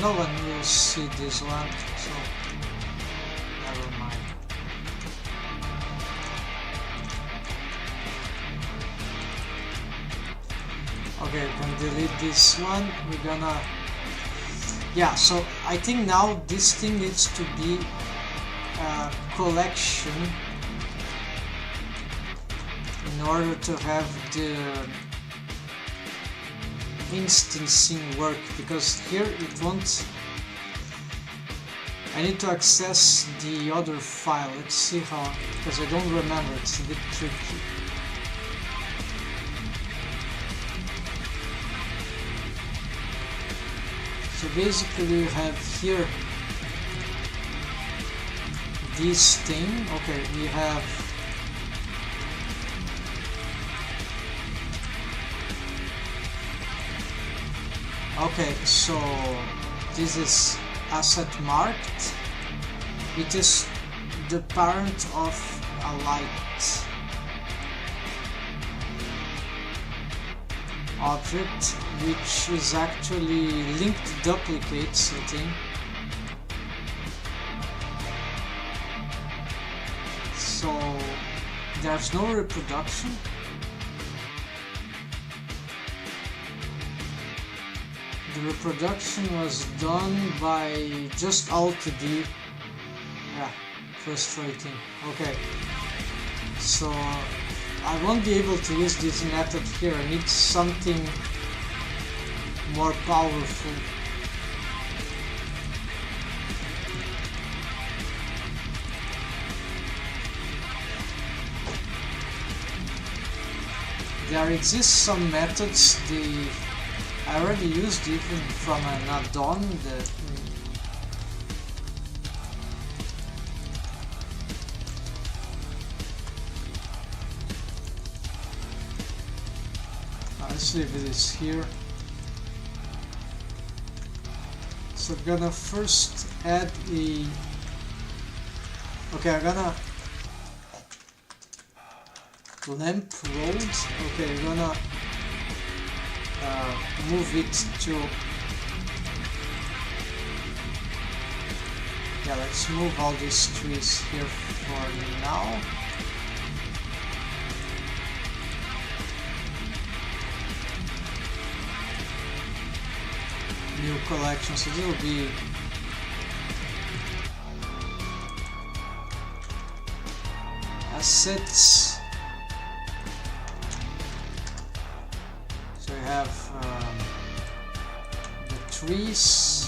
Speaker 1: No one will see this one, so never mind. Okay, we can delete this one. We're gonna... Yeah, so I think now this thing needs to be a collection in order to have the instancing work, because here it won't. I need to access the other file. Let's see how, because I don't remember, it's a bit tricky. So basically you have here this thing. Okay, we have okay, so this is asset marked. It is the parent of a light object, which is actually linked duplicates, I think. So there's no reproduction. The reproduction was done by just Alt-D. Yeah, frustrating. Okay, so I won't be able to use this method here. I need something more powerful. There exist some methods I already used even from an add-on that let's leave this here. So I'm gonna first add a... Okay, I'm gonna lamp rolled. Okay, I'm gonna move it to... Yeah, let's move all these trees here for now. New collection, so this will be assets. So we have the trees,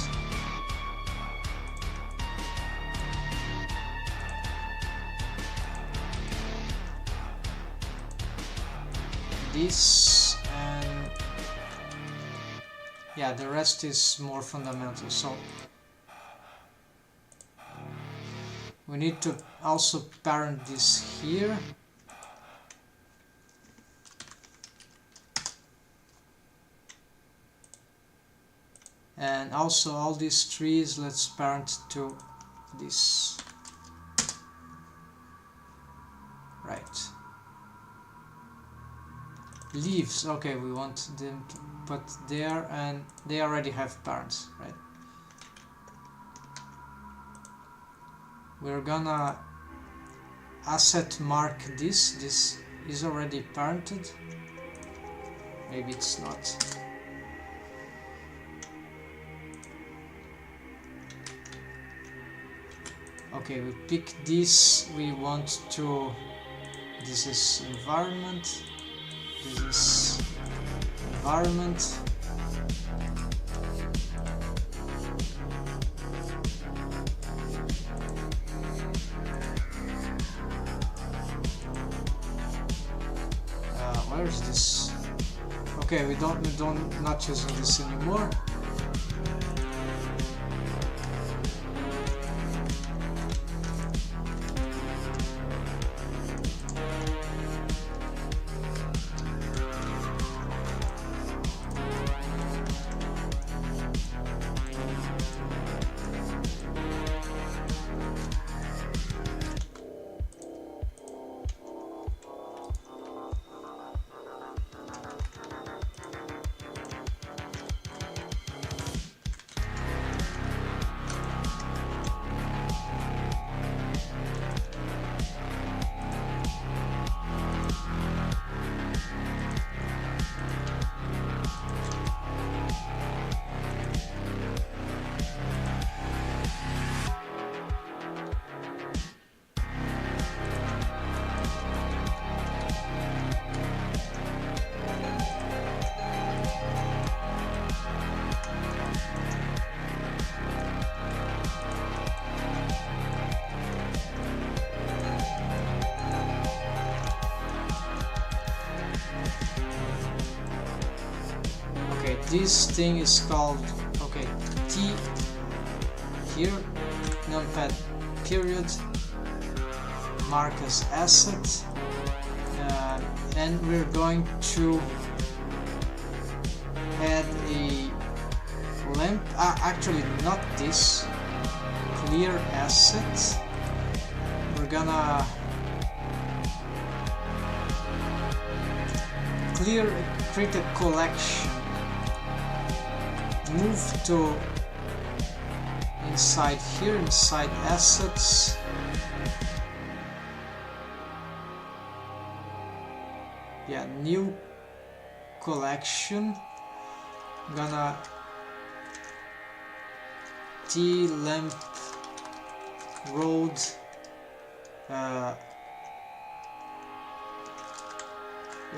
Speaker 1: this, and yeah, the rest is more fundamental. So we need to also parent this here. And also all these trees, let's parent to this. Right. Leaves, okay, we want them to put there, and they already have parents, right? We're gonna asset mark this. This is already parented. Maybe it's not. Okay, we pick this. We want to, this is environment, this is environment. Where is this? Okay, we don't not using this anymore. This thing is called, okay, T here, numpad period, mark as asset, and we're going to add a lamp, actually not this, clear asset. We're gonna create a collection. Move to inside here, inside assets. Yeah, new collection. I'm gonna T lamp road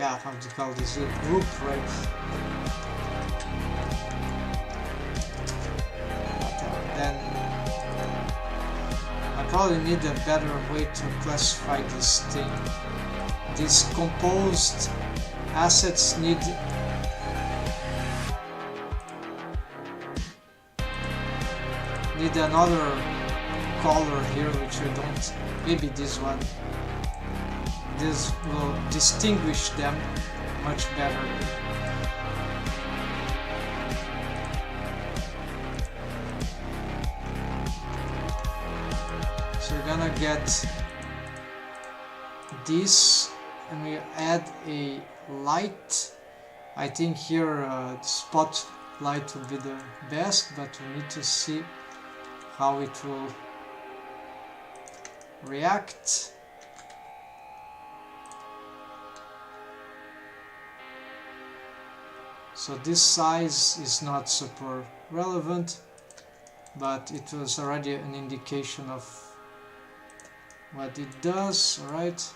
Speaker 1: yeah, how to call this a group, right? Then I probably need a better way to classify this thing. These composed assets need another color here, which I don't. Maybe this one. This will distinguish them much better. So we're gonna get this, and we add a light. I think here spotlight will be the best, but we need to see how it will react. So this size is not super relevant, but it was already an indication of what it does, alright?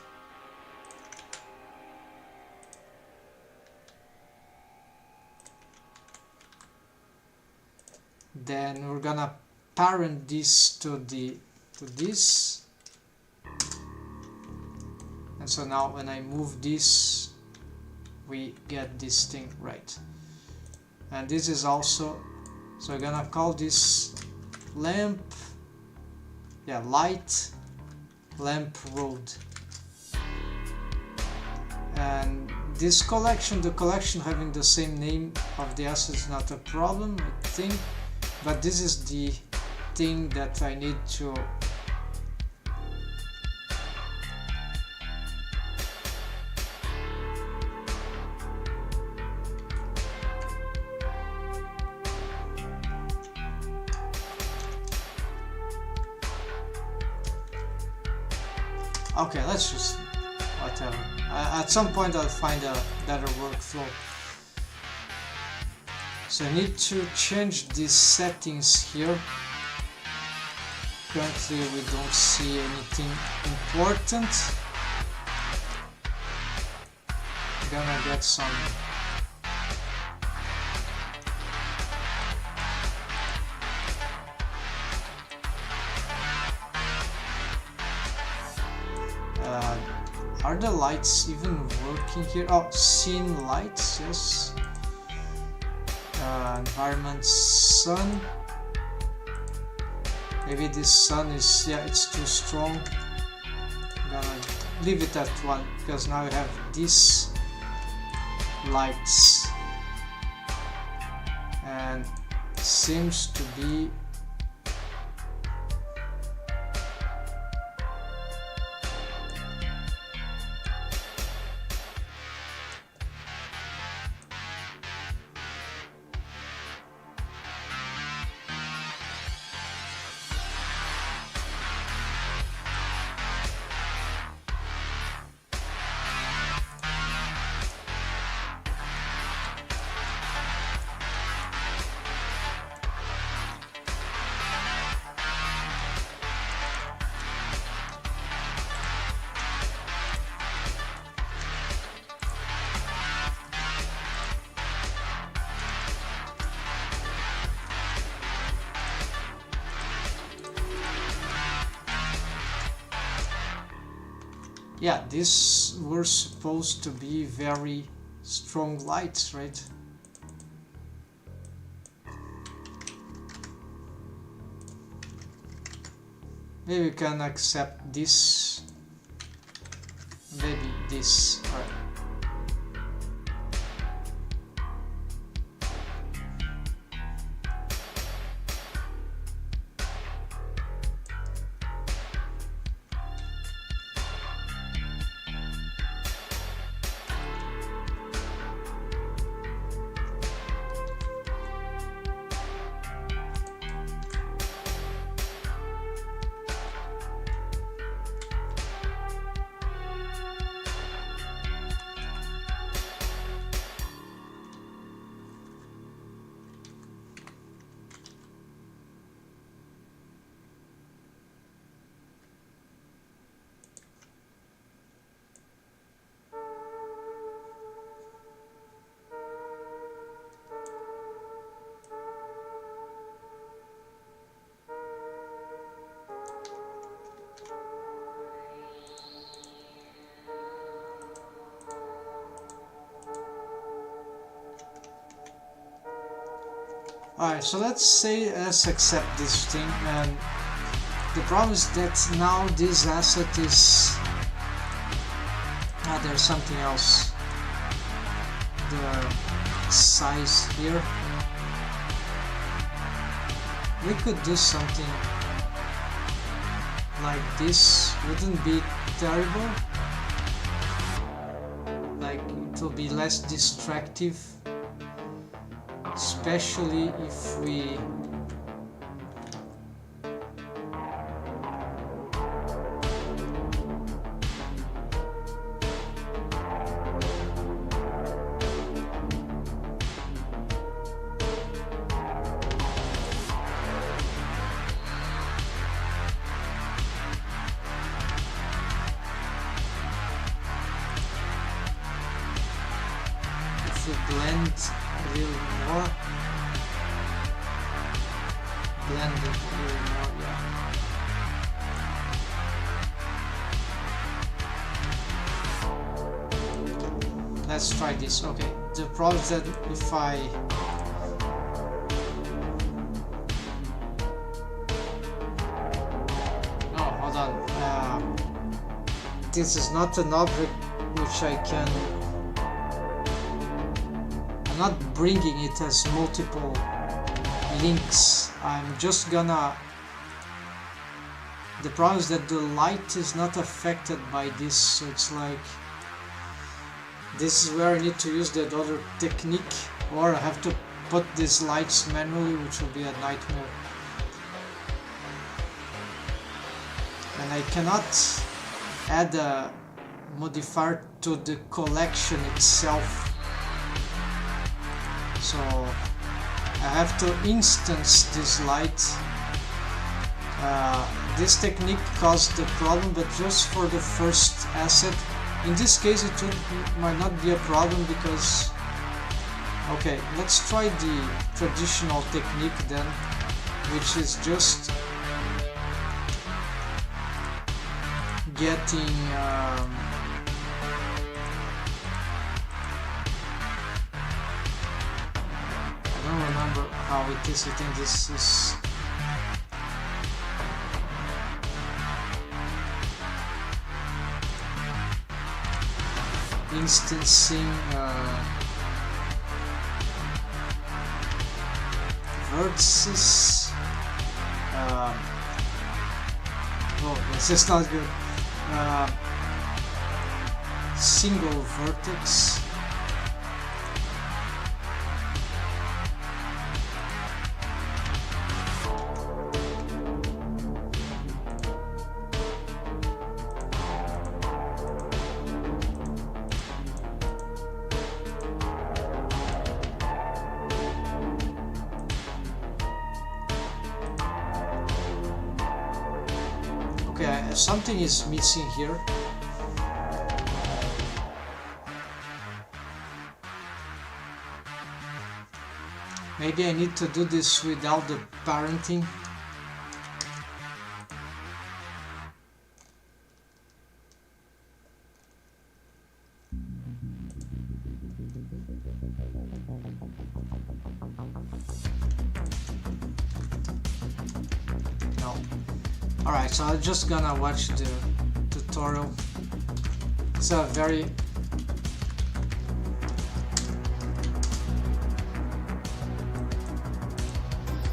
Speaker 1: Then we're gonna parent this to this, and so now when I move this, we get this thing right. And this is also, so we're gonna call this lamp, yeah, light lamp road. And this collection, the collection having the same name of the asset is not a problem, I think, but this is the thing that I need to okay, let's just whatever. At some point I'll find a better workflow. So I need to change these settings here. Currently we don't see anything important. Gonna get some are the lights even working here? Oh, scene lights, yes. Environment sun. Maybe this sun is, yeah, it's too strong. I'm gonna leave it at 1 because now we have these lights and seems to be yeah, these were supposed to be very strong lights, right? Maybe we can accept this, maybe this, all right. Alright, so let's accept this thing, and the problem is that now this asset is... there's something else. The size here. We could do something like this, wouldn't be terrible. Like, it will be less distractive. Especially if we blend a little more. Blend it a little more, yeah. Let's try this. Okay, the problem is that if I hold on. This is not an object which I can. I'm not bringing it as multiple links. I'm just gonna... The problem is that the light is not affected by this, so it's like... This is where I need to use that other technique, or I have to put these lights manually, which will be a nightmare. And I cannot add a modifier to the collection itself. So I have to instance this light This technique caused the problem, but just for the first asset. In this case it might not be a problem because... Okay, let's try the traditional technique then, which is just getting I don't remember how it is. I think this is instancing vertices. Oh, this is not good. Single vertex. Okay, something is missing here. Maybe I need to do this without the parenting. No. Alright, so I'm just gonna watch the tutorial. It's a very...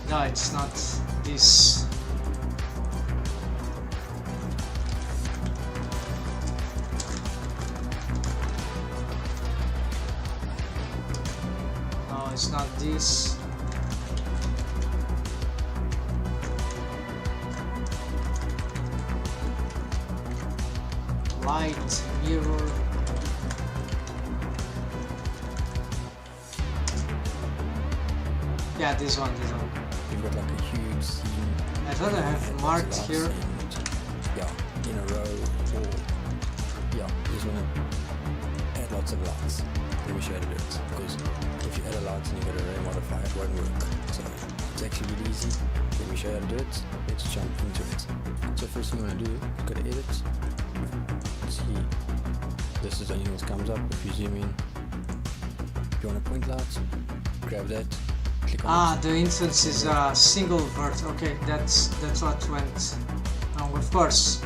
Speaker 1: No, it's not this. No, it's not this. Light, mirror. Yeah, this one.
Speaker 2: You've got like a huge scene.
Speaker 1: I thought I have marked here.
Speaker 2: Yeah, in a row, or yeah, you just want to add lots of lights. Let me show you how to do it, because if you add a light and you got an array modifier, it won't work. So it's actually really easy. Let me show you how to do it. Let's jump into it. So first thing you want to do is go to edit. See, this is the only thing that comes up. If you zoom in, if you want to point lights, grab that.
Speaker 1: The instance is a single vert. Okay, that's what went wrong. Of course,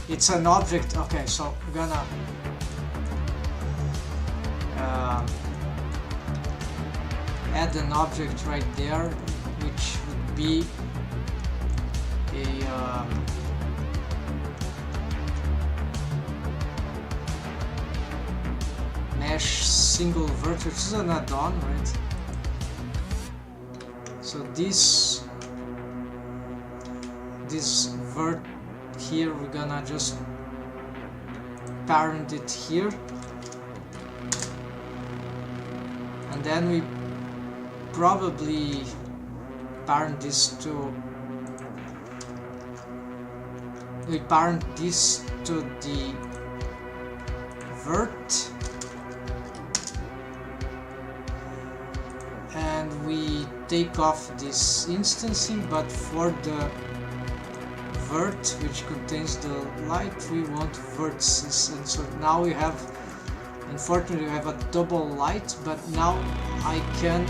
Speaker 1: it's an object. Okay, so we're gonna add an object right there, which would be a mesh single vert, which is an add-on, right? So this vert here, we're gonna just parent it here, and then we probably parent this to the vert, and we take off this instancing, but for the vert which contains the light we want vertices, and so now we have, unfortunately we have a double light, but now I can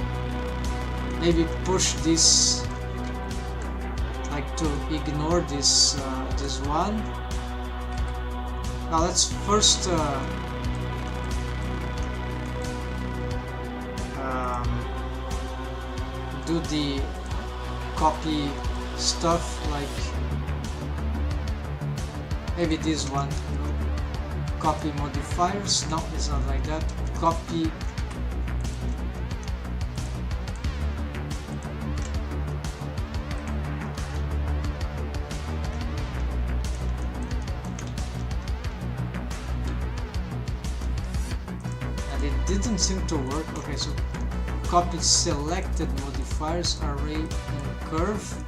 Speaker 1: maybe push this, like to ignore this this one. Now let's first do the copy stuff, like maybe this one, you know, copy modifiers. No, it's not like that. Copy and it didn't seem to work. Okay, so copy selected modifiers array in curve.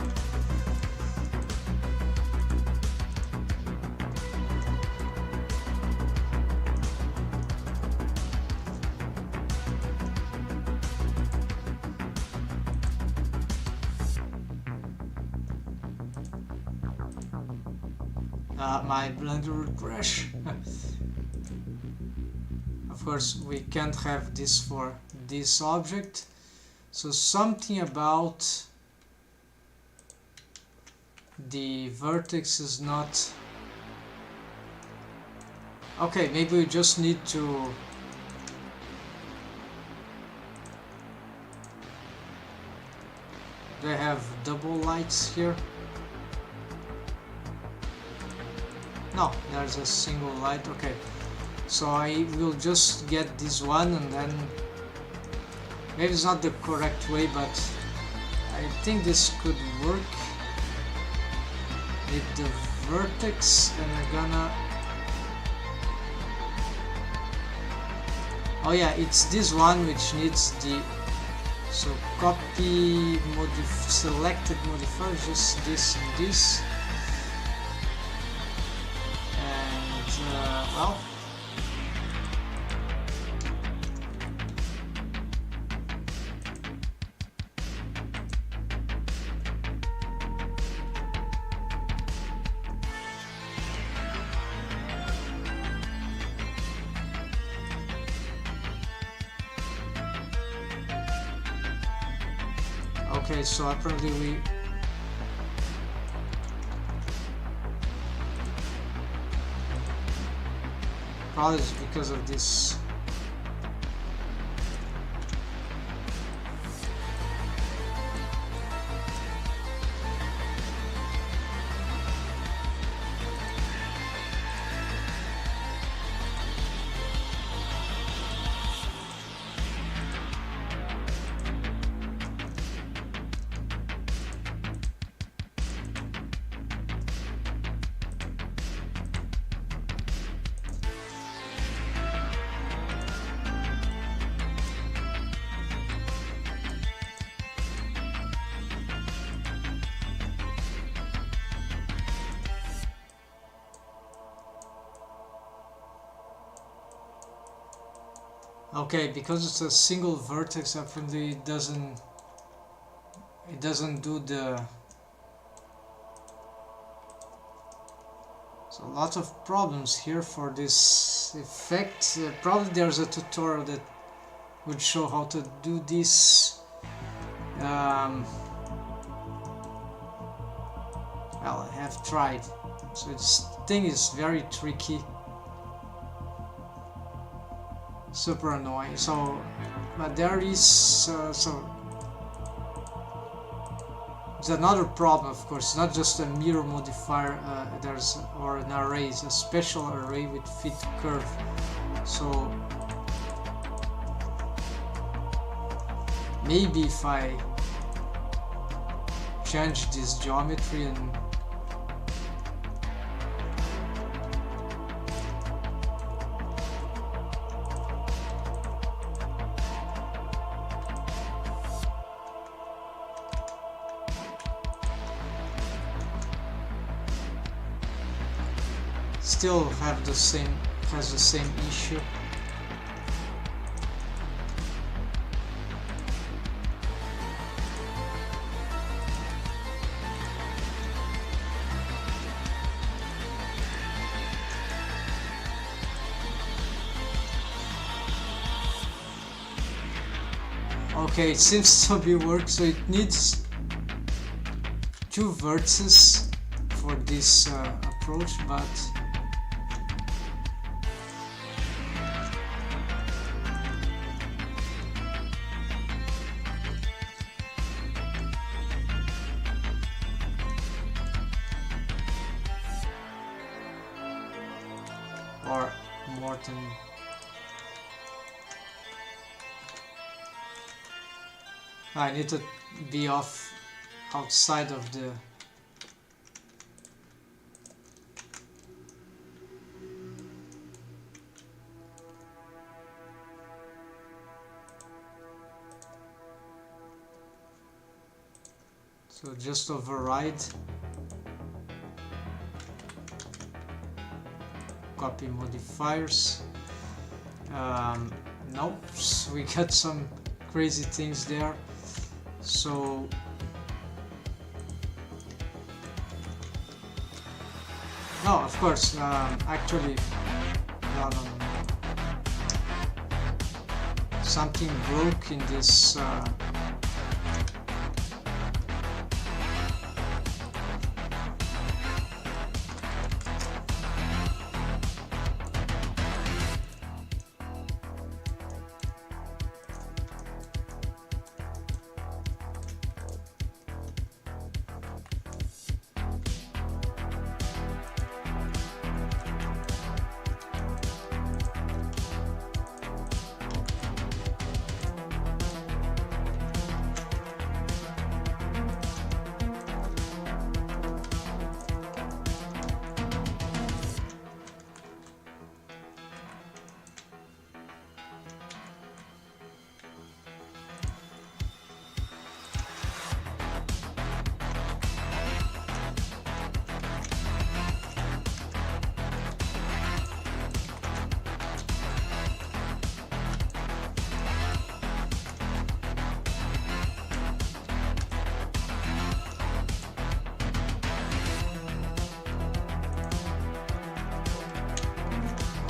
Speaker 1: My Blender will crash. Of course, we can't have this for this object. So something about the vertex is not... Okay, maybe we just need to... Do I have double lights here? No, there's a single light. Okay, so I will just get this one, and then maybe it's not the correct way, but I think this could work. Need the vertex, and I'm gonna... Oh yeah, it's this one which needs the... So copy selected modifier, just this and this. Well, okay, so apparently we... Probably it's because of this. Okay, because it's a single vertex, apparently it doesn't do the... So lots of problems here for this effect. Probably there's a tutorial that would show how to do this. Well, I have tried. So this thing is very tricky. Super annoying. So, but there is so there's another problem, of course. Not just a mirror modifier. There's or an array, it's a special array with fit curve. So maybe if I change this geometry and still have the same issue. Okay, it seems to be working, so it needs two vertices for this approach, but or more than I need to be off outside of the So just override, copy modifiers. Nope, we got some crazy things there. So no, of course, actually, no. Something broke in this.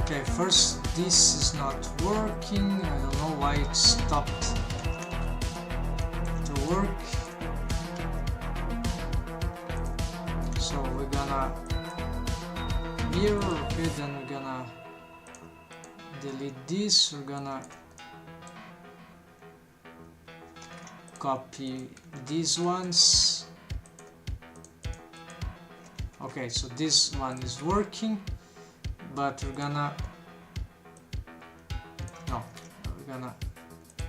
Speaker 1: Okay, first this is not working. I don't know why it stopped to work. So we're gonna here, okay, then we're gonna delete this. We're gonna copy these ones. Okay, so this one is working. But we're gonna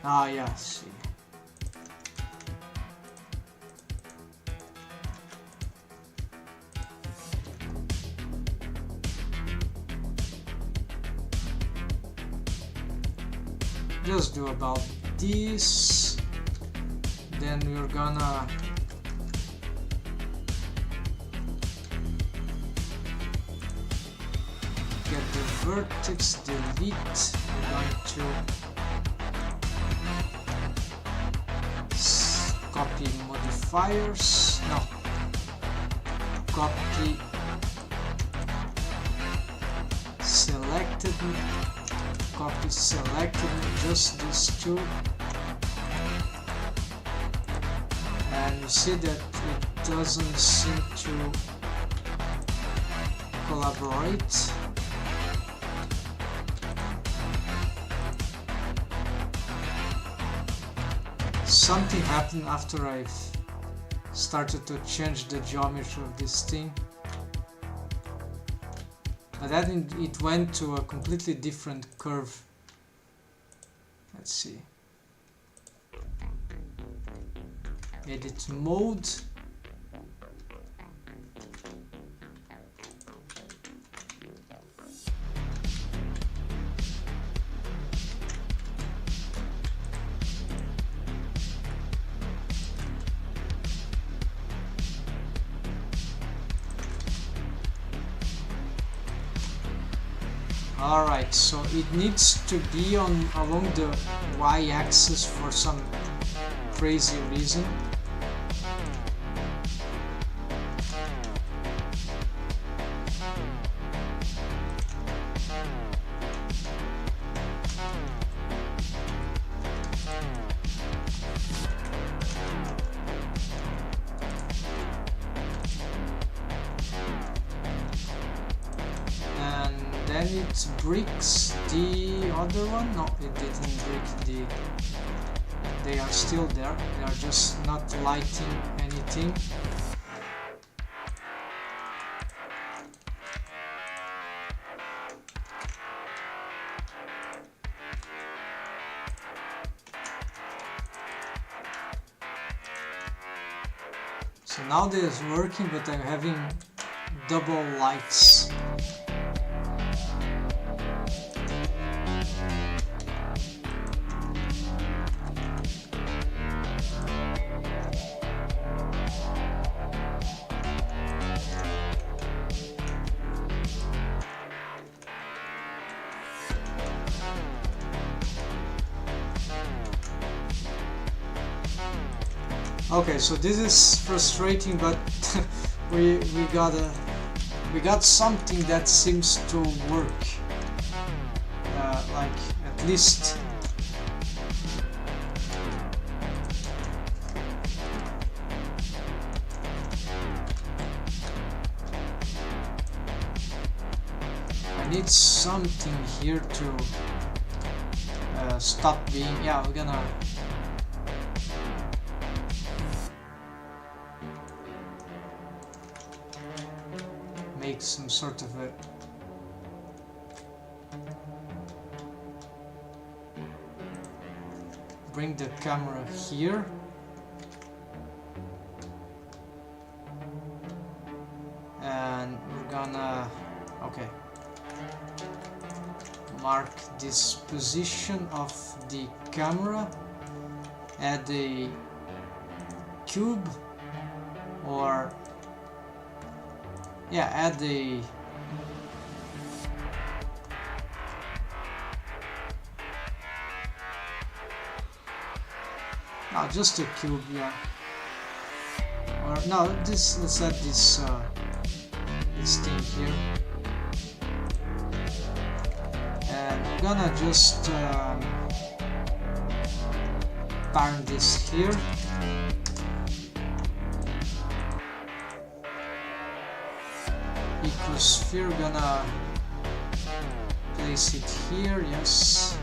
Speaker 1: yeah, see. Just do about this. Then we're gonna get the vertex, delete. We're going to copy modifiers. No, copy selected. Copy selected. Just these two, and you see that it doesn't seem to collaborate. Something happened after I've started to change the geometry of this thing, but then it went to a completely different curve. Let's see. Edit mode. Alright, so it needs to be along the y-axis for some crazy reason. Then it bricks the other one. No, it didn't break they are still there. They are just not lighting anything. So now this is working, but I'm having double lights. Okay, so this is frustrating, but we got something that seems to work. Like at least. I need something here to stop being. Yeah, we're gonna. Make some sort of a bring the camera here and we're gonna mark this position of the camera, add a cube or add a just a cube, or no, let's add this thing here, and we're gonna just parent this here. Ecosphere, gonna place it here, yes.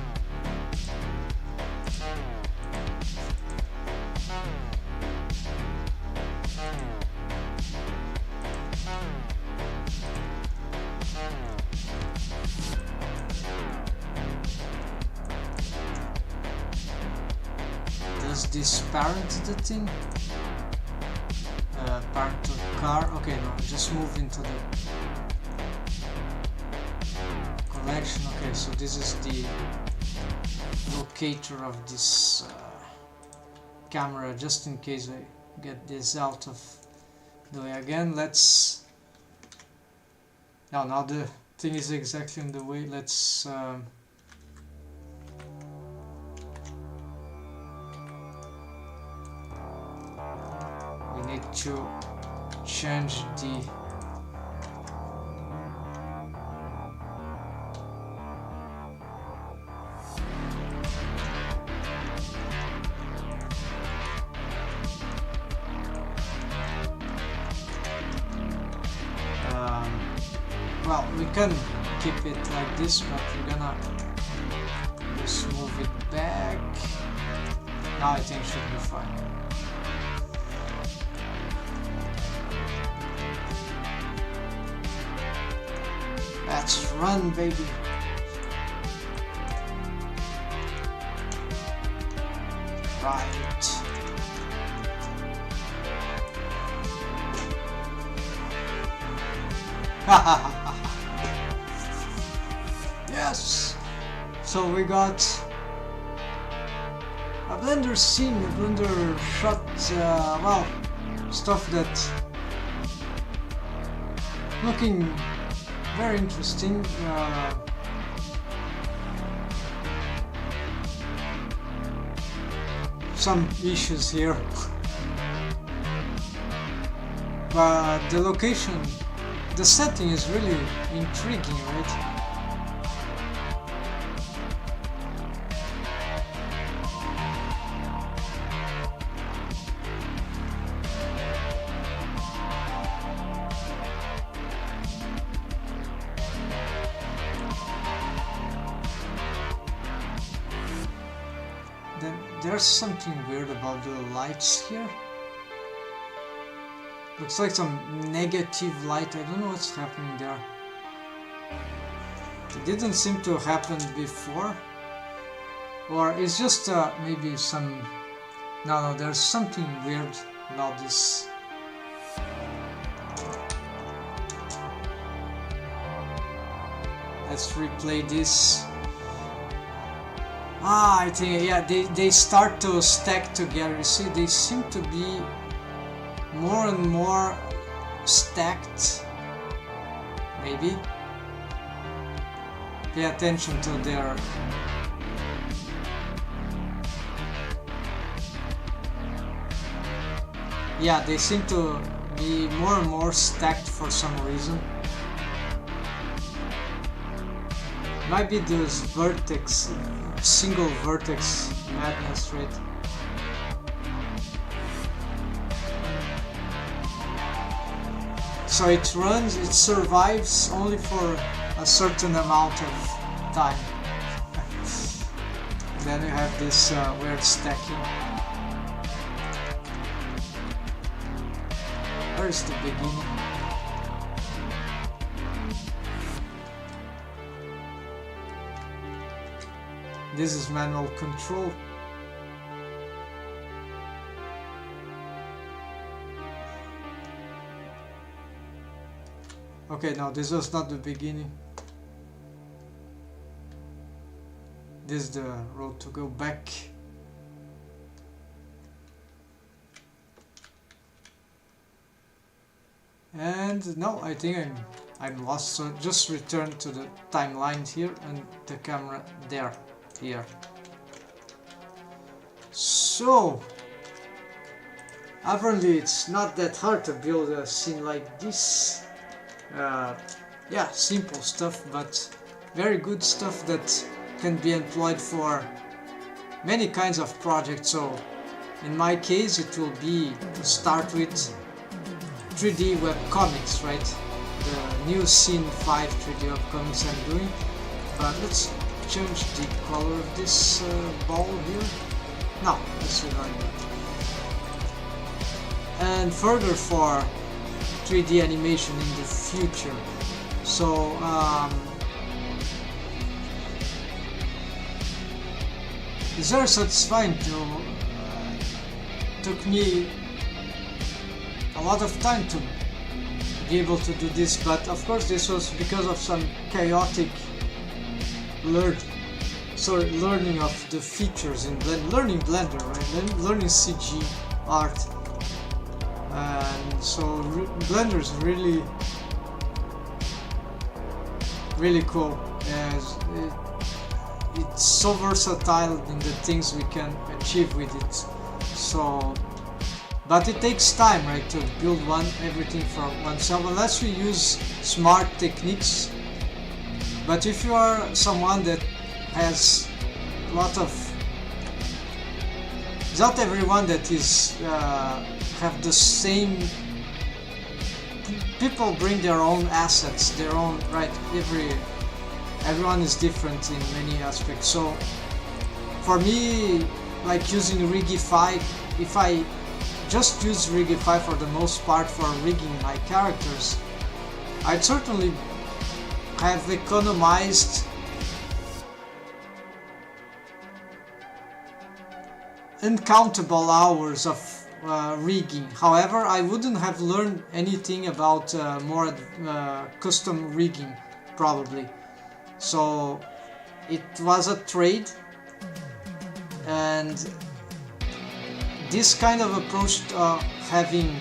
Speaker 1: Does this parent the thing? Parent to car. Okay, no, just move into the collection. Okay, so this is the locator of this camera, just in case I get this out of the way again. Let's now the thing is exactly in the way. Let's we need to change the well, we can keep it like this, but we're gonna just move it back. Now I think it should be fine. Let's run, baby. Right. Yes. So we got a Blender scene, a Blender shot. Well, stuff that looking very interesting. Some issues here, but the location, the setting is really intriguing, right? There's something weird about the lights here. Looks like some negative light. I don't know what's happening there. It didn't seem to happen before. Or it's just maybe some... No, there's something weird about this. Let's replay this. I think, yeah, they start to stack together. You see, they seem to be more and more stacked. Maybe. Pay attention to their... yeah, they seem to be more and more stacked for some reason. Might be this vertex, single vertex madness, right? So it runs, it survives only for a certain amount of time. Then you have this weird stacking. Where is the beginning? This is manual control. Okay, no, this was not the beginning. This is the road to go back. And no, I think I'm lost, so just return to the timeline here and the camera there, here. So apparently it's not that hard to build a scene like this. Yeah, simple stuff, but very good stuff that can be employed for many kinds of projects. So in my case it will be to start with 3D webcomics, right? The new Scene 5 3D webcomics I'm doing. But let's change the color of this ball here. No, let's leave like that. And further for 3D animation in the future. So it's very satisfying to took me a lot of time to be able to do this, but of course this was because of some chaotic learning of the features in learning Blender, right? Learning CG art. And so Blender is really cool. It's so versatile in the things we can achieve with it. So, but it takes time, right, to build everything for oneself, unless we use smart techniques. But if you are someone that has a lot of, not everyone that is have the same. People bring their own assets, their own, right? Everyone is different in many aspects. So for me, like using Rigify, if I just use Rigify for the most part for rigging my characters, I'd certainly have economized uncountable hours of rigging. However, I wouldn't have learned anything about more custom rigging, probably. So it was a trade, and this kind of approach, having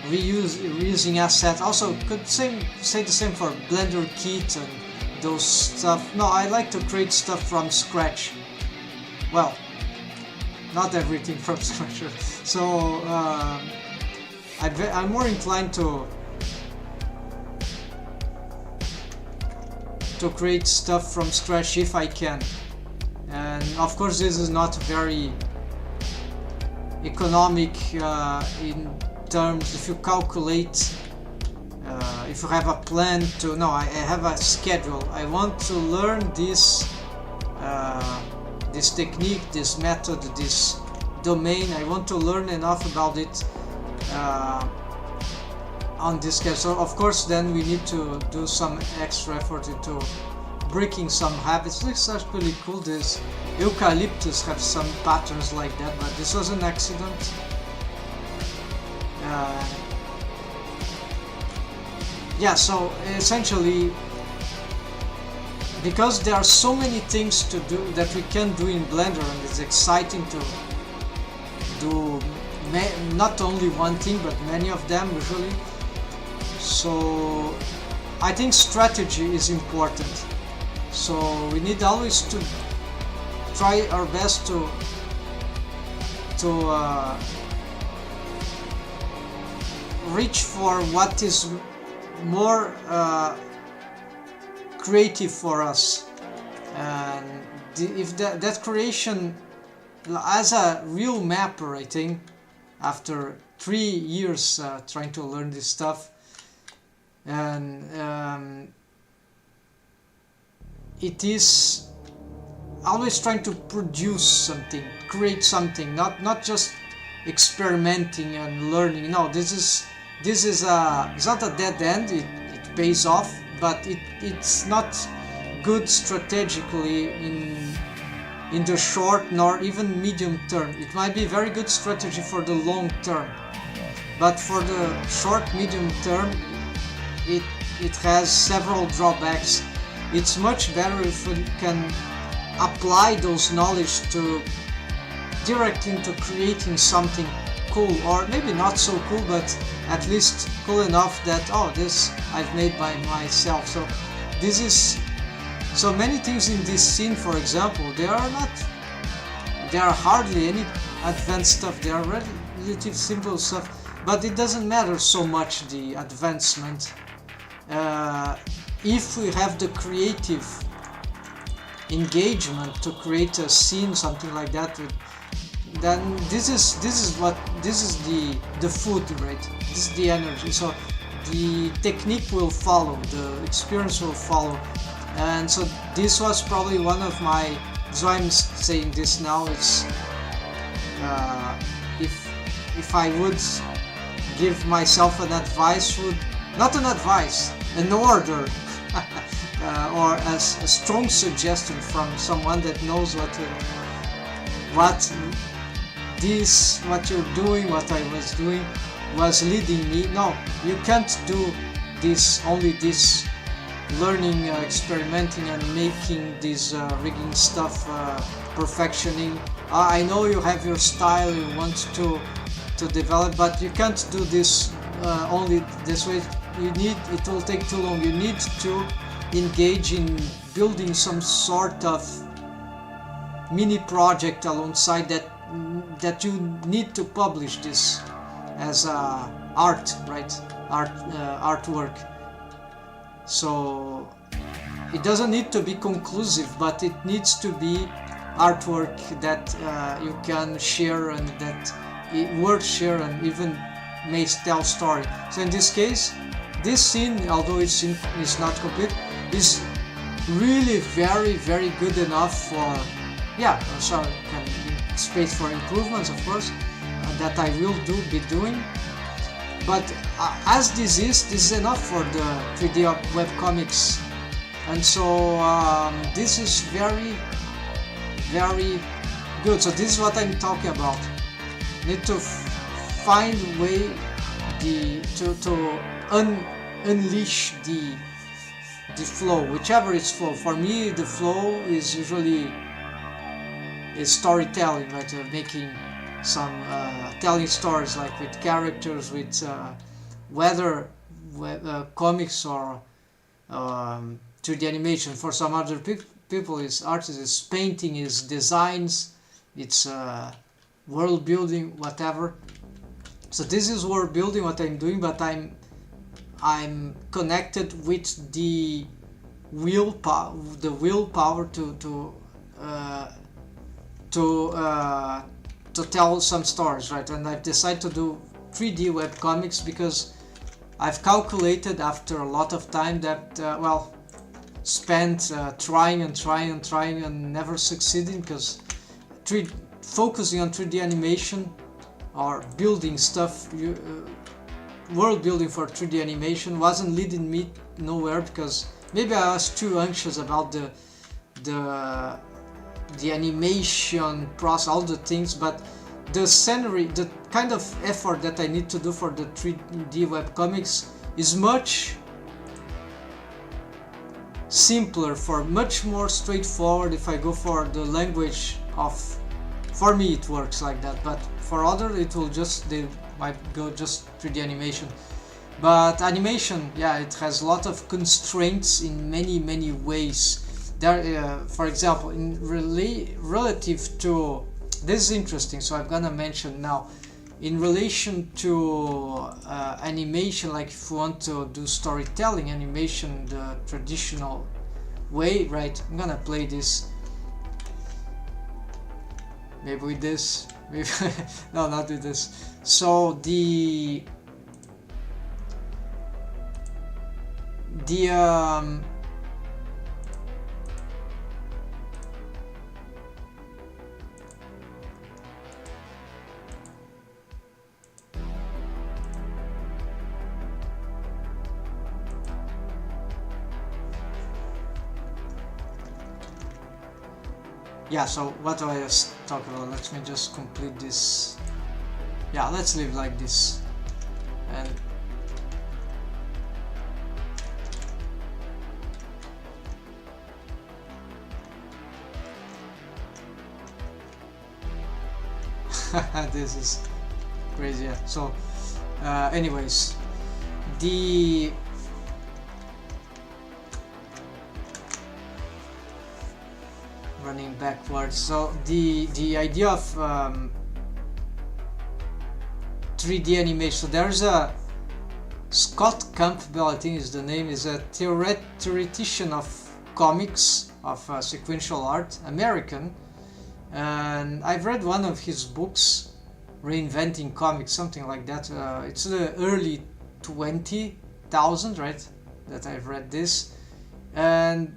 Speaker 1: reusing assets, also could say the same for Blender Kit and those stuff. No, I like to create stuff from scratch. Well, not everything from scratch. So I'm more inclined to create stuff from scratch if I can. And of course this is not very economic in terms, if you calculate, if you have a plan to, no, I have a schedule. I want to learn this this technique, this method, this domain. I want to learn enough about it on this schedule. So of course then we need to do some extra effort into breaking some habits. This is actually cool. This eucalyptus have some patterns like that, but this was an accident. Yeah, so essentially, because there are so many things to do that we can do in Blender, and it's exciting to do not only one thing but many of them usually. So I think strategy is important. So we need always to try our best to reach for what is more creative for us, and if that creation as a real mapper, I think after 3 years trying to learn this stuff, and it is always trying to produce something, create something, not just experimenting and learning. No, this is it's not a dead end. It pays off, but it's not good strategically in the short nor even medium term. It might be very good strategy for the long term, but for the short medium term it has several drawbacks. It's much better if we can apply those knowledge to direct into creating something cool, or maybe not so cool, but at least cool enough that, oh, this I've made by myself. So this is so many things in this scene. For example, there are hardly any advanced stuff. They are relatively simple stuff, but it doesn't matter so much the advancement if we have the creative engagement to create a scene, something like that. Then this is the food, right? This is the energy. So the technique will follow, the experience will follow, and so this was probably one of my. That's why I'm saying this now. It's if I would give myself an advice, not an advice, an order, or as a strong suggestion from someone that knows what you're doing, what I was doing was leading me. No, you can't do only this learning, experimenting and making this rigging stuff, perfectioning. I know you have your style, you want to develop, but you can't do this only this way. It will take too long. You need to engage in building some sort of mini project alongside that you need to publish this as art, right? Artwork. So it doesn't need to be conclusive, but it needs to be artwork that you can share and that it worth share and even may tell story. So in this case, this scene, although it's not complete, is really very, very good enough for, so can be space for improvements, of course, that I will be doing. But as this is enough for the 3D webcomics, and so this is very, very good. So this is what I'm talking about. Need to find a way to unleash the flow, whichever is flow. For me, the flow is usually storytelling, right? Making some telling stories, like with characters, with whether comics or 3D animation. For some other people, is artists, is painting, is designs, it's world building, whatever. So this is world building, what I'm doing, but I'm connected with the willpower to tell some stories, right? And I've decided to do 3D webcomics because I've calculated after a lot of time that spent trying and never succeeding, because focusing on 3D animation or building stuff, world building for 3D animation wasn't leading me nowhere, because maybe I was too anxious about the animation process, all the things, but the scenery, the kind of effort that I need to do for the 3D webcomics is much simpler, much more straightforward if I go for the language of. For me it works like that, but for others it will they might go just 3D animation. But animation, it has a lot of constraints in many ways. There, for example, relative to, this is interesting, so I'm gonna mention now. in relation to animation, like if you want to do storytelling animation the traditional way, right? I'm gonna play this maybe with this, maybe no, not with this. So the yeah, so what do I just talk about? Let me just complete this. Yeah, let's leave like this. And this is crazy. Yeah. So anyways, the running backwards. So the idea of 3D animation. So there's a Scott Campbell, I think is the name, is a theoretician of comics, of sequential art, American, and I've read one of his books, Reinventing Comics, something like that. It's the early 20,000, right? That I've read this, and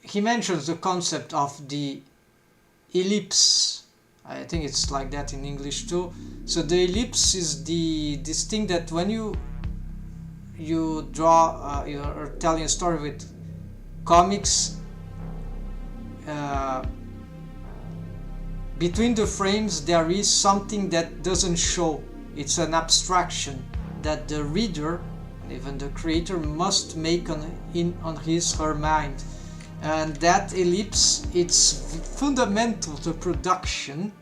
Speaker 1: he mentions the concept of the ellipse. I think it's like that in English too. So the ellipse is this thing that when you draw, you're telling a story with comics, between the frames there is something that doesn't show. It's an abstraction that the reader, even the creator, must make on his or her mind. And that ellipse, it's fundamental to production,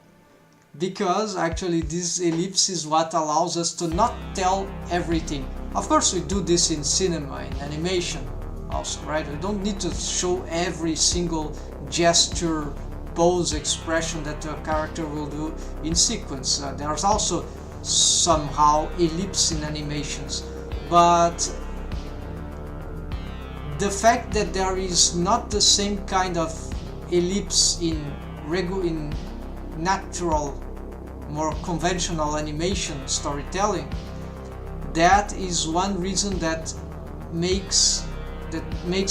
Speaker 1: because actually this ellipse is what allows us to not tell everything. Of course we do this in cinema, in animation also, right? We don't need to show every single gesture, pose, expression that a character will do in sequence. There's also somehow ellipse in animations, but the fact that there is not the same kind of ellipse in natural, more conventional animation storytelling, that is one reason that makes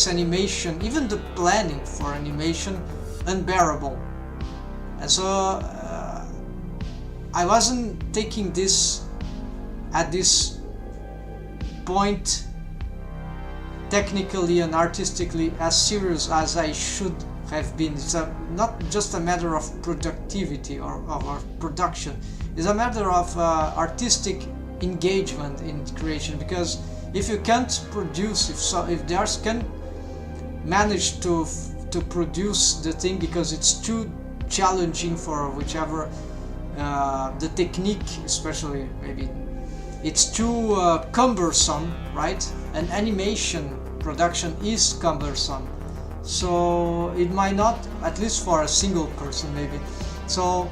Speaker 1: animation, even the planning for animation, unbearable. And so I wasn't taking this at this point technically and artistically as serious as I should have been. It's not just a matter of productivity or production, it's a matter of artistic engagement in creation, because if you can't produce, if theirs can manage to produce the thing because it's too challenging for whichever the technique, especially maybe it's too cumbersome, right? And animation production is cumbersome, so it might not, at least for a single person maybe. So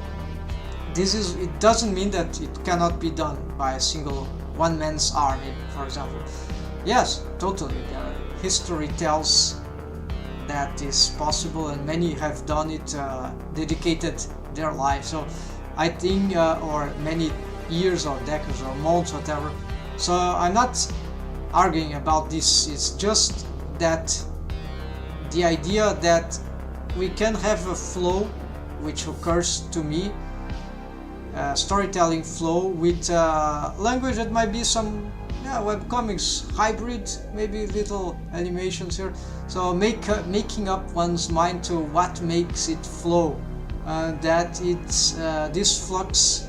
Speaker 1: it doesn't mean that it cannot be done by a single one man's army, for example. Yes, totally. History tells that is possible, and many have done it, dedicated their life. So I think, or many years or decades or months, whatever. So I'm not arguing about this. It's just that the idea that we can have a flow, which occurs to me, storytelling flow with language that might be some webcomics hybrid, maybe little animations here. So making up one's mind to what makes it flow, that it's this flux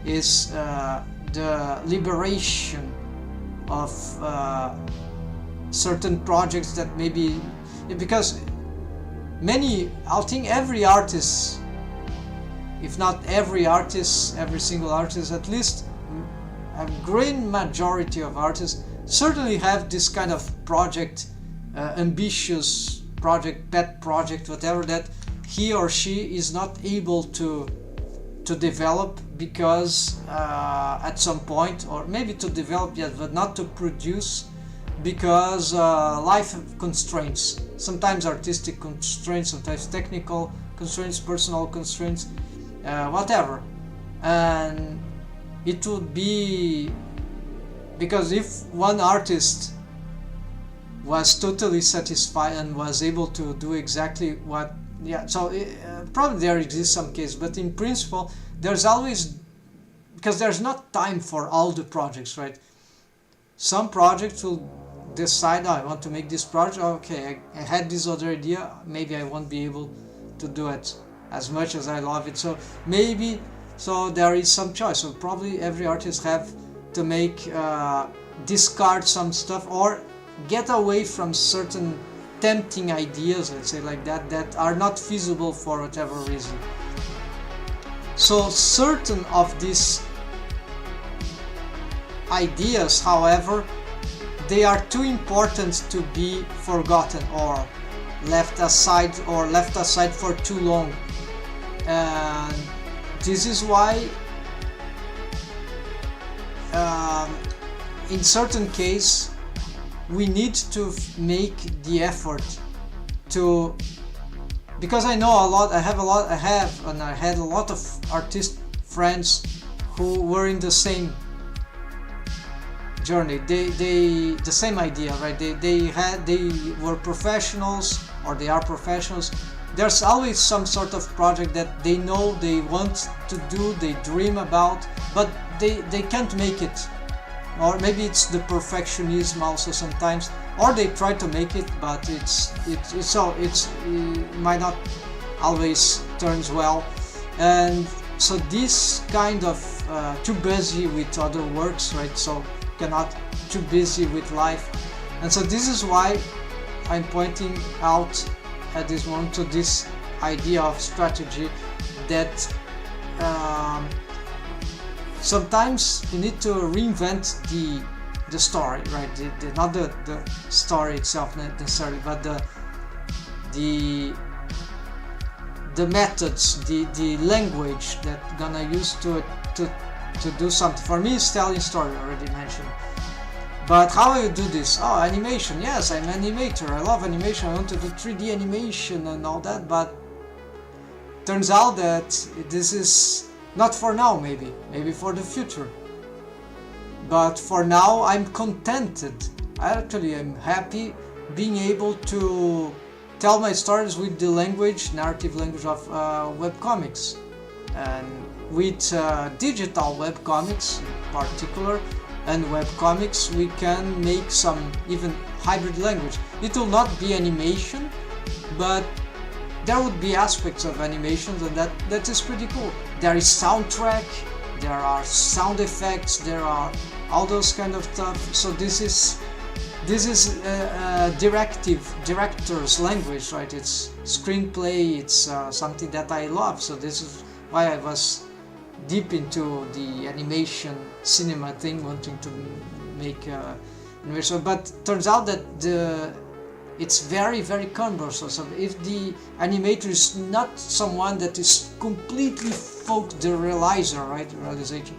Speaker 1: is the liberation of certain projects that maybe, because I think every artist, if not every artist, every single artist, at least a great majority of artists certainly have this kind of project, ambitious project, pet project, whatever, that he or she is not able to to develop, because at some point, or maybe to develop, yes, but not to produce, because life constraints, sometimes artistic constraints, sometimes technical constraints, personal constraints, whatever. And it would be, because if one artist was totally satisfied and was able to do exactly what, yeah, so probably there exists some case, but in principle there's always, because there's not time for all the projects, right? Some projects will decide, oh, I want to make this project, okay, I had this other idea, maybe I won't be able to do it as much as I love it, so maybe, so there is some choice. So probably every artist have to make, discard some stuff, or get away from certain tempting ideas, let's say like that, that are not feasible for whatever reason. So certain of these ideas, however, they are too important to be forgotten or left aside for too long. And this is why in certain case we need to make the effort to, because I know a lot, I had a lot of artist friends who were in the same journey, they the same idea, right? They were professionals, or they are professionals. There's always some sort of project that they know they want to do, they dream about, but they can't make it. Or maybe it's the perfectionism also sometimes, or they try to make it, but it might not always turns well. And so this kind of too busy with other works, right? So cannot, too busy with life. And so this is why I'm pointing out at this moment to this idea of strategy, that sometimes you need to reinvent the story, right? Not the story itself necessarily, but the methods, the language that gonna use to do something. For me, it's telling story, already mentioned. But how do you do this? Oh, animation. Yes, I'm an animator. I love animation. I want to do 3D animation and all that, but turns out that this is not for now, maybe for the future. But for now, I'm contented. I am happy being able to tell my stories with the narrative language of webcomics, and with digital webcomics in particular, and webcomics we can make some even hybrid language. It will not be animation, but there would be aspects of animations, and that is pretty cool. There is soundtrack, there are sound effects, there are all those kind of stuff. So this is director's language, right? It's screenplay, it's something that I love. So this is why I was deep into the animation cinema thing, wanting to make animation. But turns out that it's very, very cumbersome. So if the animator is not someone that is completely focused, the realizer, right? Realization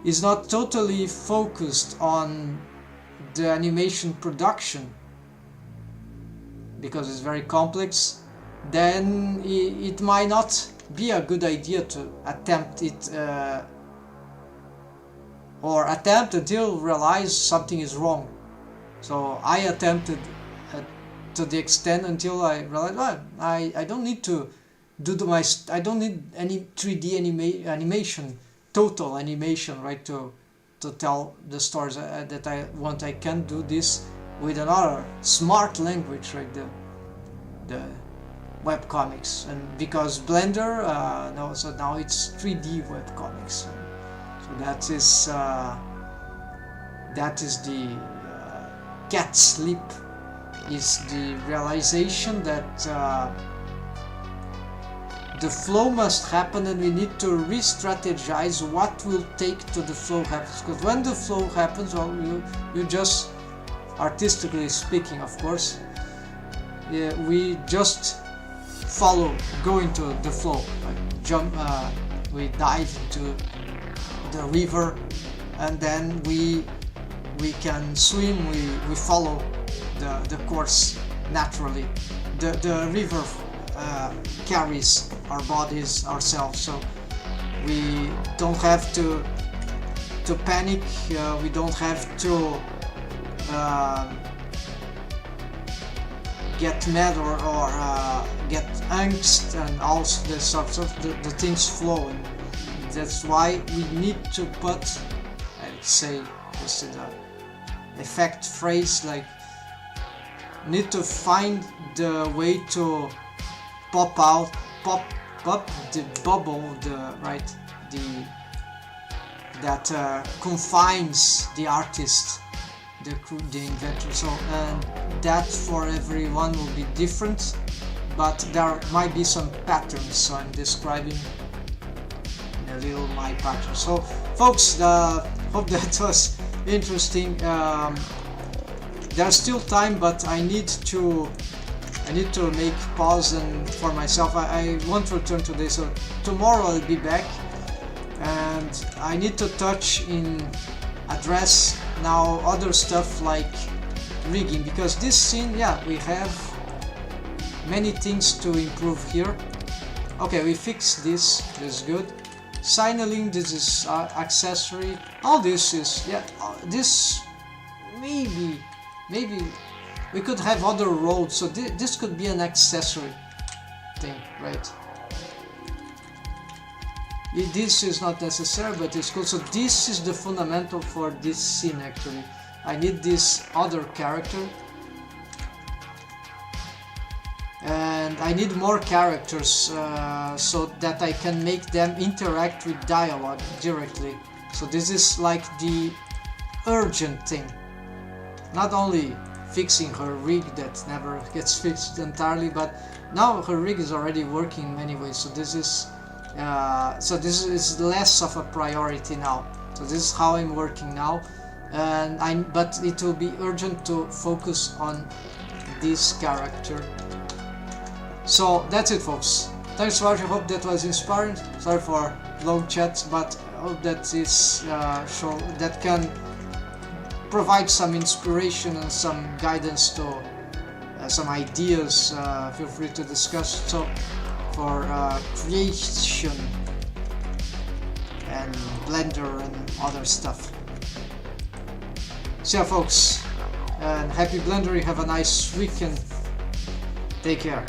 Speaker 1: is not totally focused on the animation production, because it's very complex, then it might not be a good idea to attempt it, or attempt until realize something is wrong. So I attempted to the extent until I realized, well, I don't need to do I don't need any 3D animation, total animation, right, to tell the stories that I want. I can do this with another smart language, right, the webcomics. And because Blender, no, so now it's 3D webcomics. So that is the cat sleep, is the realization that the flow must happen, and we need to re-strategize what will take to the flow happens. Because when the flow happens, well, you just, artistically speaking, of course, we just go into the flow, like we dive into the river, and then we can swim. We follow the course naturally. The river carries our bodies ourselves, so we don't have to panic. We don't have to get mad or get angst and all this sort of the things flowing. That's why we need to put, I'd say, this is the effect phrase, like need to find the way to pop up the bubble, that confines the artist, the inventor. So, and that for everyone will be different, but there might be some patterns. So I'm describing in a little my pattern. So, folks, hope that was interesting. There's still time, but I need to make pause and for myself. I want to return today, so tomorrow I'll be back, and I need to address now other stuff like rigging, because this scene, yeah, we have many things to improve here. Okay, we fixed this is good. Signaling, this is accessory. All this is, yeah, this maybe we could have other roads, so this could be an accessory thing, right? This is not necessary, but it's cool. So this is the fundamental for this scene actually. I need this other character, and I need more characters so that I can make them interact with dialogue directly. So this is like the urgent thing. Not only fixing her rig that never gets fixed entirely, but now her rig is already working in many ways. So this is less of a priority now. So this is how I'm working now, but it will be urgent to focus on this character. So that's it, folks. Thanks for watching. I hope that was inspiring. Sorry for long chats, but I hope that this show that can provide some inspiration and some guidance to some ideas. Feel free to discuss. So for creation and Blender and other stuff. So yeah, folks, and happy Blendering. Have a nice weekend. Take care.